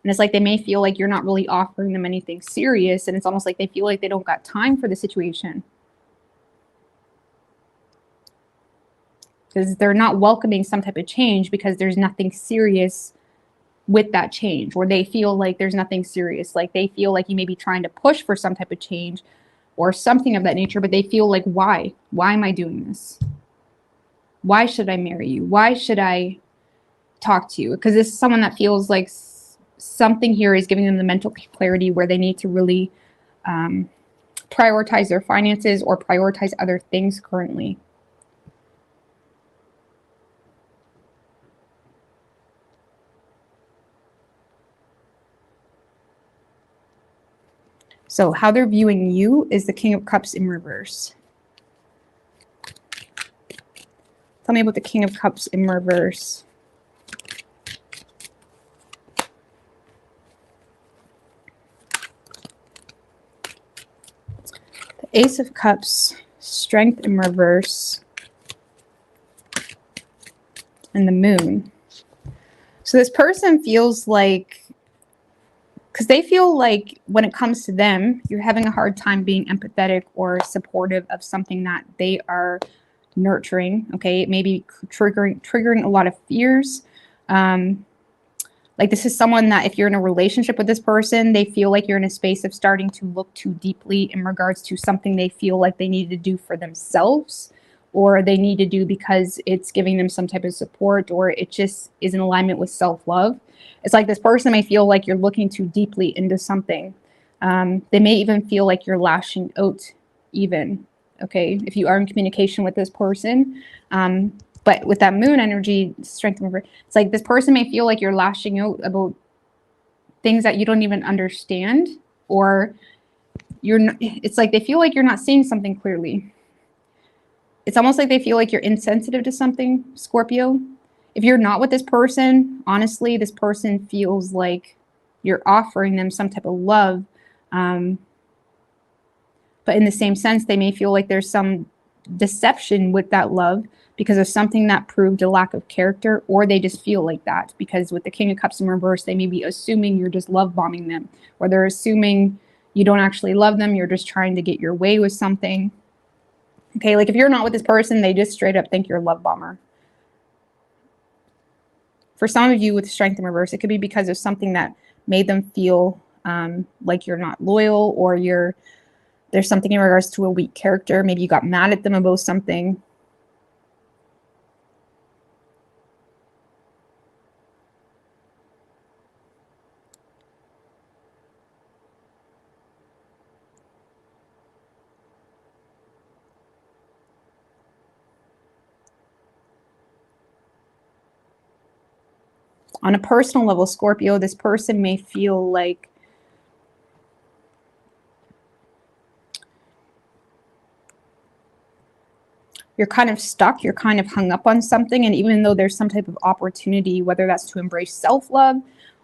Speaker 1: And it's like they may feel like you're not really offering them anything serious, and it's almost like they feel like they don't got time for the situation, because they're not welcoming some type of change because there's nothing serious with that change, or they feel like there's nothing serious. Like, they feel like you may be trying to push for some type of change or something of that nature, but they feel like, why am I doing this? Why should I marry you? Why should I talk to you? Because this is someone that feels like something here is giving them the mental clarity where they need to really prioritize their finances or prioritize other things currently. So how they're viewing you is the King of Cups in reverse. Tell me about the King of Cups in reverse. The Ace of Cups, Strength in reverse, and the Moon. So this person feels like, because they feel like when it comes to them, you're having a hard time being empathetic or supportive of something that they are nurturing. Okay, it may be triggering a lot of fears. Like, this is someone that if you're in a relationship with this person, they feel like you're in a space of starting to look too deeply in regards to something they feel like they need to do for themselves, or they need to do because it's giving them some type of support, or it just is in alignment with self-love. It's like this person may feel like you're looking too deeply into something. They may even feel like you're lashing out even, okay, if you are in communication with this person. But with that Moon energy, Strength, it's like this person may feel like you're lashing out about things that you don't even understand, or it's like they feel like you're not seeing something clearly. It's almost like they feel like you're insensitive to something, Scorpio. If you're not with this person, honestly, this person feels like you're offering them some type of love. But in the same sense, they may feel like there's some deception with that love because of something that proved a lack of character, or they just feel like that because with the King of Cups in reverse, they may be assuming you're just love bombing them, or they're assuming you don't actually love them. You're just trying to get your way with something. Okay, like if you're not with this person, they just straight up think you're a love bomber. For some of you with Strength in reverse, it could be because of something that made them feel like you're not loyal, or there's something in regards to a weak character. Maybe you got mad at them about something. On a personal level, Scorpio, this person may feel like you're kind of stuck, you're kind of hung up on something, and even though there's some type of opportunity, whether that's to embrace self-love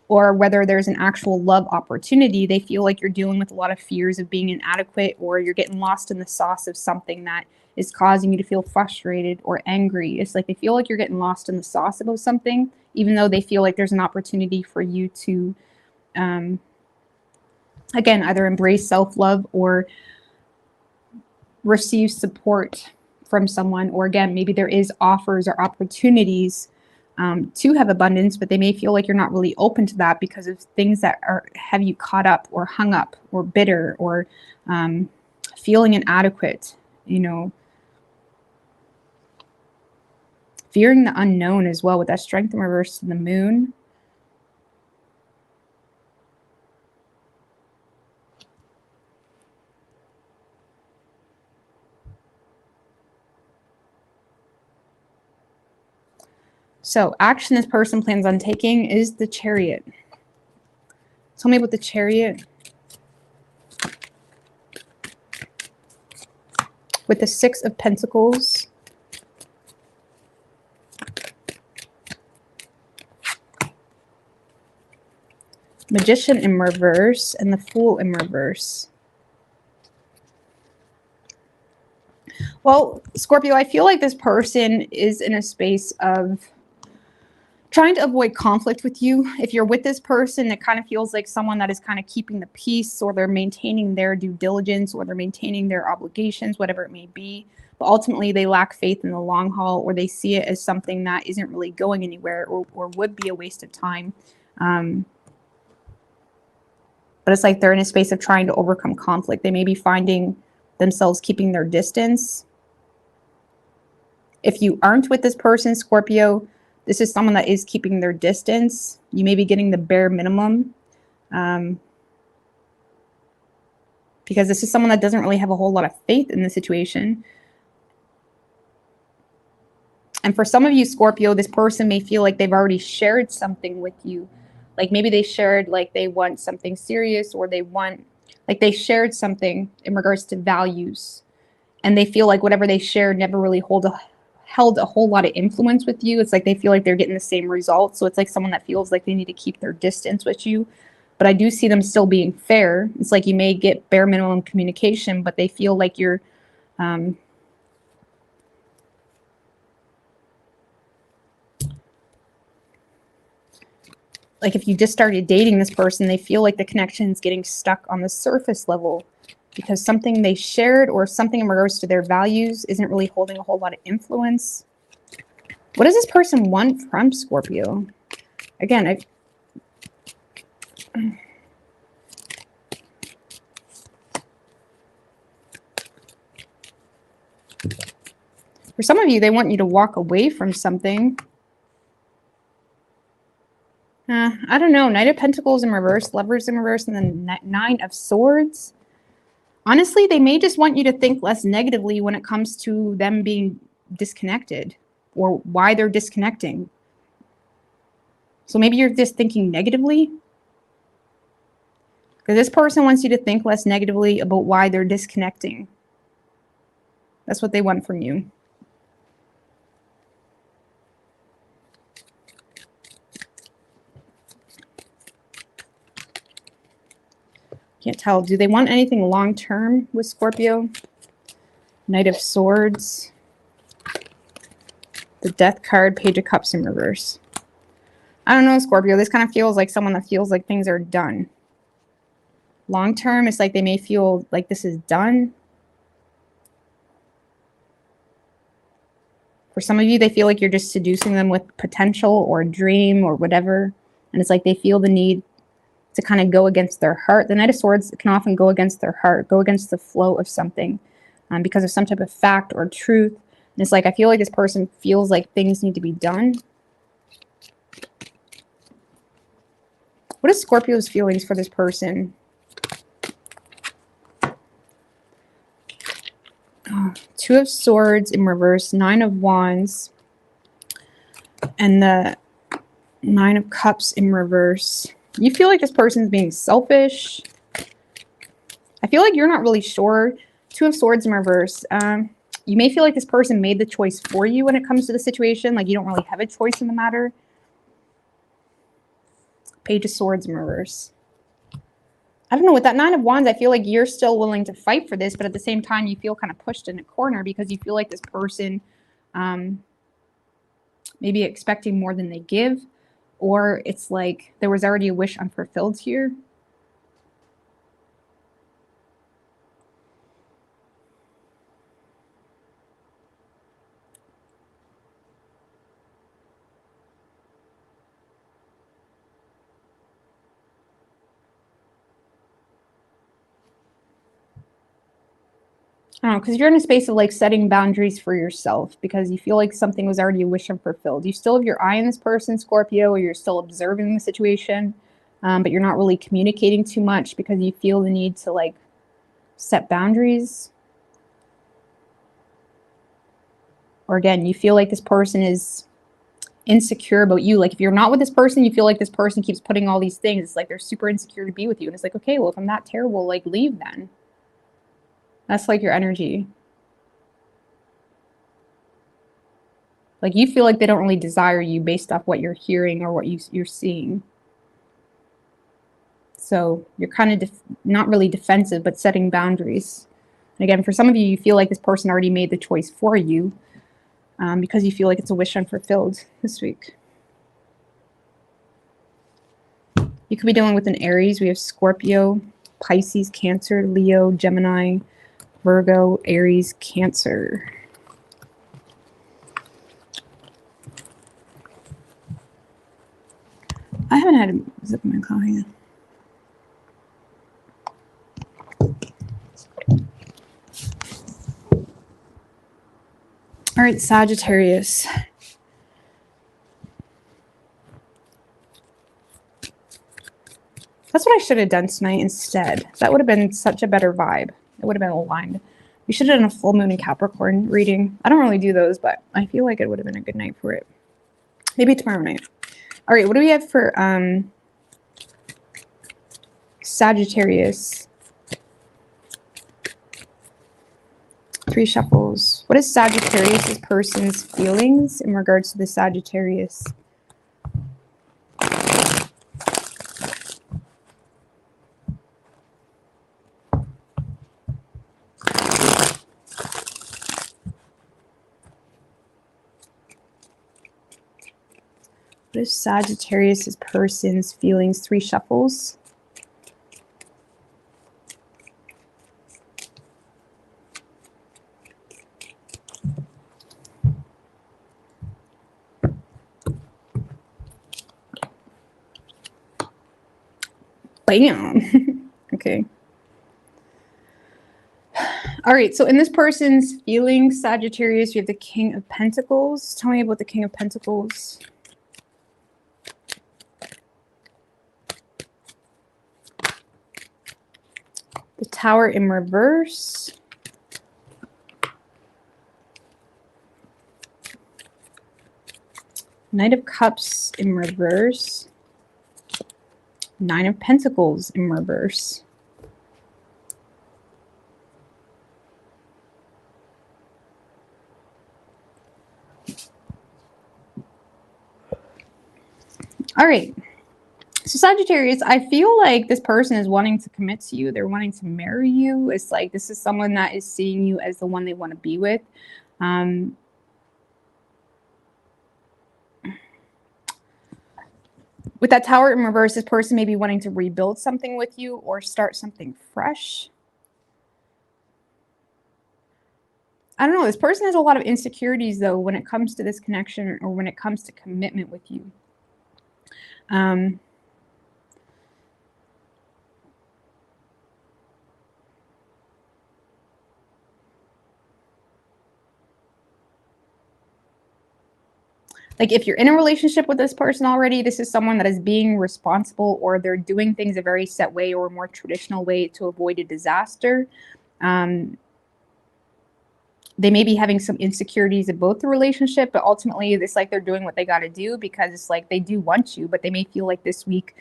Speaker 1: or whether there's an actual love opportunity, they feel like you're dealing with a lot of fears of being inadequate, or you're getting lost in the sauce of something that is causing you to feel frustrated or angry. It's like they feel like you're getting lost in the sauce about something, even though they feel like there's an opportunity for you to, again, either embrace self-love or receive support from someone, or again, maybe there is offers or opportunities to have abundance, but they may feel like you're not really open to that because of things that have you caught up or hung up or bitter or feeling inadequate, you know, fearing the unknown as well with that strength in reverse to the moon. So action this person plans on taking is the Chariot. Tell me about the Chariot. With the Six of Pentacles. Magician in reverse and the Fool in reverse. Well, Scorpio, I feel like this person is in a space of trying to avoid conflict with you. If you're with this person, it kind of feels like someone that is kind of keeping the peace, or they're maintaining their due diligence, or they're maintaining their obligations, whatever it may be. But ultimately, they lack faith in the long haul, or they see it as something that isn't really going anywhere, or would be a waste of time. But it's like they're in a space of trying to overcome conflict. They may be finding themselves keeping their distance. If you aren't with this person, Scorpio, this is someone that is keeping their distance. You may be getting the bare minimum because this is someone that doesn't really have a whole lot of faith in the situation. And for some of you, Scorpio, this person may feel like they've already shared something with you. Like maybe they shared like they want something serious, or they want, like they shared something in regards to values. And they feel like whatever they shared never really held a whole lot of influence with you. It's like they feel like they're getting the same results. So it's like someone that feels like they need to keep their distance with you. But I do see them still being fair. It's like you may get bare minimum communication, but they feel like you're like if you just started dating this person, they feel like the connection is getting stuck on the surface level because something they shared or something in regards to their values isn't really holding a whole lot of influence. What does this person want from Scorpio? Again, for some of you, they want you to walk away from something. I don't know. Knight of Pentacles in reverse, Lovers in reverse, and then Nine of Swords. Honestly, they may just want you to think less negatively when it comes to them being disconnected or why they're disconnecting. So maybe you're just thinking negatively. Because this person wants you to think less negatively about why they're disconnecting. That's what they want from you. Can't tell. Do they want anything long-term with Scorpio? Knight of Swords. The Death card, Page of Cups in reverse. I don't know, Scorpio. This kind of feels like someone that feels like things are done. Long-term, it's like they may feel like this is done. For some of you, they feel like you're just seducing them with potential or a dream or whatever. And it's like they feel the need to kind of go against their heart. The Knight of Swords can often go against their heart, go against the flow of something because of some type of fact or truth. And it's like, I feel like this person feels like things need to be done. What is Scorpio's feelings for this person? Two of Swords in reverse, Nine of Wands, and the Nine of Cups in reverse. You feel like this person's being selfish. I feel like you're not really sure. Two of Swords in reverse. You may feel like this person made the choice for you when it comes to the situation. Like you don't really have a choice in the matter. Page of Swords in reverse. I don't know. With that Nine of Wands, I feel like you're still willing to fight for this. But at the same time, you feel kind of pushed in a corner because you feel like this person may be expecting more than they give. Or it's like there was already a wish unfulfilled here. I don't know, because you're in a space of like setting boundaries for yourself because you feel like something was already a wish unfulfilled. You still have your eye on this person, Scorpio, or you're still observing the situation, but you're not really communicating too much because you feel the need to like set boundaries. Or again, you feel like this person is insecure about you. Like if you're not with this person, you feel like this person keeps putting all these things. It's like they're super insecure to be with you. And it's like, okay, well, if I'm that terrible, like leave then. That's like your energy. Like you feel like they don't really desire you based off what you're hearing or what you're seeing. So you're kind of not really defensive, but setting boundaries. And again, for some of you, you feel like this person already made the choice for you because you feel like it's a wish unfulfilled this week. You could be dealing with an Aries. We have Scorpio, Pisces, Cancer, Leo, Gemini, Virgo, Aries, Cancer. I haven't had a zip in my coffee. All right, Sagittarius. That's what I should have done tonight instead. That would have been such a better vibe. It would have been aligned. We should have done a full moon in Capricorn reading. I don't really do those, but I feel like it would have been a good night for it. Maybe tomorrow night. All right, what do we have for Sagittarius? 3 shuffles. What is Sagittarius' person's feelings in regards to the Sagittarius? What is Sagittarius' person's feelings? 3 shuffles. Bam. Okay. All right. So in this person's feelings, Sagittarius, you have the King of Pentacles. Tell me about the King of Pentacles. The Tower in reverse. Knight of Cups in reverse. 9 of Pentacles in reverse. All right. So Sagittarius, I feel like this person is wanting to commit to you. They're wanting to marry you. It's like this is someone that is seeing you as the one they want to be with. With that Tower in reverse, this person may be wanting to rebuild something with you or start something fresh. I don't know. This person has a lot of insecurities, though, when it comes to this connection or when it comes to commitment with you. Like if you're in a relationship with this person already, this is someone that is being responsible or they're doing things a very set way or a more traditional way to avoid a disaster. They may be having some insecurities about the relationship, but ultimately it's like they're doing what they got to do because it's like they do want you, but they may feel like this week,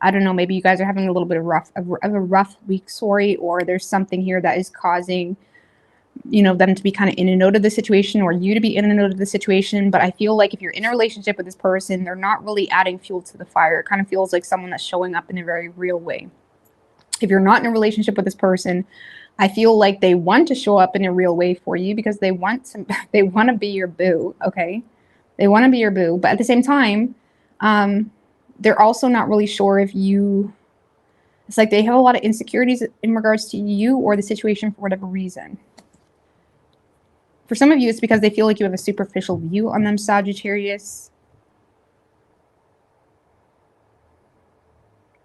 Speaker 1: I don't know, maybe you guys are having a little bit of a rough week, sorry, or there's something here that is causing, you know, them to be kind of in and out of the situation or you to be in and out of the situation. But I feel like if you're in a relationship with this person, they're not really adding fuel to the fire. It kind of feels like someone that's showing up in a very real way. If you're not in a relationship with this person, I feel like they want to show up in a real way for you because they want to be your boo, okay? They want to be your boo, but at the same time, they're also not really sure if you, it's like they have a lot of insecurities in regards to you or the situation for whatever reason. For some of you, it's because they feel like you have a superficial view on them, Sagittarius.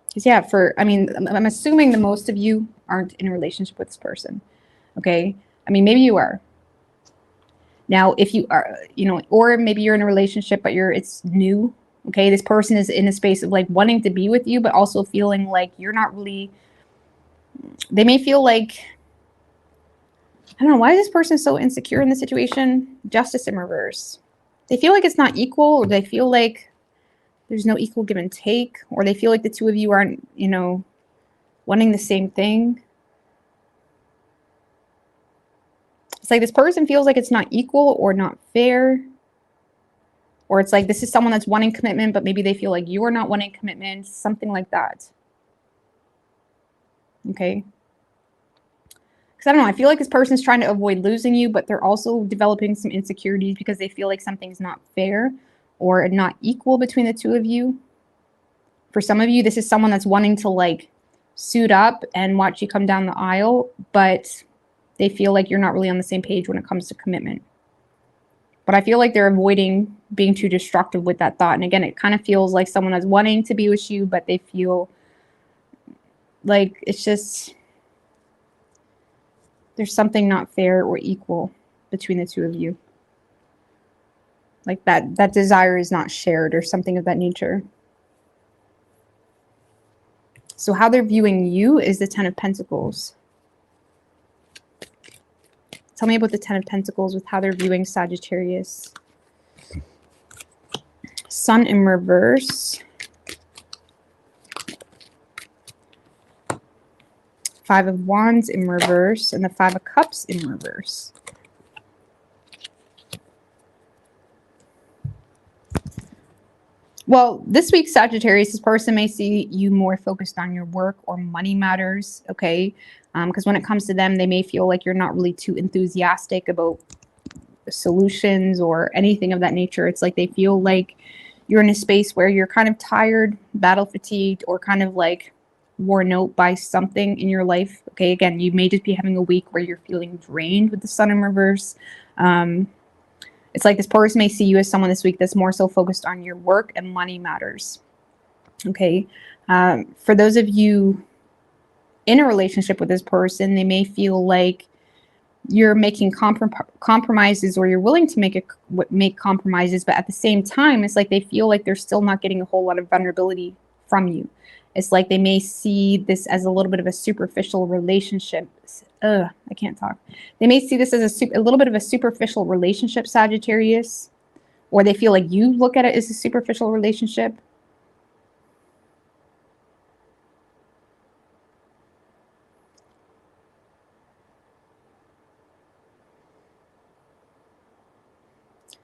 Speaker 1: Because yeah, I'm assuming the most of you aren't in a relationship with this person, okay? I mean, maybe you are. Now, if you are, you know, or maybe you're in a relationship, but it's new. Okay. This person is in a space of like wanting to be with you, but also feeling like you're not really, they may feel like, I don't know, why is this person so insecure in the situation? Justice in reverse. They feel like it's not equal, or they feel like there's no equal give and take, or they feel like the two of you aren't, you know, wanting the same thing. It's like this person feels like it's not equal or not fair. Or it's like this is someone that's wanting commitment, but maybe they feel like you're not wanting commitment, something like that. Okay. Because I don't know, I feel like this person's trying to avoid losing you, but they're also developing some insecurities because they feel like something's not fair or not equal between the two of you. For some of you, this is someone that's wanting to like suit up and watch you come down the aisle, but they feel like you're not really on the same page when it comes to commitment. But I feel like they're avoiding being too destructive with that thought. And again, it kind of feels like someone that's wanting to be with you, but they feel like it's just, there's something not fair or equal between the two of you. Like that desire is not shared or something of that nature. So how they're viewing you is the Ten of Pentacles. Tell me about the Ten of Pentacles with how they're viewing Sagittarius. Sun in reverse. Five of Wands in reverse. And the Five of Cups in reverse. Well, this week, Sagittarius, this person may see you more focused on your work or money matters, okay? Because when it comes to them, they may feel like you're not really too enthusiastic about solutions or anything of that nature. It's like they feel like you're in a space where you're kind of tired, battle fatigued, or kind of like worn out by something in your life, okay? Again, you may just be having a week where you're feeling drained with the Sun in reverse. It's like this person may see you as someone this week that's more so focused on your work and money matters. Okay. For those of you in a relationship with this person, they may feel like you're making compromises, or you're willing to make compromises, but at the same time, it's like they feel like they're still not getting a whole lot of vulnerability from you. It's like they may see this as a little bit of a superficial relationship. I can't talk. They may see this as a little bit of a superficial relationship, Sagittarius, or they feel like you look at it as a superficial relationship.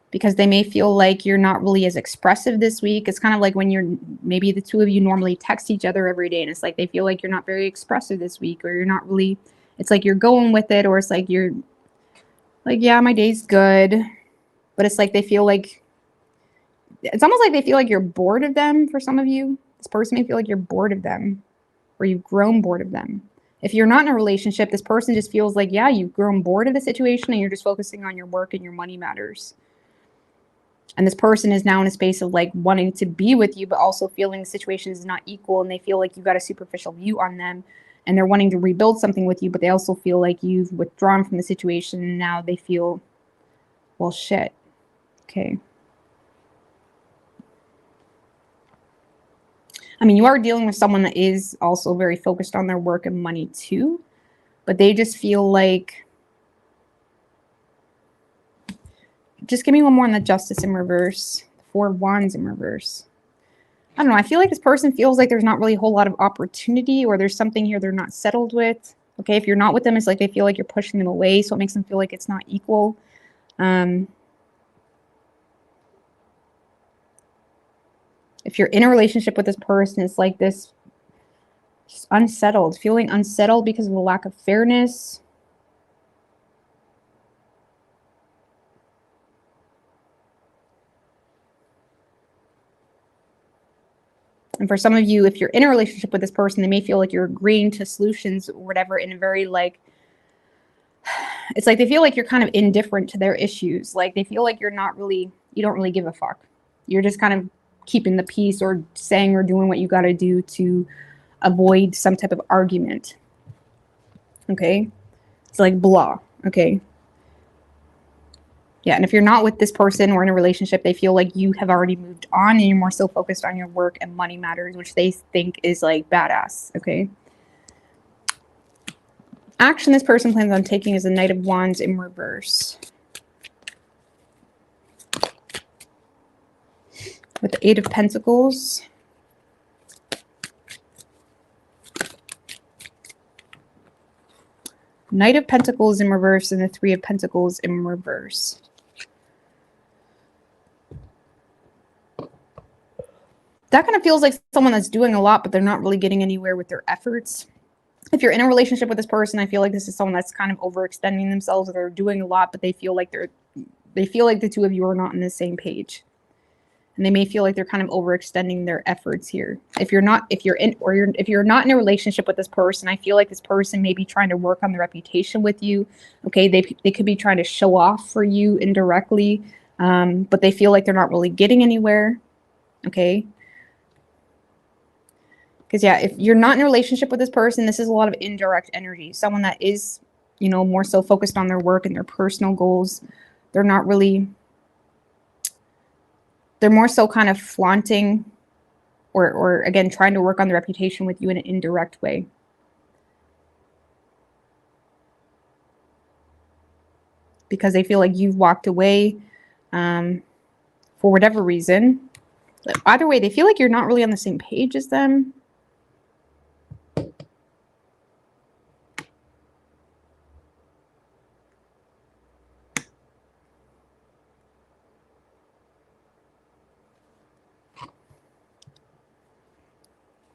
Speaker 1: Because they may feel like you're not really as expressive this week. It's kind of like when maybe the two of you normally text each other every day, and it's like they feel like you're not very expressive this week, or you're not really, it's like you're going with it, or it's like you're like, yeah, my day's good. But it's like they feel like, it's almost like they feel like you're bored of them. For some of you, this person may feel like you're bored of them, or you've grown bored of them. If you're not in a relationship, this person just feels like, yeah, you've grown bored of the situation and you're just focusing on your work and your money matters. And this person is now in a space of like wanting to be with you, but also feeling the situation is not equal, and they feel like you've got a superficial view on them, and they're wanting to rebuild something with you, but they also feel like you've withdrawn from the situation, and now they feel, well, shit. Okay. I mean, you are dealing with someone that is also very focused on their work and money too, but they just feel like, just give me one more on the Justice in reverse. Four of Wands in reverse. I don't know. I feel like this person feels like there's not really a whole lot of opportunity, or there's something here they're not settled with. Okay, if you're not with them, it's like they feel like you're pushing them away, so it makes them feel like it's not equal. If you're in a relationship with this person, it's like this, just unsettled, feeling unsettled because of the lack of fairness. And for some of you, if you're in a relationship with this person, they may feel like you're agreeing to solutions or whatever in a very like, it's like they feel like you're kind of indifferent to their issues. Like they feel like you don't really give a fuck. You're just kind of keeping the peace, or saying or doing what you got to do to avoid some type of argument. Okay. It's like blah. Okay. Yeah, and if you're not with this person or in a relationship, they feel like you have already moved on and you're more so focused on your work and money matters, which they think is like badass, okay? Action this person plans on taking is the Knight of Wands in reverse. With the Eight of Pentacles. Knight of Pentacles in reverse and the Three of Pentacles in reverse. That kind of feels like someone that's doing a lot, but they're not really getting anywhere with their efforts. If you're in a relationship with this person, I feel like this is someone that's kind of overextending themselves, or they're doing a lot, but they feel like the two of you are not on the same page. And they may feel like they're kind of overextending their efforts here. If you're not in a relationship with this person, I feel like this person may be trying to work on their reputation with you. Okay, they could be trying to show off for you indirectly, but they feel like they're not really getting anywhere. Okay. Because, yeah, if you're not in a relationship with this person, this is a lot of indirect energy. Someone that is, you know, more so focused on their work and their personal goals. They're not really, they're more so kind of flaunting or again, trying to work on the reputation with you in an indirect way. Because they feel like you've walked away for whatever reason. Either way, they feel like you're not really on the same page as them.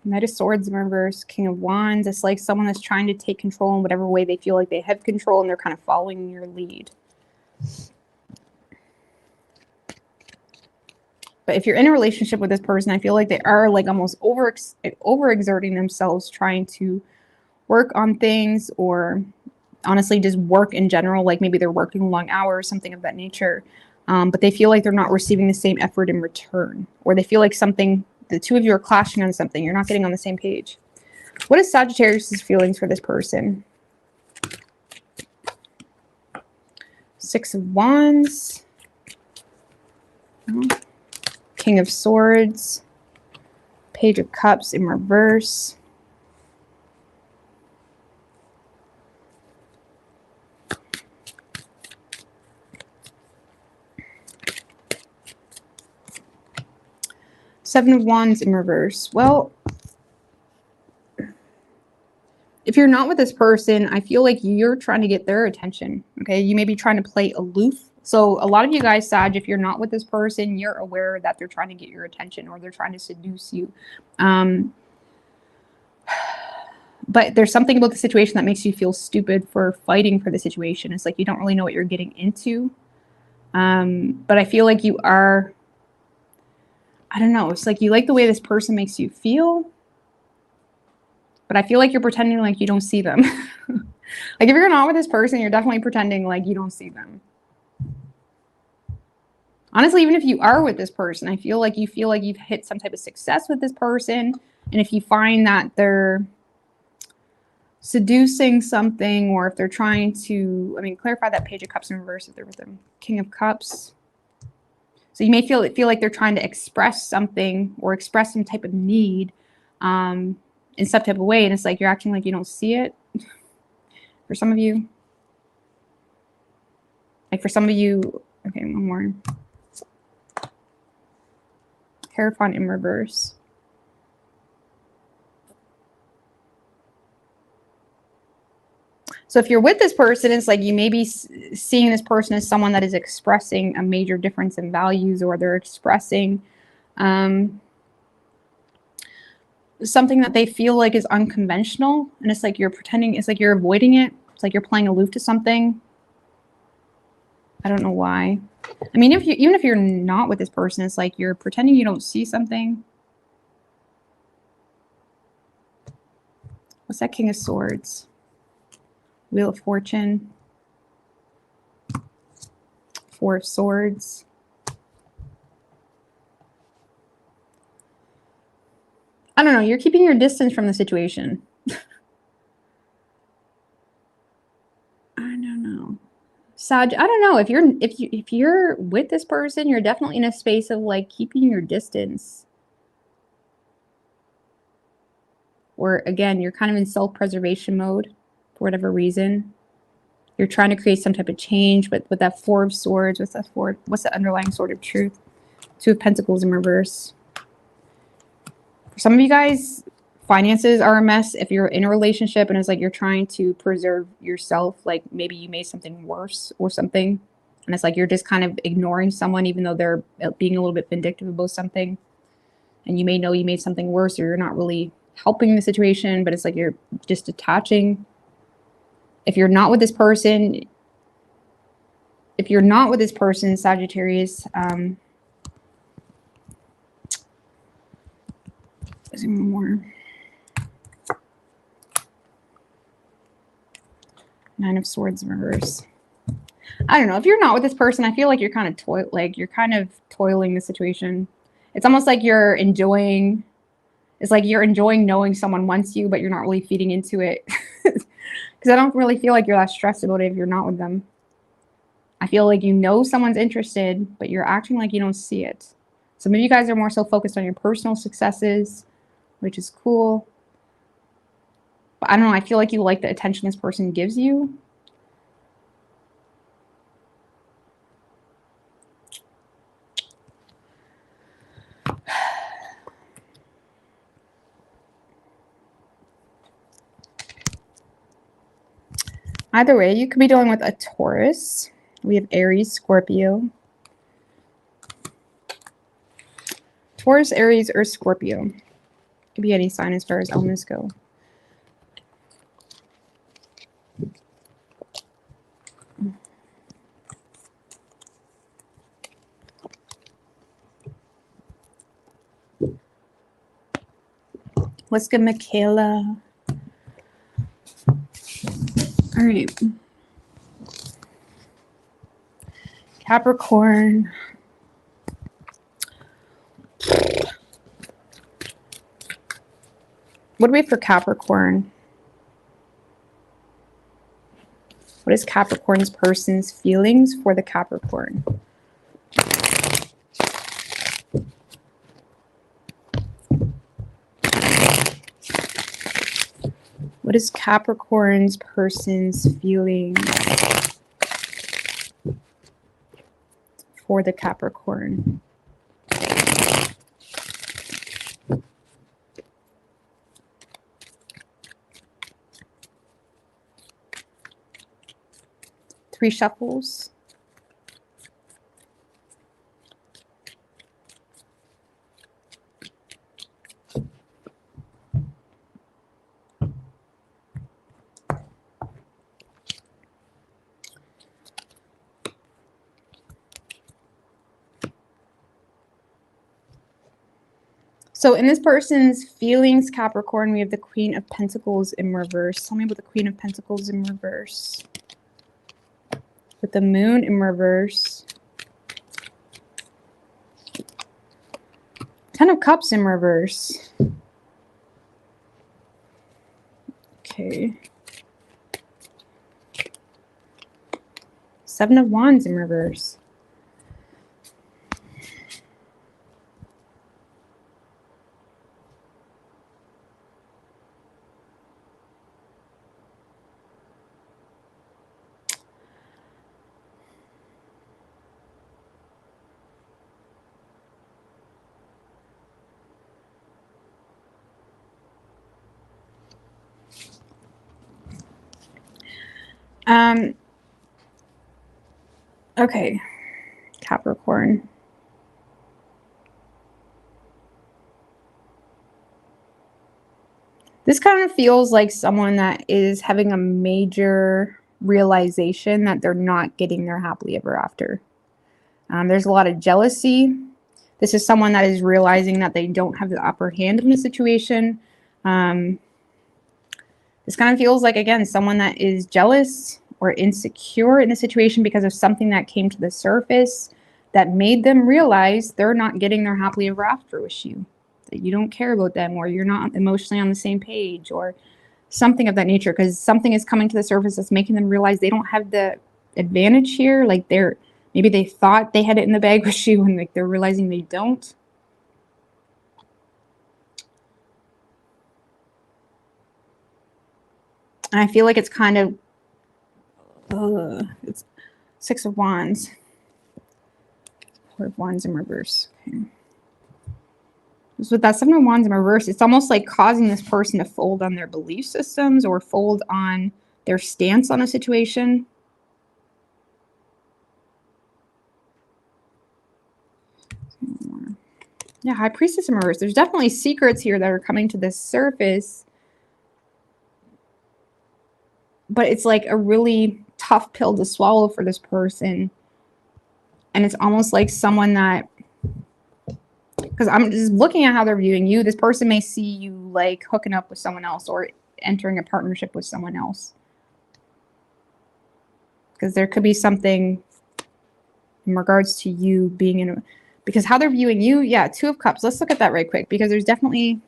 Speaker 1: Knight of Swords in reverse, King of Wands. It's like someone that's trying to take control in whatever way they feel like they have control, and they're kind of following your lead. But if you're in a relationship with this person, I feel like they are like almost overexerting themselves, trying to work on things, or honestly just work in general. Like maybe they're working long hours, something of that nature. But they feel like they're not receiving the same effort in return, or they feel like the two of you are clashing on something. You're not getting on the same page. What is Sagittarius' feelings for this person? Six of Wands. King of Swords. Page of Cups in reverse. Seven of Wands in reverse. Well, if you're not with this person, I feel like you're trying to get their attention. Okay, you may be trying to play aloof. So a lot of you guys, Sag, if you're not with this person, you're aware that they're trying to get your attention or they're trying to seduce you. But there's something about the situation that makes you feel stupid for fighting for the situation. It's like you don't really know what you're getting into. But I feel like you are, I don't know, it's like you like the way this person makes you feel, but I feel like you're pretending like you don't see them. Like if you're not with this person, you're definitely pretending like you don't see them. Honestly, even if you are with this person, I feel like you've hit some type of success with this person. And if you find that they're seducing something, or if they're trying to, clarify that Page of Cups in reverse if they're with them. King of Cups. So you may feel like they're trying to express something or express some type of need in some type of way. And it's like you're acting like you don't see it. For some of you. Like for some of you, okay, one more. Hierophant in reverse. So if you're with this person, it's like you may be seeing this person as someone that is expressing a major difference in values, or they're expressing something that they feel like is unconventional. And it's like you're pretending, it's like you're avoiding it. It's like you're playing aloof to something. I don't know why. I mean, even if you're not with this person, it's like you're pretending you don't see something. What's that King of Swords? Wheel of Fortune. Four of Swords. I don't know. You're keeping your distance from the situation. I don't know. Sag, I don't know, if you're with this person, you're definitely in a space of like keeping your distance. Or again, you're kind of in self-preservation mode for whatever reason. You're trying to create some type of change, but with that Four of Swords, what's the underlying sword of truth? Two of Pentacles in reverse. For some of you guys, finances are a mess. If you're in a relationship and it's like you're trying to preserve yourself, like maybe you made something worse or something, and it's like you're just kind of ignoring someone even though they're being a little bit vindictive about something, and you may know you made something worse, or you're not really helping the situation, but it's like you're just detaching. If you're not with this person, Sagittarius, there's one more. Nine of Swords in reverse. I don't know. If you're not with this person, I feel like you're kind of toiling the situation. It's almost like you're enjoying. It's like you're enjoying knowing someone wants you, but you're not really feeding into it. Because I don't really feel like you're that stressed about it if you're not with them. I feel like you know someone's interested, but you're acting like you don't see it. So maybe you guys are more so focused on your personal successes, which is cool. But I don't know. I feel like you like the attention this person gives you. Either way, you could be dealing with a Taurus. We have Aries, Scorpio. Taurus, Aries, or Scorpio. Could be any sign as far as elements go. Let's get Michaela. All right. Capricorn. What do we have for Capricorn? What is Capricorn's person's feelings for the Capricorn? What is Capricorn's person's feelings for the Capricorn? Three shuffles. So in this person's feelings, Capricorn, we have the Queen of Pentacles in reverse. Tell me about the Queen of Pentacles in reverse. With the Moon in reverse. Ten of Cups in reverse. Okay. Seven of Wands in reverse. Okay, Capricorn. This kind of feels like someone that is having a major realization that they're not getting their happily ever after. There's a lot of jealousy. This is someone that is realizing that they don't have the upper hand in the situation. This kind of feels like, again, someone that is jealous or insecure in the situation because of something that came to the surface that made them realize they're not getting their happily ever after with you. That you don't care about them, or you're not emotionally on the same page, or something of that nature, because something is coming to the surface that's making them realize they don't have the advantage here. Like maybe they thought they had it in the bag with you and like they're realizing they don't. And I feel like it's kind of, it's Six of Wands. Four of Wands in reverse. Okay. So with that Seven of Wands in reverse, it's almost like causing this person to fold on their belief systems or fold on their stance on a situation. Yeah, High Priestess in reverse. There's definitely secrets here that are coming to the surface. But it's like a really tough pill to swallow for this person. And it's almost like someone that, because I'm just looking at how they're viewing you, this person may see you like hooking up with someone else or entering a partnership with someone else. Because there could be something in regards to you being in a, because how they're viewing you, yeah, Two of Cups. Let's look at that right quick, because there's definitely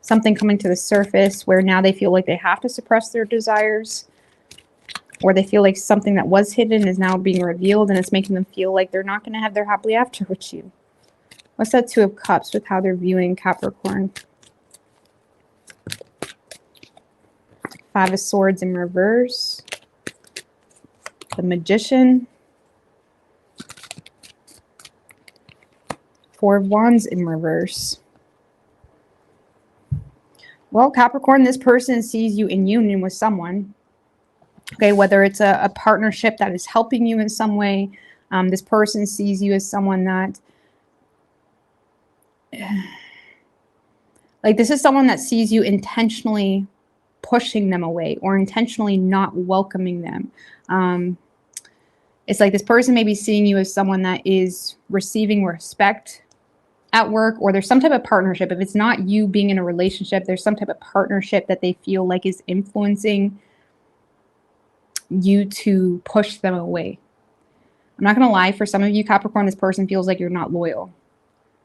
Speaker 1: something coming to the surface where now they feel like they have to suppress their desires, or they feel like something that was hidden is now being revealed and it's making them feel like they're not going to have their happily after with you. What's that Two of Cups with how they're viewing Capricorn? Five of Swords in reverse. The Magician. Four of Wands in reverse. Well, Capricorn, this person sees you in union with someone. Okay, whether it's a partnership that is helping you in some way. This person sees you as someone that, like, this is someone that sees you intentionally pushing them away or intentionally not welcoming them. It's like this person may be seeing you as someone that is receiving respect at work, or there's some type of partnership. If it's not you being in a relationship, there's some type of partnership that they feel like is influencing you to push them away. I'm not going to lie, for some of you, Capricorn, this person feels like you're not loyal.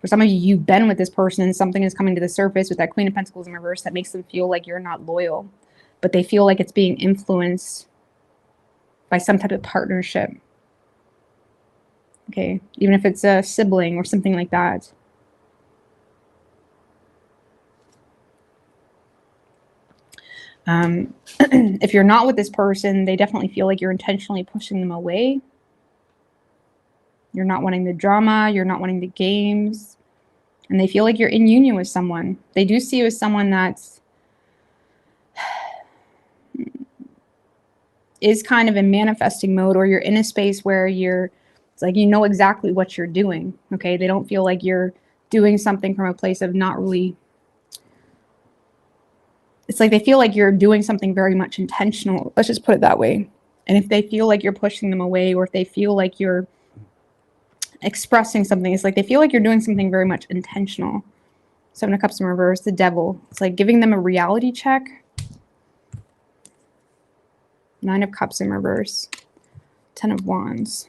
Speaker 1: For some of you, you've been with this person and something is coming to the surface with that Queen of Pentacles in reverse that makes them feel like you're not loyal, but they feel like it's being influenced by some type of partnership. Okay, even if it's a sibling or something like that. If you're not with this person, they definitely feel like you're intentionally pushing them away. You're not wanting the drama. You're not wanting the games. And they feel like you're in union with someone. They do see you as someone that's is kind of in manifesting mode, or you're in a space where it's like you know exactly what you're doing. Okay, they don't feel like you're doing something from a place of not really. It's like they feel like you're doing something very much intentional. Let's just put it that way. And if they feel like you're pushing them away, or if they feel like you're expressing something, it's like they feel like you're doing something very much intentional. Seven of Cups in reverse, the Devil. It's like giving them a reality check. Nine of Cups in reverse. Ten of Wands.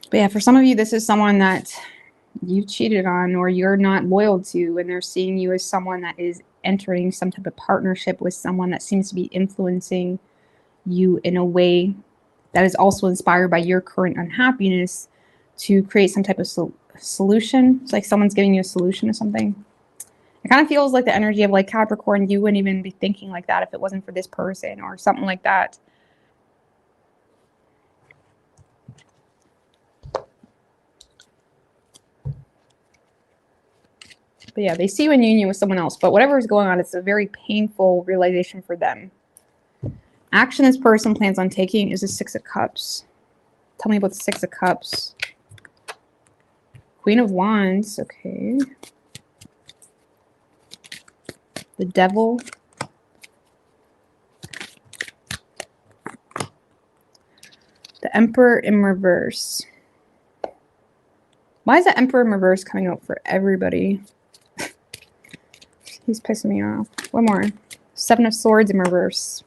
Speaker 1: But yeah, for some of you, this is someone that you've cheated on or you're not loyal to, and they're seeing you as someone that is entering some type of partnership with someone that seems to be influencing you in a way that is also inspired by your current unhappiness to create some type of solution. It's like someone's giving you a solution to something. It kind of feels like the energy of like Capricorn, you wouldn't even be thinking like that if it wasn't for this person or something like that. But yeah, they see you in union with someone else, but whatever is going on, it's a very painful realization for them. Action this person plans on taking is the Six of Cups. Tell me about the Six of Cups. Queen of Wands, okay. The Devil. The Emperor in reverse. Why is the Emperor in reverse coming out for everybody? He's pissing me off. One more. 7 of Swords in reverse.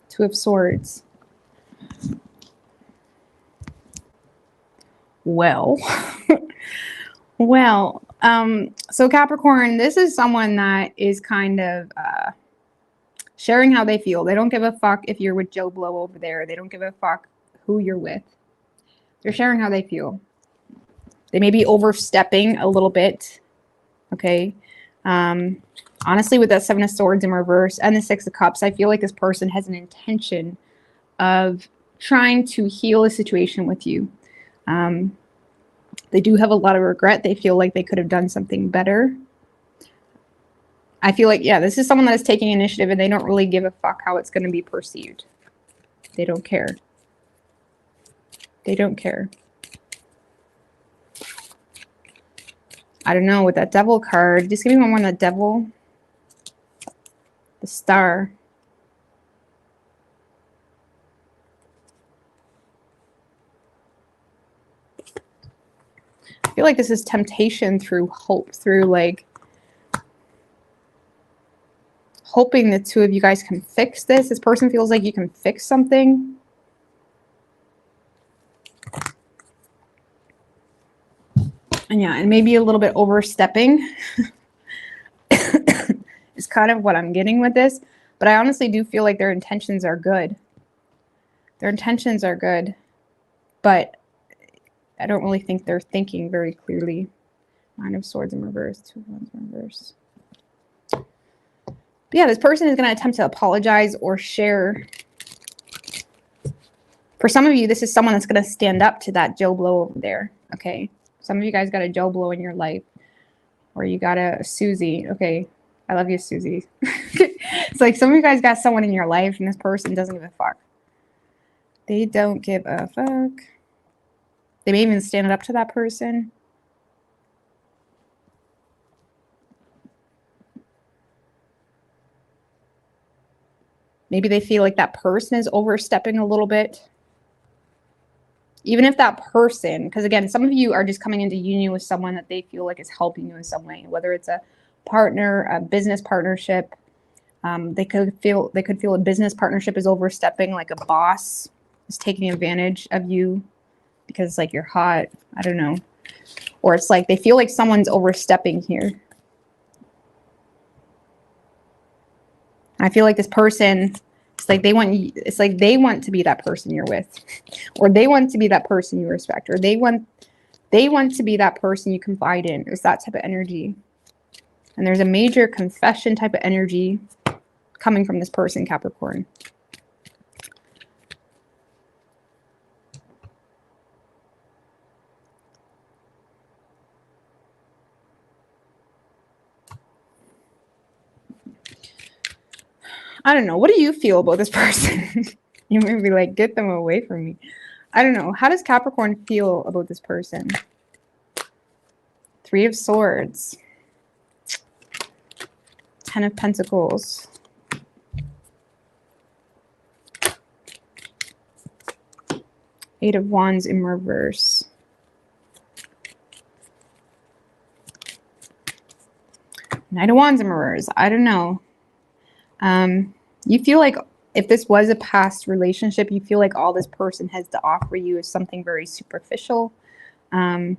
Speaker 1: 2 of Swords. Well, well, so Capricorn, this is someone that is kind of sharing how they feel. They don't give a fuck if you're with Joe Blow over there. They don't give a fuck who you're with. They're sharing how they feel. They may be overstepping a little bit. Okay. Honestly, with that 7 of Swords in reverse and the 6 of Cups, I feel like this person has an intention of trying to heal a situation with you. They do have a lot of regret. They feel like they could have done something better. I feel like, yeah, this is someone that is taking initiative and they don't really give a fuck how it's going to be perceived. They don't care. They don't care. I don't know, with that Devil card, just give me one more on the Devil. The Star. I feel like this is temptation through hope, through like hoping the two of you guys can fix this. This person feels like you can fix something. And yeah, and maybe a little bit overstepping is kind of what I'm getting with this. But I honestly do feel like their intentions are good. Their intentions are good. But I don't really think they're thinking very clearly. 9 of Swords in reverse. 2 of Wands in reverse. But yeah, this person is going to attempt to apologize or share. For some of you, this is someone that's going to stand up to that Joe Blow over there. Okay. Some of you guys got a Joe Blow in your life. Or you got a Susie. Okay. I love you, Susie. It's like some of you guys got someone in your life and this person doesn't give a fuck. They don't give a fuck. They may even stand up to that person. Maybe they feel like that person is overstepping a little bit. Even if that person, because again, some of you are just coming into union with someone that they feel like is helping you in some way, whether it's a partner, a business partnership. They could feel a business partnership is overstepping, like a boss is taking advantage of you because like you're hot. I don't know. Or it's like they feel like someone's overstepping here. I feel like this person, it's like they want to be that person you're with, or they want to be that person you respect, or they want to be that person you confide in. It's that type of energy. And there's a major confession type of energy coming from this person, Capricorn. I don't know. What do you feel about this person? You may be like, get them away from me. I don't know. How does Capricorn feel about this person? 3 of Swords. 10 of Pentacles. Eight of Wands in reverse. Knight of Wands in reverse. I don't know. You feel like if this was a past relationship, you feel like all this person has to offer you is something very superficial. Some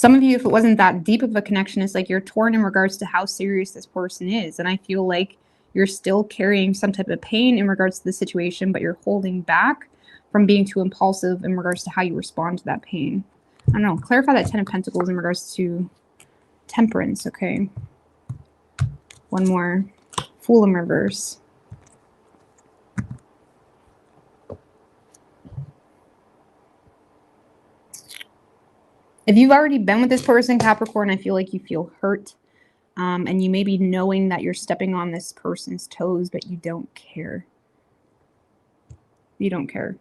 Speaker 1: of you, if it wasn't that deep of a connection, it's like you're torn in regards to how serious this person is. And I feel like you're still carrying some type of pain in regards to the situation, but you're holding back from being too impulsive in regards to how you respond to that pain. I don't know. Clarify that 10 of Pentacles in regards to Temperance. Okay. One more. Fool in reverse. If you've already been with this person, Capricorn, I feel like you feel hurt. And you may be knowing that you're stepping on this person's toes, but you don't care. You don't care.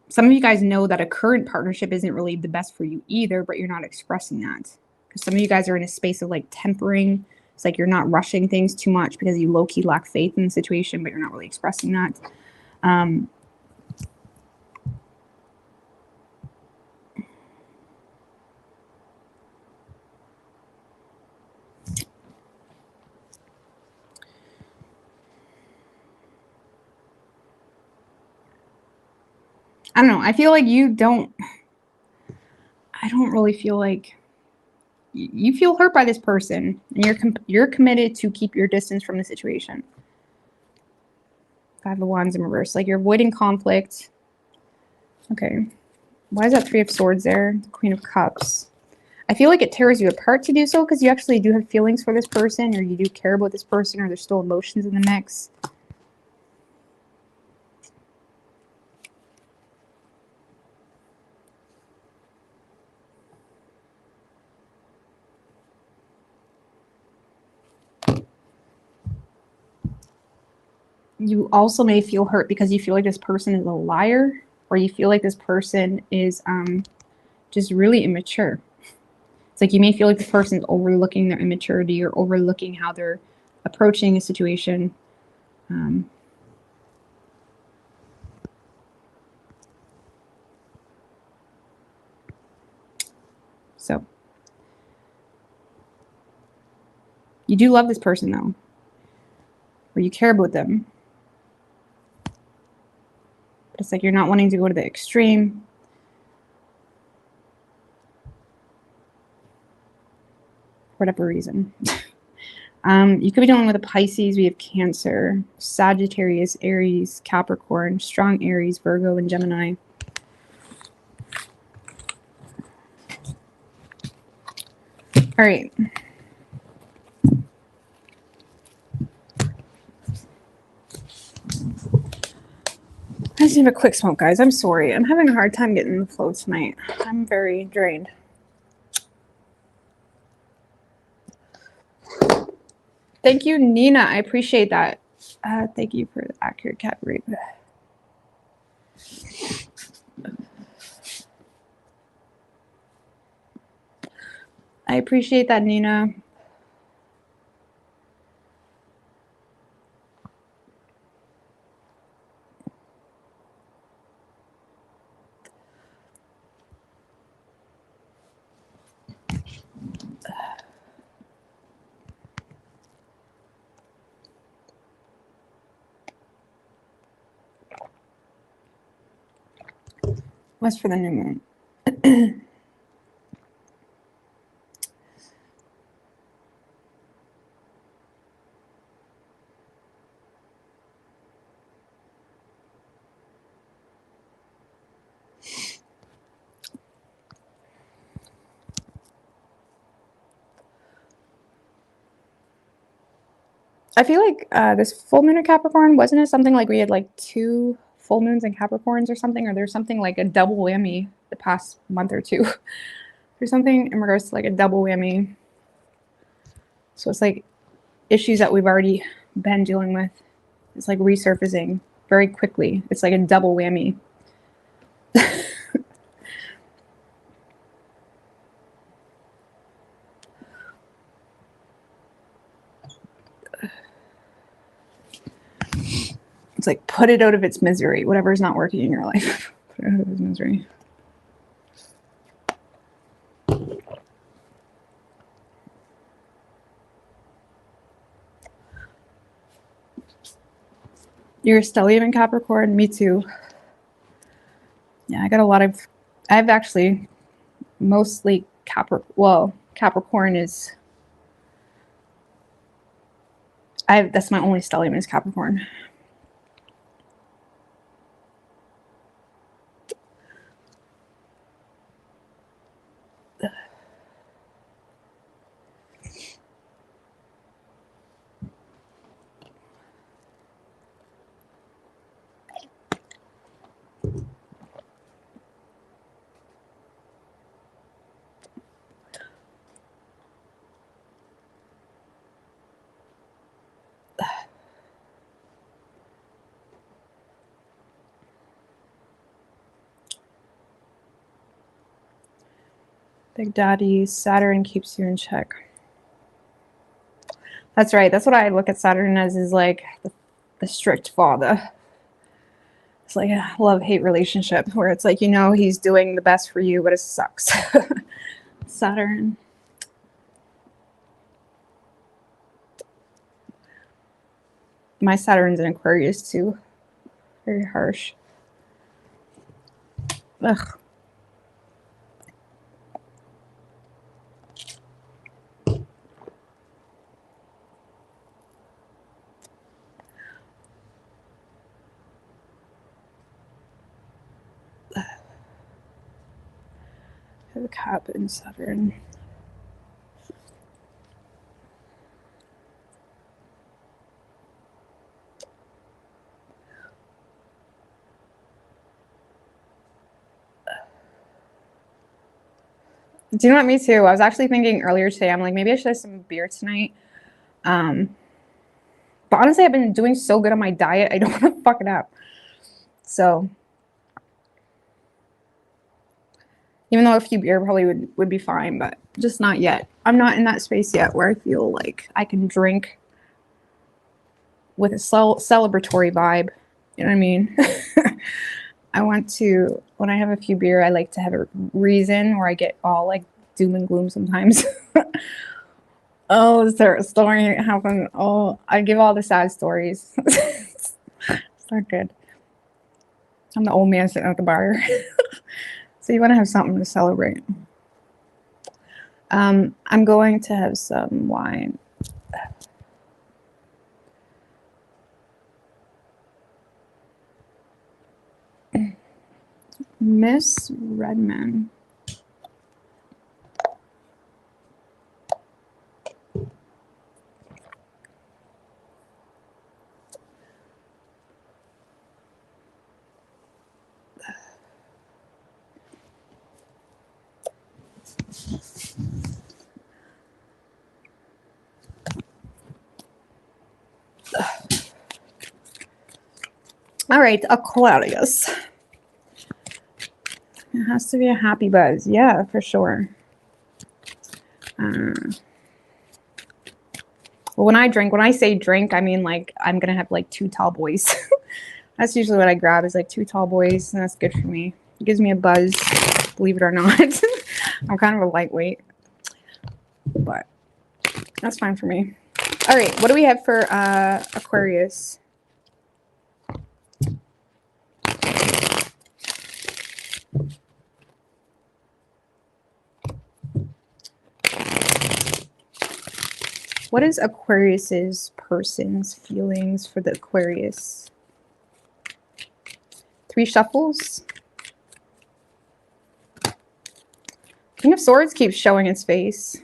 Speaker 1: Some of you guys know that a current partnership isn't really the best for you either, but you're not expressing that. Because some of you guys are in a space of like tempering It's like you're not rushing things too much because you low-key lack faith in the situation, but you're not really expressing that. I don't know. I feel like I don't really feel like you feel hurt by this person, and you're committed to keep your distance from the situation. Five of Wands in reverse. Like you're avoiding conflict. Okay. Why is that Three of Swords there? The Queen of Cups. I feel like it tears you apart to do so because you actually do have feelings for this person, or you do care about this person, or there's still emotions in the mix. You also may feel hurt because you feel like this person is a liar, or you feel like this person is just really immature. It's like you may feel like this person is overlooking their immaturity or overlooking how they're approaching a situation. So you do love this person though, or you care about them. But it's like you're not wanting to go to the extreme. For whatever reason. You could be dealing with a Pisces. We have Cancer, Sagittarius, Aries, Capricorn, strong Aries, Virgo, and Gemini. All right. I just need a quick smoke, guys. I'm sorry. I'm having a hard time getting the flow tonight. I'm very drained. Thank you, Nina. I appreciate that. Thank you for the accurate cat read. I appreciate that, Nina. What's for the new moon? I feel like this full moon in Capricorn, wasn't it something like we had like 2 full moons in Capricorns or something? Or there's something like a double whammy the past month or two. There's something in regards to like a double whammy. So it's like issues that we've already been dealing with. It's like resurfacing very quickly. It's like a double whammy. It's like put it out of its misery. Whatever's not working in your life, put it out of its misery. You're a stellium in Capricorn? Me too. Yeah, I got a lot of... I've actually mostly Capricorn is... That's my only stellium is Capricorn. Big Daddy, Saturn keeps you in check. That's right. That's what I look at Saturn as, is like the strict father. It's like a love-hate relationship where it's like, you know, he's doing the best for you, but it sucks. Saturn. My Saturn's in Aquarius too. Very harsh. Ugh. The Cap in Saturn. Do you know what? Me too. I was actually thinking earlier today, I'm like, maybe I should have some beer tonight. But honestly, I've been doing so good on my diet, I don't want to fuck it up. So, even though a few beer probably would be fine, but just not yet. I'm not in that space yet where I feel like I can drink with a celebratory vibe. You know what I mean? I want to, when I have a few beer, I like to have a reason, or I get all like doom and gloom sometimes. Oh, is there a story happened? Oh, I give all the sad stories. It's not good. I'm the old man sitting at the bar. So you want to have something to celebrate. I'm going to have some wine. Miss Redman. All right, Aquarius. It has to be a happy buzz. Yeah, for sure. Well, when I say drink, I mean like I'm going to have like 2 tall boys. That's usually what I grab, is like 2 tall boys, and that's good for me. It gives me a buzz, believe it or not. I'm kind of a lightweight, but that's fine for me. All right, what do we have for Aquarius? What is Aquarius's person's feelings for the Aquarius? 3 shuffles. King of Swords keeps showing its face.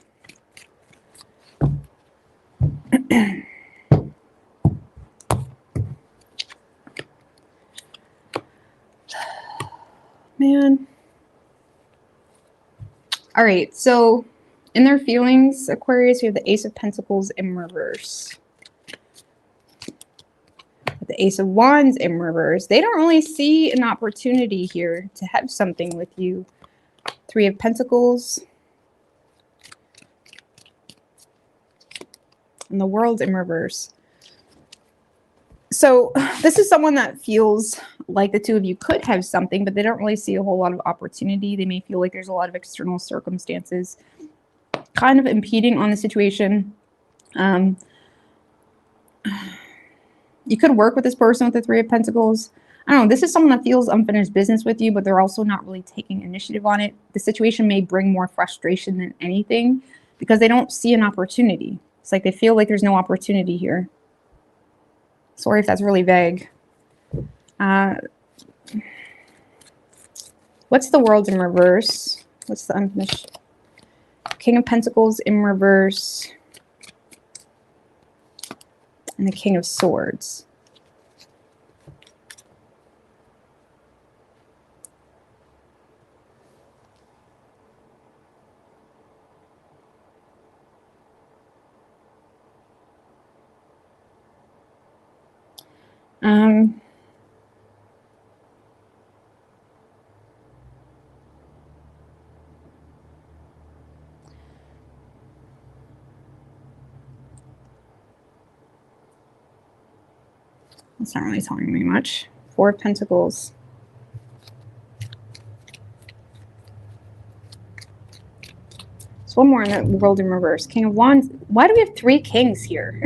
Speaker 1: Man. All right, so in their feelings, Aquarius, we have the Ace of Pentacles in reverse. The Ace of Wands in reverse. They don't really see an opportunity here to have something with you. 3 of Pentacles. And the World in reverse. So this is someone that feels like the 2 of you could have something, but they don't really see a whole lot of opportunity. They may feel like there's a lot of external circumstances kind of impeding on the situation. You could work with this person with the 3 of Pentacles. I don't know. This is someone that feels unfinished business with you, but they're also not really taking initiative on it. The situation may bring more frustration than anything because they don't see an opportunity. It's like they feel like there's no opportunity here. Sorry if that's really vague. What's the World in reverse? What's the unfinished? King of Pentacles in reverse. And the King of Swords. That's not really telling me much. Four of Pentacles. There's one more in the World in reverse. King of Wands. Why do we have 3 kings here?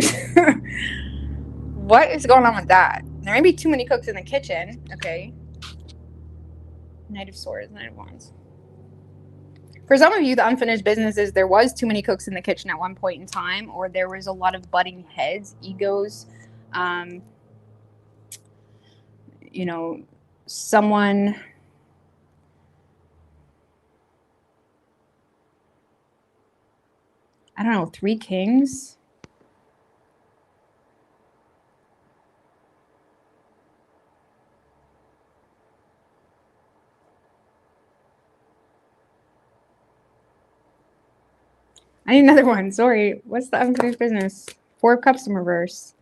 Speaker 1: What is going on with that? There may be too many cooks in the kitchen. Okay. Knight of Swords, Knight of Wands. For some of you, the unfinished business is there was too many cooks in the kitchen at one point in time, or there was a lot of butting heads, egos. You know, someone... I don't know, 3 kings? I need another one. Sorry. What's the unfinished business? 4 of Cups in reverse.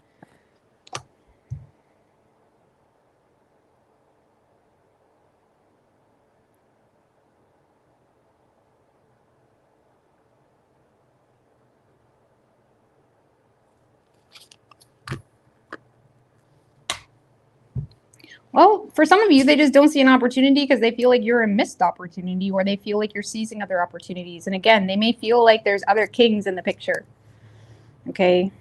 Speaker 1: Well, for some of you, they just don't see an opportunity because they feel like you're a missed opportunity, or they feel like you're seizing other opportunities. And again, they may feel like there's other kings in the picture. Okay.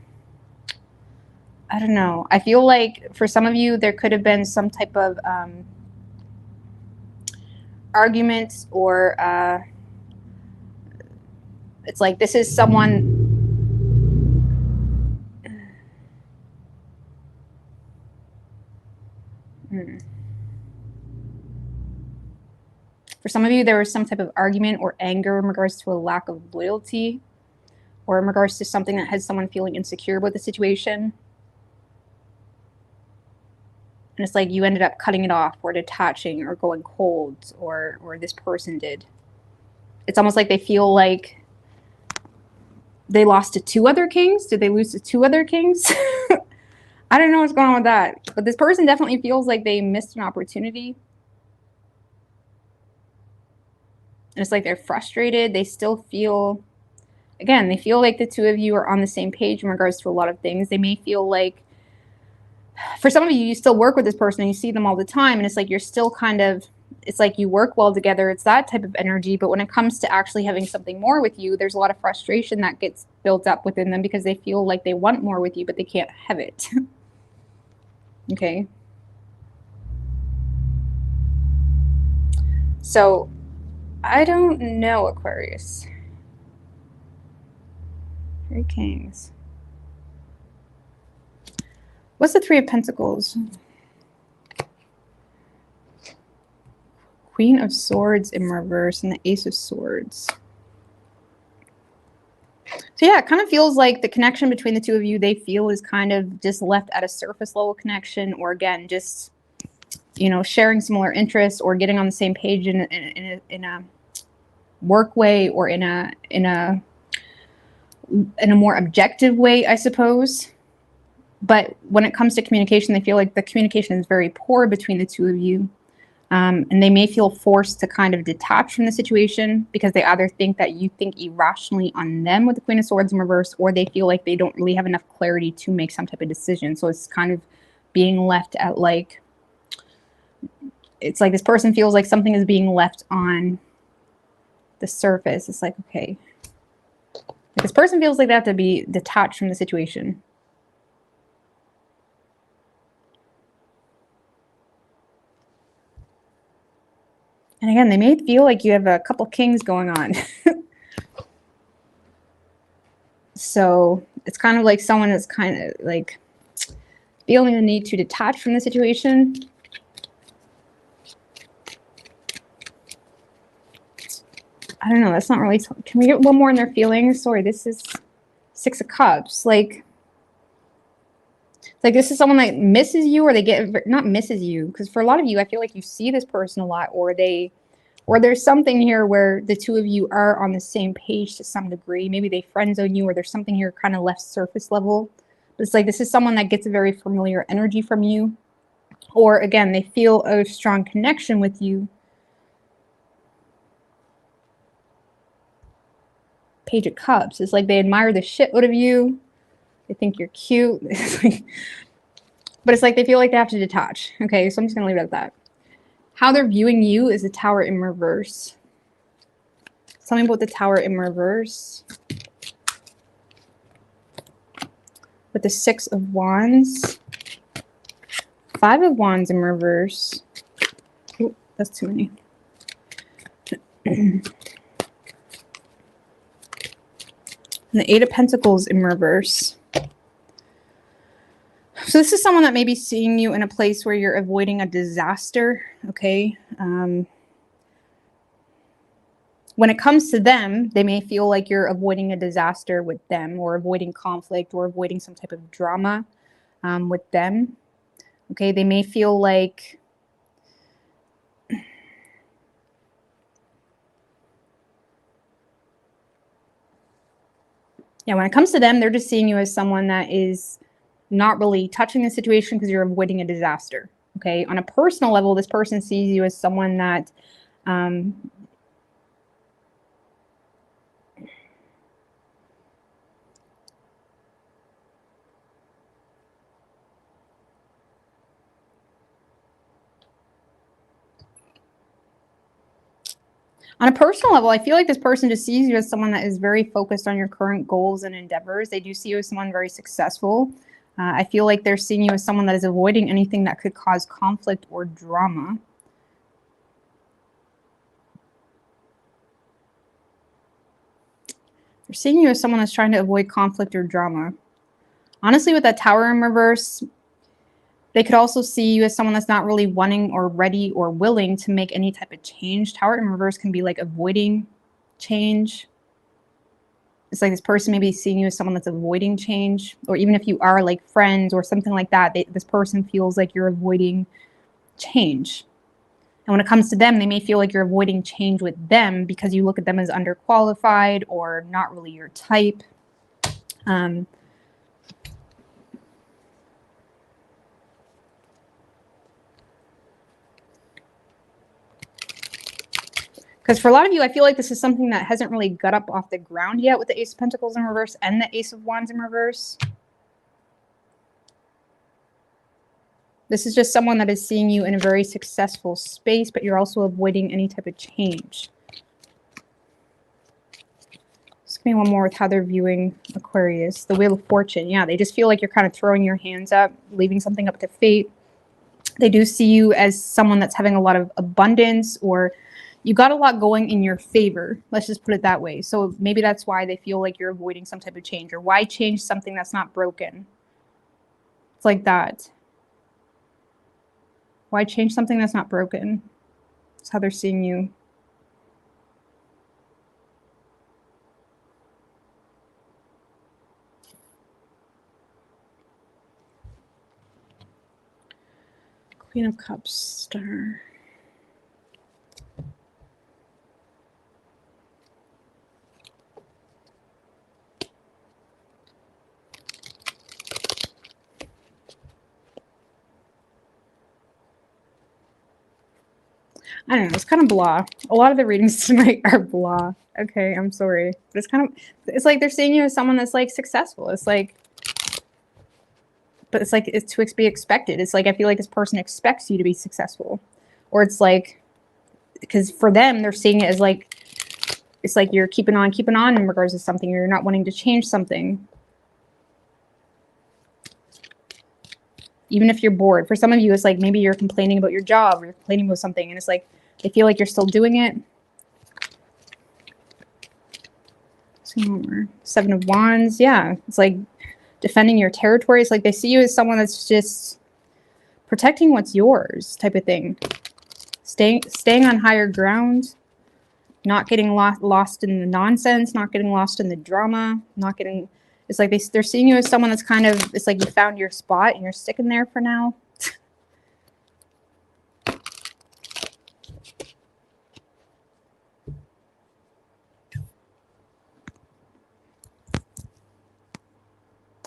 Speaker 1: I don't know. I feel like for some of you, there could have been some type of argument, or it's like this is someone... For some of you, there was some type of argument or anger in regards to a lack of loyalty, or in regards to something that had someone feeling insecure about the situation. And it's like you ended up cutting it off, or detaching, or going cold, or this person did. It's almost like they feel like they lost to 2 other kings. Did they lose to 2 other kings? I don't know what's going on with that. But this person definitely feels like they missed an opportunity. And it's like they're frustrated. They still feel, again, they feel like the 2 of you are on the same page in regards to a lot of things. They may feel like, for some of you, you still work with this person and you see them all the time. And it's like you're still kind of, it's like you work well together. It's that type of energy. But when it comes to actually having something more with you, there's a lot of frustration that gets built up within them because they feel like they want more with you, but they can't have it. Okay. So I don't know, Aquarius. 3 kings. What's the 3 of Pentacles? Queen of Swords in reverse and the Ace of Swords. So yeah, it kind of feels like the connection between the 2 of you, they feel is kind of just left at a surface level connection, or again, just, you know, sharing similar interests, or getting on the same page in a work way, or in a more objective way, I suppose. But when it comes to communication, they feel like the communication is very poor between the 2 of you. And they may feel forced to kind of detach from the situation because they either think that you think irrationally on them with the Queen of Swords in reverse, or they feel like they don't really have enough clarity to make some type of decision. So it's kind of being left at like, it's like this person feels like something is being left on the surface. It's like, okay, this person feels like they have to be detached from the situation. And again, they may feel like you have a couple kings going on. So it's kind of like someone is kind of like feeling the need to detach from the situation. I don't know. That's not really... Can we get one more in their feelings? Sorry, this is 6 of Cups. Like this is someone that misses you, or they get... Not misses you, because for a lot of you, I feel like you see this person a lot, or there's something here where the 2 of you are on the same page to some degree. Maybe they friend zone you, or there's something here kind of left surface level. But it's like this is someone that gets a very familiar energy from you. Or again, they feel a strong connection with you. Page of Cups. It's like they admire the shit out of you. They think you're cute. But it's like they feel like they have to detach. Okay, so I'm just going to leave it at that. How they're viewing you is the Tower in reverse. Tell me about the Tower in reverse. With the Six of Wands. Five of Wands in reverse. Ooh, that's too many. And the Eight of Pentacles in reverse. So this is someone that may be seeing you in a place where you're avoiding a disaster, okay? When it comes to them, they may feel like you're avoiding a disaster with them, or avoiding conflict, or avoiding some type of drama with them, okay? They may feel like when it comes to them, they're just seeing you as someone that is not really touching the situation because you're avoiding a disaster, okay? On a personal level, this person sees you as someone that on a personal level, I feel like this person just sees you as someone that is very focused on your current goals and endeavors. They do see you as someone very successful. I feel like they're seeing you as someone that is avoiding anything that could cause conflict or drama. They're seeing you as someone that's trying to avoid conflict or drama. Honestly, with that Tower in reverse, they could also see you as someone that's not really wanting or ready or willing to make any type of change. Tower in reverse can be like avoiding change. It's like this person may be seeing you as someone that's avoiding change, or even if you are like friends or something like that, this person feels like you're avoiding change. And when it comes to them, they may feel like you're avoiding change with them because you look at them as underqualified or not really your type. Because for a lot of you, I feel like this is something that hasn't really got up off the ground yet with the Ace of Pentacles in reverse and the Ace of Wands in reverse. This is just someone that is seeing you in a very successful space, but you're also avoiding any type of change. Just give me one more with how they're viewing Aquarius. The Wheel of Fortune. Yeah, they just feel like you're kind of throwing your hands up, leaving something up to fate. They do see you as someone that's having a lot of abundance, or you got a lot going in your favor. Let's just put it that way. So maybe that's why they feel like you're avoiding some type of change, or why change something that's not broken? It's like that. Why change something that's not broken? That's how they're seeing you. Queen of Cups, Star. I don't know, it's kind of blah. A lot of the readings tonight are blah. Okay, I'm sorry. But it's kind of, it's like they're seeing you as someone that's like successful. It's like, but it's like, it's to be expected. It's like, I feel like this person expects you to be successful. Or it's like, because for them, they're seeing it as like, it's like you're keeping on in regards to something. You're not wanting to change something. Even if you're bored. For some of you, it's like maybe you're complaining about your job, or you're complaining about something, and it's like they feel like you're still doing it. Seven of Wands. Yeah, it's like defending your territory. It's like they see you as someone that's just protecting what's yours, type of thing. Staying on higher ground, not getting lost in the nonsense, not getting lost in the drama, not getting. It's like they're seeing you as someone that's kind of, it's like you found your spot and you're sticking there for now.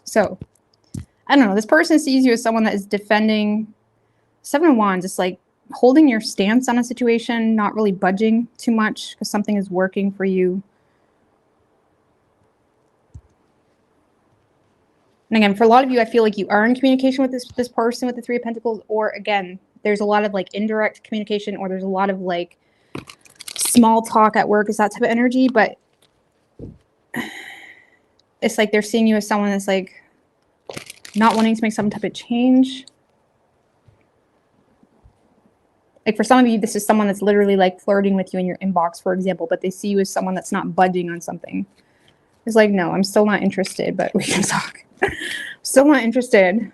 Speaker 1: So, I don't know. This person sees you as someone that is defending. Seven of Wands. It's like holding your stance on a situation, not really budging too much because something is working for you. And again, for a lot of you, I feel like you are in communication with this person with the Three of Pentacles, or again, there's a lot of like indirect communication, or there's a lot of like small talk at work, is that type of energy. But it's like they're seeing you as someone that's like not wanting to make some type of change. Like for some of you, this is someone that's literally like flirting with you in your inbox, for example, but they see you as someone that's not budging on something. It's like, no, I'm still not interested, but we can talk. Still not interested.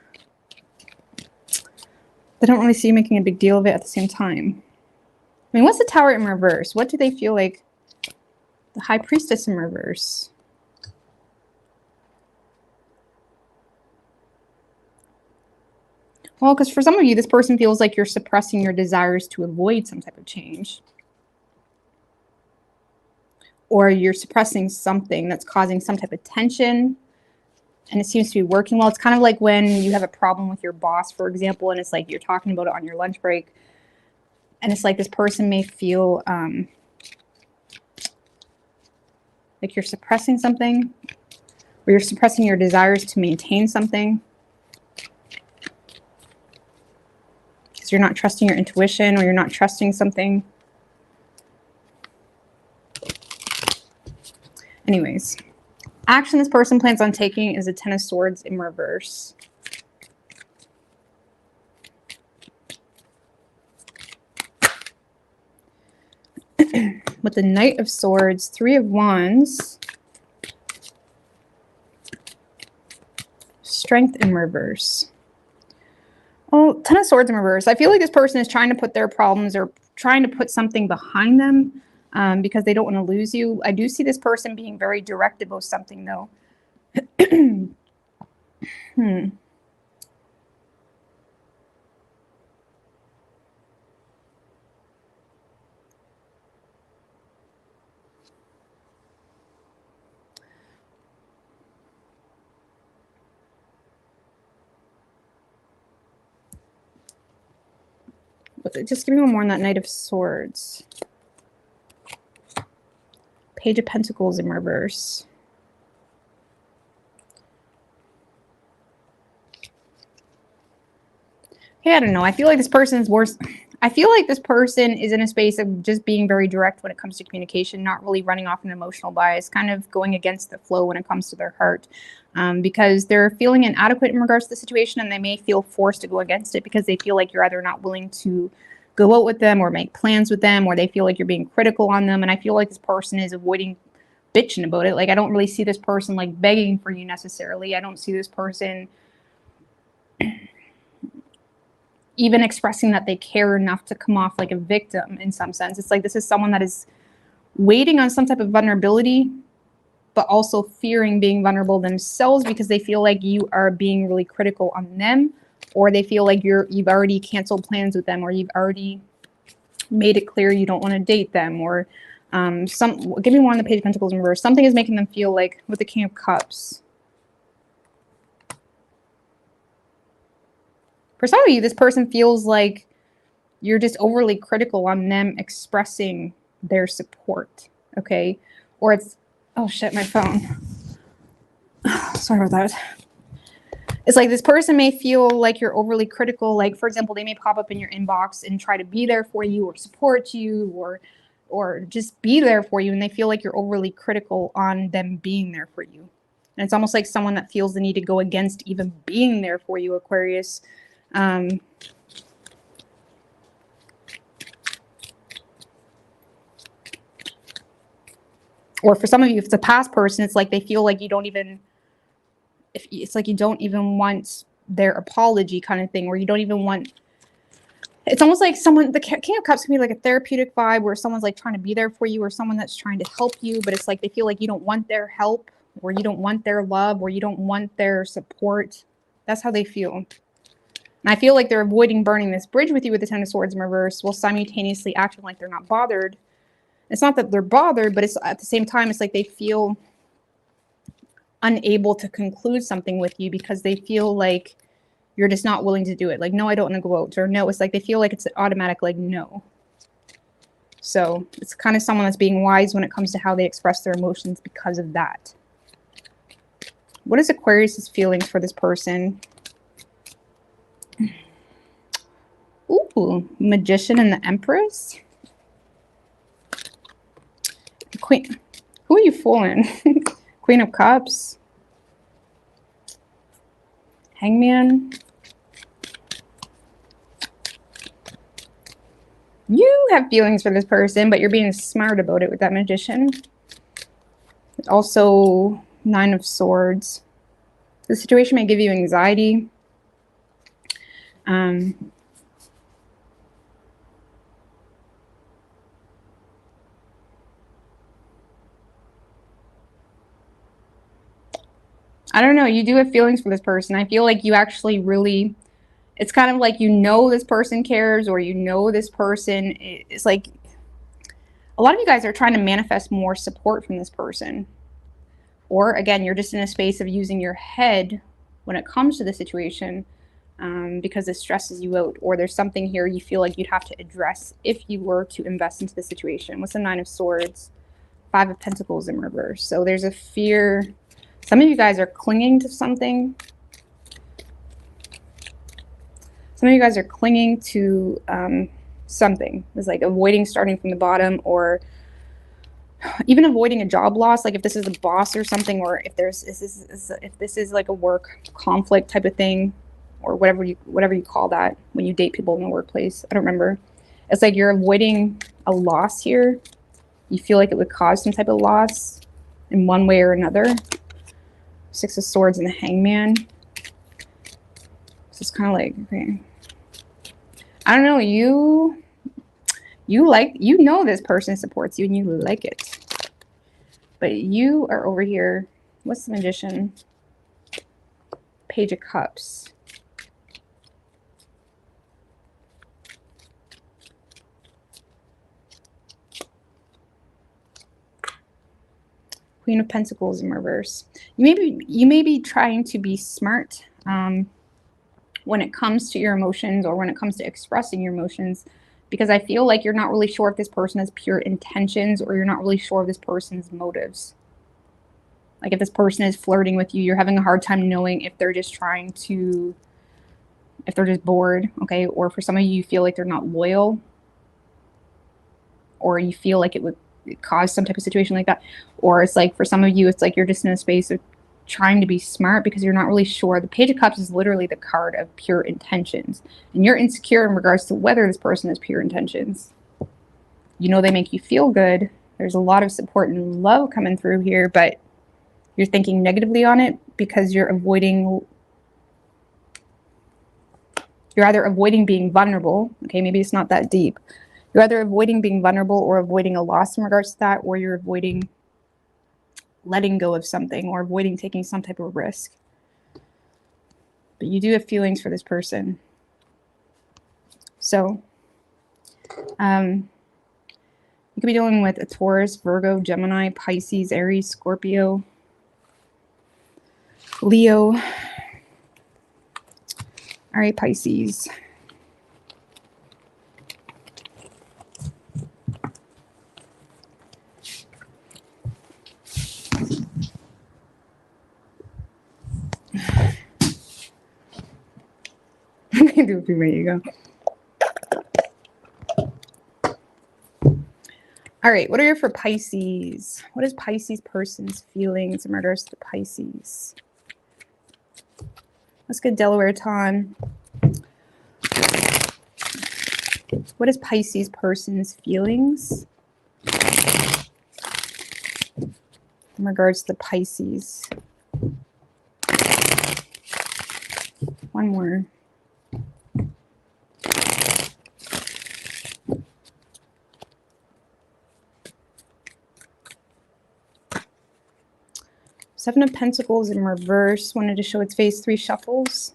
Speaker 1: They don't really see you making a big deal of it at the same time. I mean, what's the Tower in reverse? What do they feel like? The High Priestess in reverse. Well, because for some of you, this person feels like you're suppressing your desires to avoid some type of change. Or you're suppressing something that's causing some type of tension. And it seems to be working well. It's kind of like when you have a problem with your boss, for example, and it's like you're talking about it on your lunch break. And it's like this person may feel like you're suppressing something, or you're suppressing your desires to maintain something. Because you're not trusting your intuition, or you're not trusting something. Anyways, action this person plans on taking is a Ten of Swords in reverse. With the Knight of Swords, Three of Wands, Strength in reverse. Oh, Ten of Swords in reverse. I feel like this person is trying to put their problems or trying to put something behind them because they don't want to lose you. I do see this person being very direct about something, though. Just give me one more on that Knight of Swords. Page of Pentacles in reverse. Hey, I don't know. I feel like this person is worse. I feel like this person is in a space of just being very direct when it comes to communication, not really running off an emotional bias, kind of going against the flow when it comes to their heart, because they're feeling inadequate in regards to the situation, and they may feel forced to go against it because they feel like you're either not willing to go out with them or make plans with them, or they feel like you're being critical on them. And I feel like this person is avoiding bitching about it. Like, I don't really see this person like begging for you necessarily. I don't see this person even expressing that they care enough to come off like a victim in some sense. It's like this is someone that is waiting on some type of vulnerability, but also fearing being vulnerable themselves because they feel like you are being really critical on them, or they feel like you've already canceled plans with them, or you've already made it clear you don't want to date them, or give me one on the Page of Pentacles in reverse. Something is making them feel like, with the King of Cups. For some of you, this person feels like you're just overly critical on them expressing their support, okay? Or it's, oh shit, my phone. Sorry about that. It's like this person may feel like you're overly critical. Like, for example, they may pop up in your inbox and try to be there for you or support you or just be there for you, and they feel like you're overly critical on them being there for you. And it's almost like someone that feels the need to go against even being there for you, Aquarius. Or for some of you, if it's a past person, it's like they feel like you don't even, it's like you don't even want their apology kind of thing, or you don't even want, it's almost like someone, the King of Cups can be like a therapeutic vibe where someone's like trying to be there for you, or someone that's trying to help you, but it's like they feel like you don't want their help, or you don't want their love, or you don't want their support. That's how they feel. And I feel like they're avoiding burning this bridge with you with the Ten of Swords in reverse, while simultaneously acting like they're not bothered. It's not that they're bothered, but it's at the same time, it's like they feel unable to conclude something with you because they feel like you're just not willing to do it. Like, no, I don't want to go out. Or no, it's like they feel like it's an automatic, like, no. So it's kind of someone that's being wise when it comes to how they express their emotions because of that. What is Aquarius's feelings for this person? Ooh, Magician and the Empress. Queen. Who are you fooling? Queen of Cups. Hangman. You have feelings for this person, but you're being smart about it with that Magician. Also, Nine of Swords. The situation may give you anxiety. I don't know. You do have feelings for this person. I feel like you actually really, it's kind of like, you know, this person cares, or you know, this person is like, a lot of you guys are trying to manifest more support from this person. Or again, you're just in a space of using your head when it comes to the situation because it stresses you out, or there's something here you feel like you'd have to address if you were to invest into the situation. What's the Nine of Swords? Five of Pentacles in reverse. So there's a fear. Some of you guys are clinging to something. Some of you guys are clinging to something. It's like avoiding starting from the bottom, or even avoiding a job loss. Like if this is a boss or something, or if this is like a work conflict type of thing, or whatever you call that when you date people in the workplace. I don't remember. It's like you're avoiding a loss here. You feel like it would cause some type of loss in one way or another. Six of Swords and the Hangman. So it's kind of like, okay, I don't know, you know this person supports you and you like it, but you are over here. What's the Magician? Page of Cups. Queen of Pentacles in reverse. You may be trying to be smart when it comes to your emotions, or when it comes to expressing your emotions, because I feel like you're not really sure if this person has pure intentions, or you're not really sure of this person's motives. Like if this person is flirting with you, you're having a hard time knowing if they're just trying to, if they're just bored, okay? Or for some of you, you feel like they're not loyal, or you feel like it would cause some type of situation like that. Or it's like for some of you, it's like you're just in a space of trying to be smart because you're not really sure. The Page of Cups is literally the card of pure intentions, and you're insecure in regards to whether this person has pure intentions. You know, they make you feel good. There's a lot of support and love coming through here, but you're thinking negatively on it because you're either avoiding being vulnerable. Okay, maybe it's not that deep. You're either avoiding being vulnerable or avoiding a loss in regards to that, or you're avoiding letting go of something, or avoiding taking some type of risk. But you do have feelings for this person. So you could be dealing with a Taurus, Virgo, Gemini, Pisces, Aries, Scorpio, Leo. All right, Pisces. There you go. All right, what are your for Pisces? What is Pisces person's feelings in regards to Pisces? Let's get Delaware Ton. What is Pisces person's feelings in regards to Pisces? One more. Seven of Pentacles in reverse. Wanted to show its face. 3 shuffles.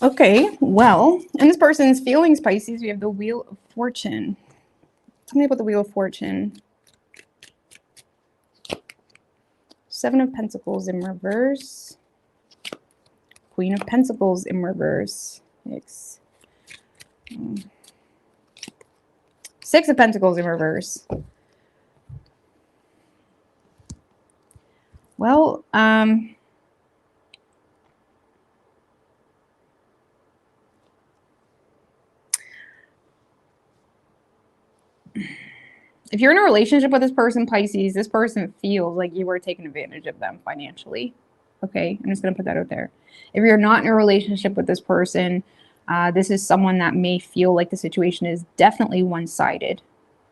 Speaker 1: Okay, well, in this person's feelings, Pisces, we have the Wheel of Fortune. Tell me about the Wheel of Fortune. Seven of Pentacles in reverse. Queen of Pentacles in reverse. Yikes. Six of Pentacles in reverse. Well, if you're in a relationship with this person, Pisces, this person feels like you are taking advantage of them financially. Okay, I'm just going to put that out there. If you're not in a relationship with this person, this is someone that may feel like the situation is definitely one-sided.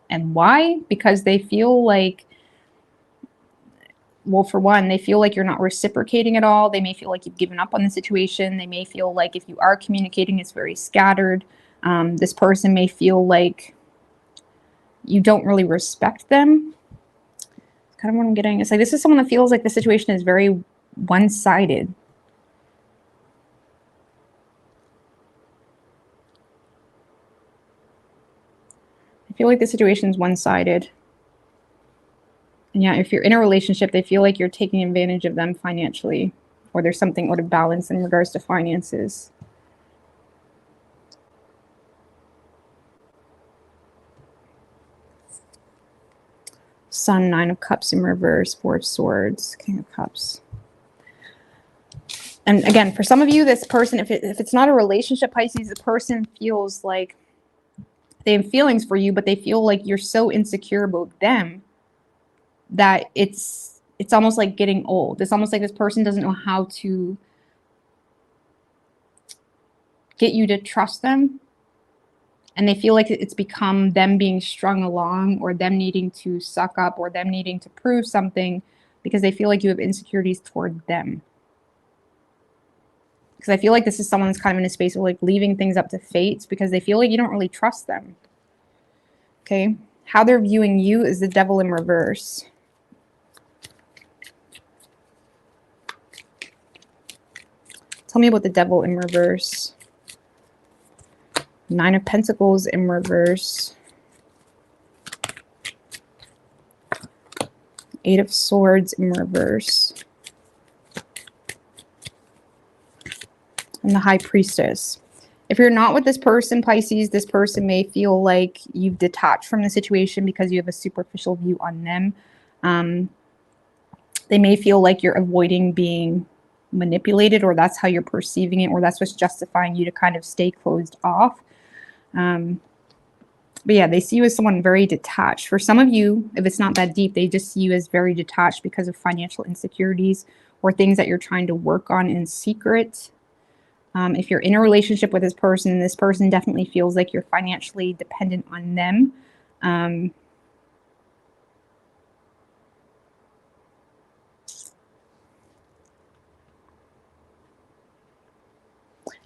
Speaker 1: And why? Because they feel like, well, for one, they feel like you're not reciprocating at all. They may feel like you've given up on the situation. They may feel like if you are communicating, it's very scattered. This person may feel like you don't really respect them. That's kind of what I'm getting. It's like this is someone that feels like the situation is very one-sided. I feel like the situation is one-sided. And yeah, if you're in a relationship, they feel like you're taking advantage of them financially, or there's something out of balance in regards to finances. Sun, Nine of Cups in reverse, Four of Swords, King of Cups. And again, for some of you, this person, if it's not a relationship, Pisces, the person feels like they have feelings for you, but they feel like you're so insecure about them that it's almost like getting old. It's almost like this person doesn't know how to get you to trust them. And they feel like it's become them being strung along, or them needing to suck up, or them needing to prove something, because they feel like you have insecurities toward them. Because I feel like this is someone that's kind of in a space of like leaving things up to fate, because they feel like you don't really trust them. Okay. How they're viewing you is the Devil in reverse. Tell me about the Devil in reverse. Nine of Pentacles in reverse. Eight of Swords in reverse. And the High Priestess. If you're not with this person, Pisces, this person may feel like you've detached from the situation because you have a superficial view on them. They may feel like you're avoiding being manipulated, or that's how you're perceiving it, or that's what's justifying you to kind of stay closed off. But yeah, they see you as someone very detached. For some of you, if it's not that deep, they just see you as very detached because of financial insecurities or things that you're trying to work on in secret. If you're in a relationship with this person definitely feels like you're financially dependent on them.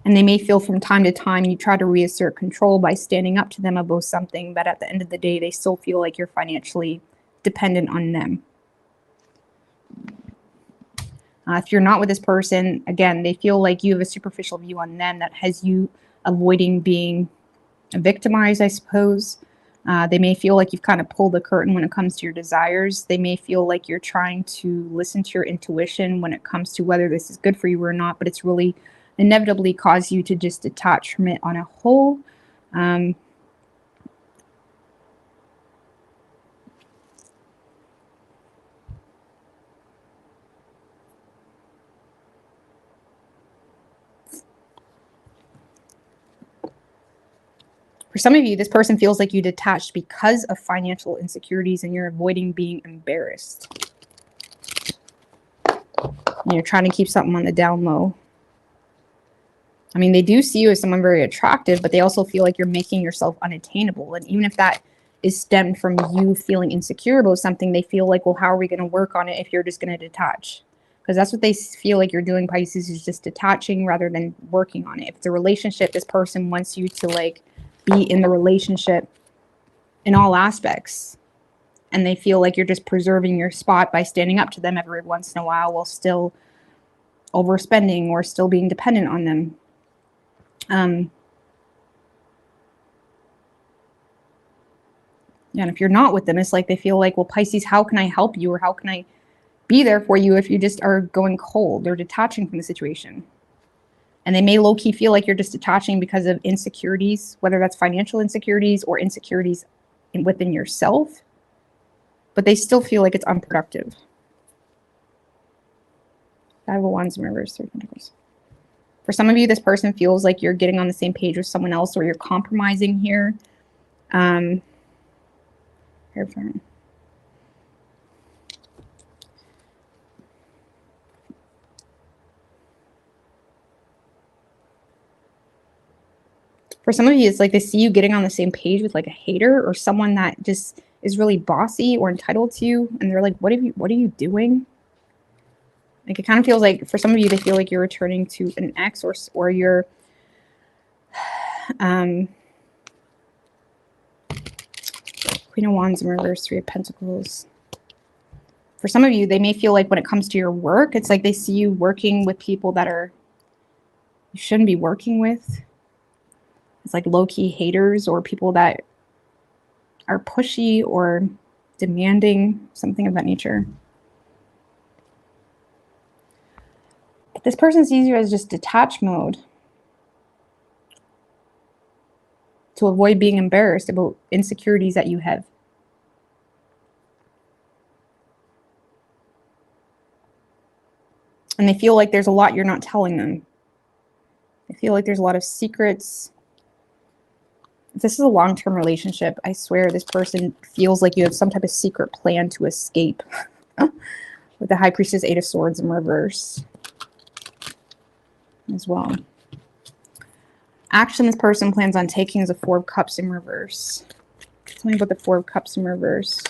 Speaker 1: And they may feel from time to time you try to reassert control by standing up to them about something, but at the end of the day, they still feel like you're financially dependent on them. If you're not with this person, again, they feel like you have a superficial view on them that has you avoiding being victimized, I suppose. They may feel like you've kind of pulled the curtain when it comes to your desires. They may feel like you're trying to listen to your intuition when it comes to whether this is good for you or not, but it's really inevitably cause you to just detach from it on a whole. For some of you, this person feels like you detached because of financial insecurities and you're avoiding being embarrassed. And you're trying to keep something on the down low. I mean, they do see you as someone very attractive, but they also feel like you're making yourself unattainable. And even if that is stemmed from you feeling insecure about something, they feel like, well, how are we going to work on it if you're just going to detach? Because that's what they feel like you're doing, Pisces, is just detaching rather than working on it. If it's a relationship, this person wants you to like be in the relationship in all aspects. And they feel like you're just preserving your spot by standing up to them every once in a while still overspending or still being dependent on them. Yeah, and if you're not with them, it's like they feel like, well, Pisces, how can I help you? Or how can I be there for you if you just are going cold or detaching from the situation. And they may low-key feel like you're just detaching because of insecurities, whether that's financial insecurities or insecurities within yourself, but they still feel like it's unproductive. Five of Wands in reverse, Three of Pentacles. For some of you, this person feels like you're getting on the same page with someone else, or you're compromising here. For some of you, it's like they see you getting on the same page with like a hater or someone that just is really bossy or entitled to you, and they're like, what are you doing? Like, it kind of feels like for some of you, they feel like you're returning to an ex, or you're Queen of Wands in reverse, Three of Pentacles. For some of you, they may feel like when it comes to your work, it's like they see you working with people that you shouldn't be working with. It's like low-key haters or people that are pushy or demanding, something of that nature. If this person sees you as just detached mode to avoid being embarrassed about insecurities that you have. And they feel like there's a lot you're not telling them. They feel like there's a lot of secrets. If this is a long-term relationship, I swear this person feels like you have some type of secret plan to escape. With the High Priestess, Eight of Swords in reverse as well. Action this person plans on taking is a Four of Cups in reverse. Tell me about the Four of Cups in reverse.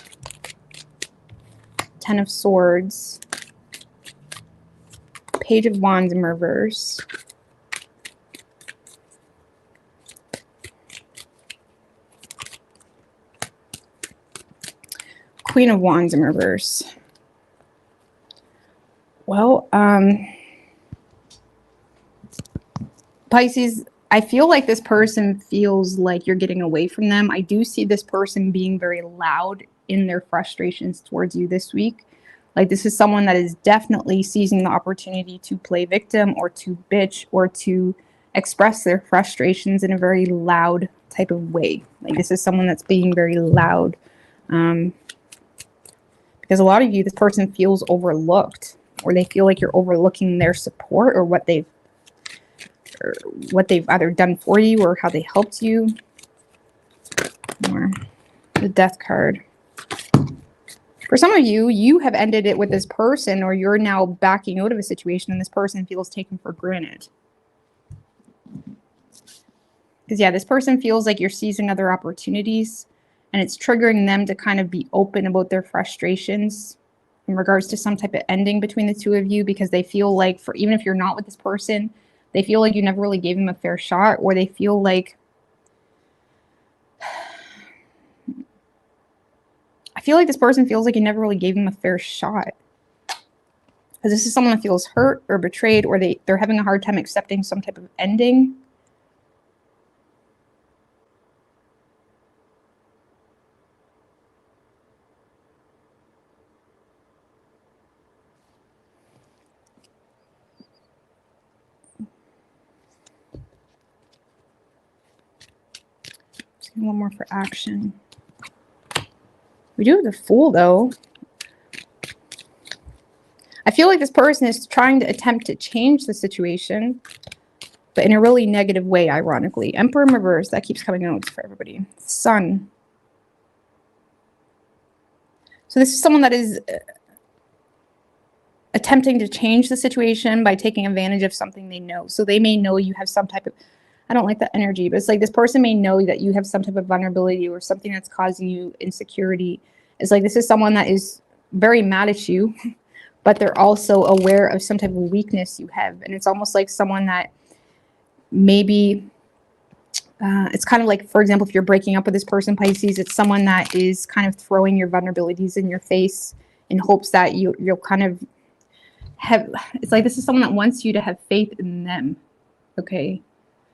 Speaker 1: Ten of Swords. Page of Wands in reverse. Queen of Wands in reverse. Well, Pisces, I feel like this person feels like you're getting away from them. I do see this person being very loud in their frustrations towards you this week. Like, this is someone that is definitely seizing the opportunity to play victim or to bitch or to express their frustrations in a very loud type of way. Like, this is someone that's being very loud. Because a lot of you, this person feels overlooked, or they feel like you're overlooking their support or what they've either done for you or how they helped you. Or the Death card. For some of you, you have ended it with this person, or you're now backing out of a situation and this person feels taken for granted. Because yeah, this person feels like you're seizing other opportunities, and it's triggering them to kind of be open about their frustrations in regards to some type of ending between the two of you, because they feel like, for even if you're not with this person, they feel like you never really gave them a fair shot, or they feel like, I feel like this person feels like you never really gave them a fair shot. Because this is someone that feels hurt or betrayed, or they're having a hard time accepting some type of ending. One more for action. We do have the Fool, though. I feel like this person is trying to attempt to change the situation, but in a really negative way, ironically. Emperor in reverse, that keeps coming out for everybody. Sun. So this is someone that is attempting to change the situation by taking advantage of something they know. So they may know you have some type of, I don't like that energy, but it's like this person may know that you have some type of vulnerability or something that's causing you insecurity. It's like this is someone that is very mad at you, but they're also aware of some type of weakness you have. And it's almost like someone that maybe, it's kind of like, for example, if you're breaking up with this person, Pisces, it's someone that is kind of throwing your vulnerabilities in your face in hopes that you'll kind of have, it's like this is someone that wants you to have faith in them, okay?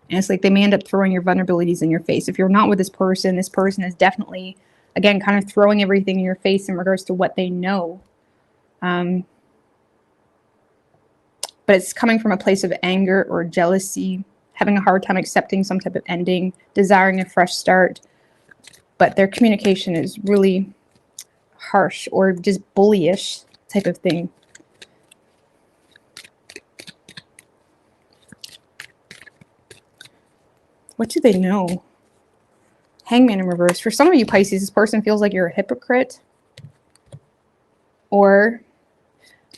Speaker 1: And it's like they may end up throwing your vulnerabilities in your face. If you're not with this person is definitely, again, kind of throwing everything in your face in regards to what they know. but it's coming from a place of anger or jealousy, having a hard time accepting some type of ending, desiring a fresh start. But their communication is really harsh or just bullyish type of thing. What do they know? Hangman in reverse. For some of you Pisces, this person feels like you're a hypocrite. Or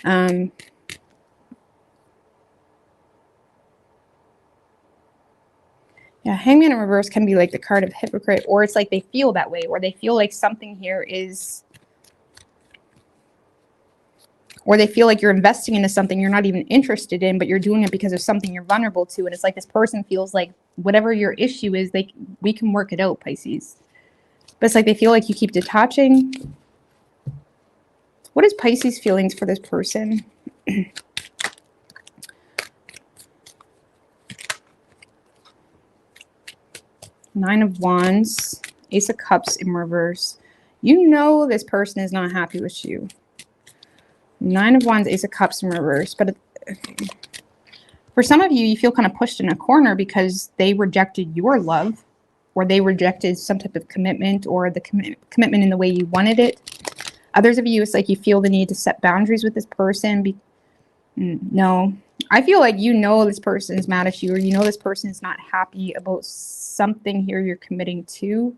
Speaker 1: yeah, Hangman in reverse can be like the card of hypocrite, or it's like they feel that way, or they feel like something here is, or they feel like you're investing into something you're not even interested in, but you're doing it because of something you're vulnerable to. And it's like this person feels like whatever your issue is, we can work it out, Pisces. But it's like they feel like you keep detaching. What is Pisces' feelings for this person? Nine of Wands, Ace of Cups in reverse. You know this person is not happy with you. Nine of Wands, Ace of Cups in reverse. But for some of you, you feel kind of pushed in a corner because they rejected your love, or they rejected some type of commitment, or the commitment in the way you wanted it. Others of you, it's like you feel the need to set boundaries with this person. No. I feel like you know this person is mad at you, or you know this person is not happy about something here you're committing to.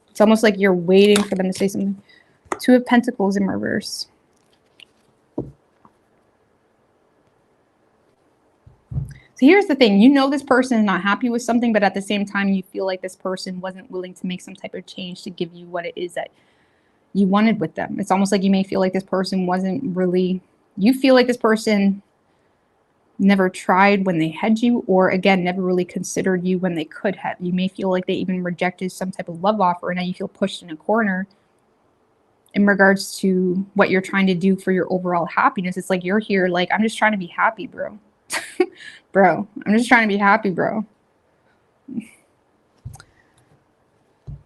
Speaker 1: It's almost like you're waiting for them to say something. Two of Pentacles in reverse. So here's the thing. You know this person is not happy with something, but at the same time, you feel like this person wasn't willing to make some type of change to give you what it is that you wanted with them. It's almost like you may feel like this person wasn't really, you feel like this person never tried when they had you, or again, never really considered you when they could have. You may feel like they even rejected some type of love offer, and now you feel pushed in a corner in regards to what you're trying to do for your overall happiness. It's like you're here like, I'm just trying to be happy, bro. Bro, I'm just trying to be happy, bro.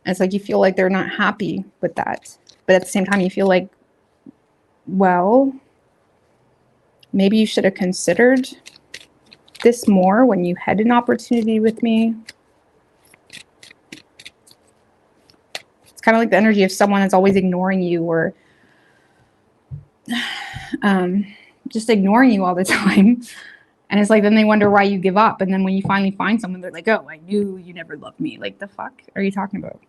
Speaker 1: It's like you feel like they're not happy with that. But at the same time, you feel like, well, maybe you should have considered this more when you had an opportunity with me. It's kind of like the energy of someone that's always ignoring you, or just ignoring you all the time. And it's like, then they wonder why you give up. And then when you finally find someone, they're like, oh, I knew you never loved me. Like, the fuck are you talking about?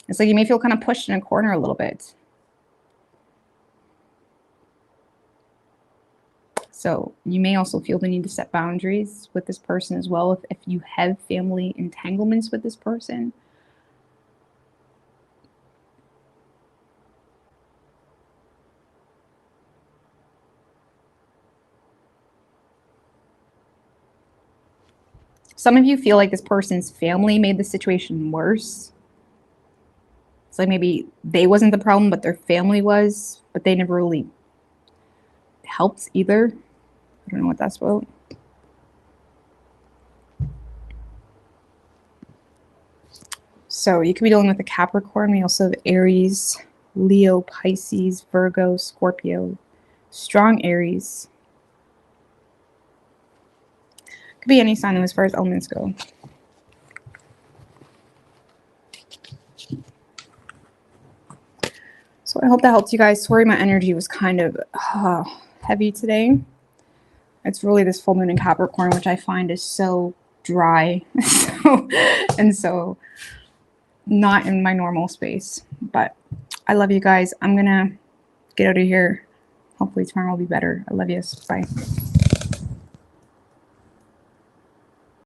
Speaker 1: It's like you may feel kind of pushed in a corner a little bit. So you may also feel the need to set boundaries with this person as well, if you have family entanglements with this person. Some of you feel like this person's family made the situation worse. It's like maybe they wasn't the problem, but their family was, but they never really helped either. I don't know what that's about. So you could be dealing with a Capricorn. We also have Aries, Leo, Pisces, Virgo, Scorpio, strong Aries. Could be any sign as far as elements go. So I hope that helped you guys. Sorry, my energy was kind of heavy today. It's really this full moon in Capricorn, which I find is so dry and so not in my normal space. But I love you guys. I'm going to get out of here. Hopefully tomorrow will be better. I love you. Bye.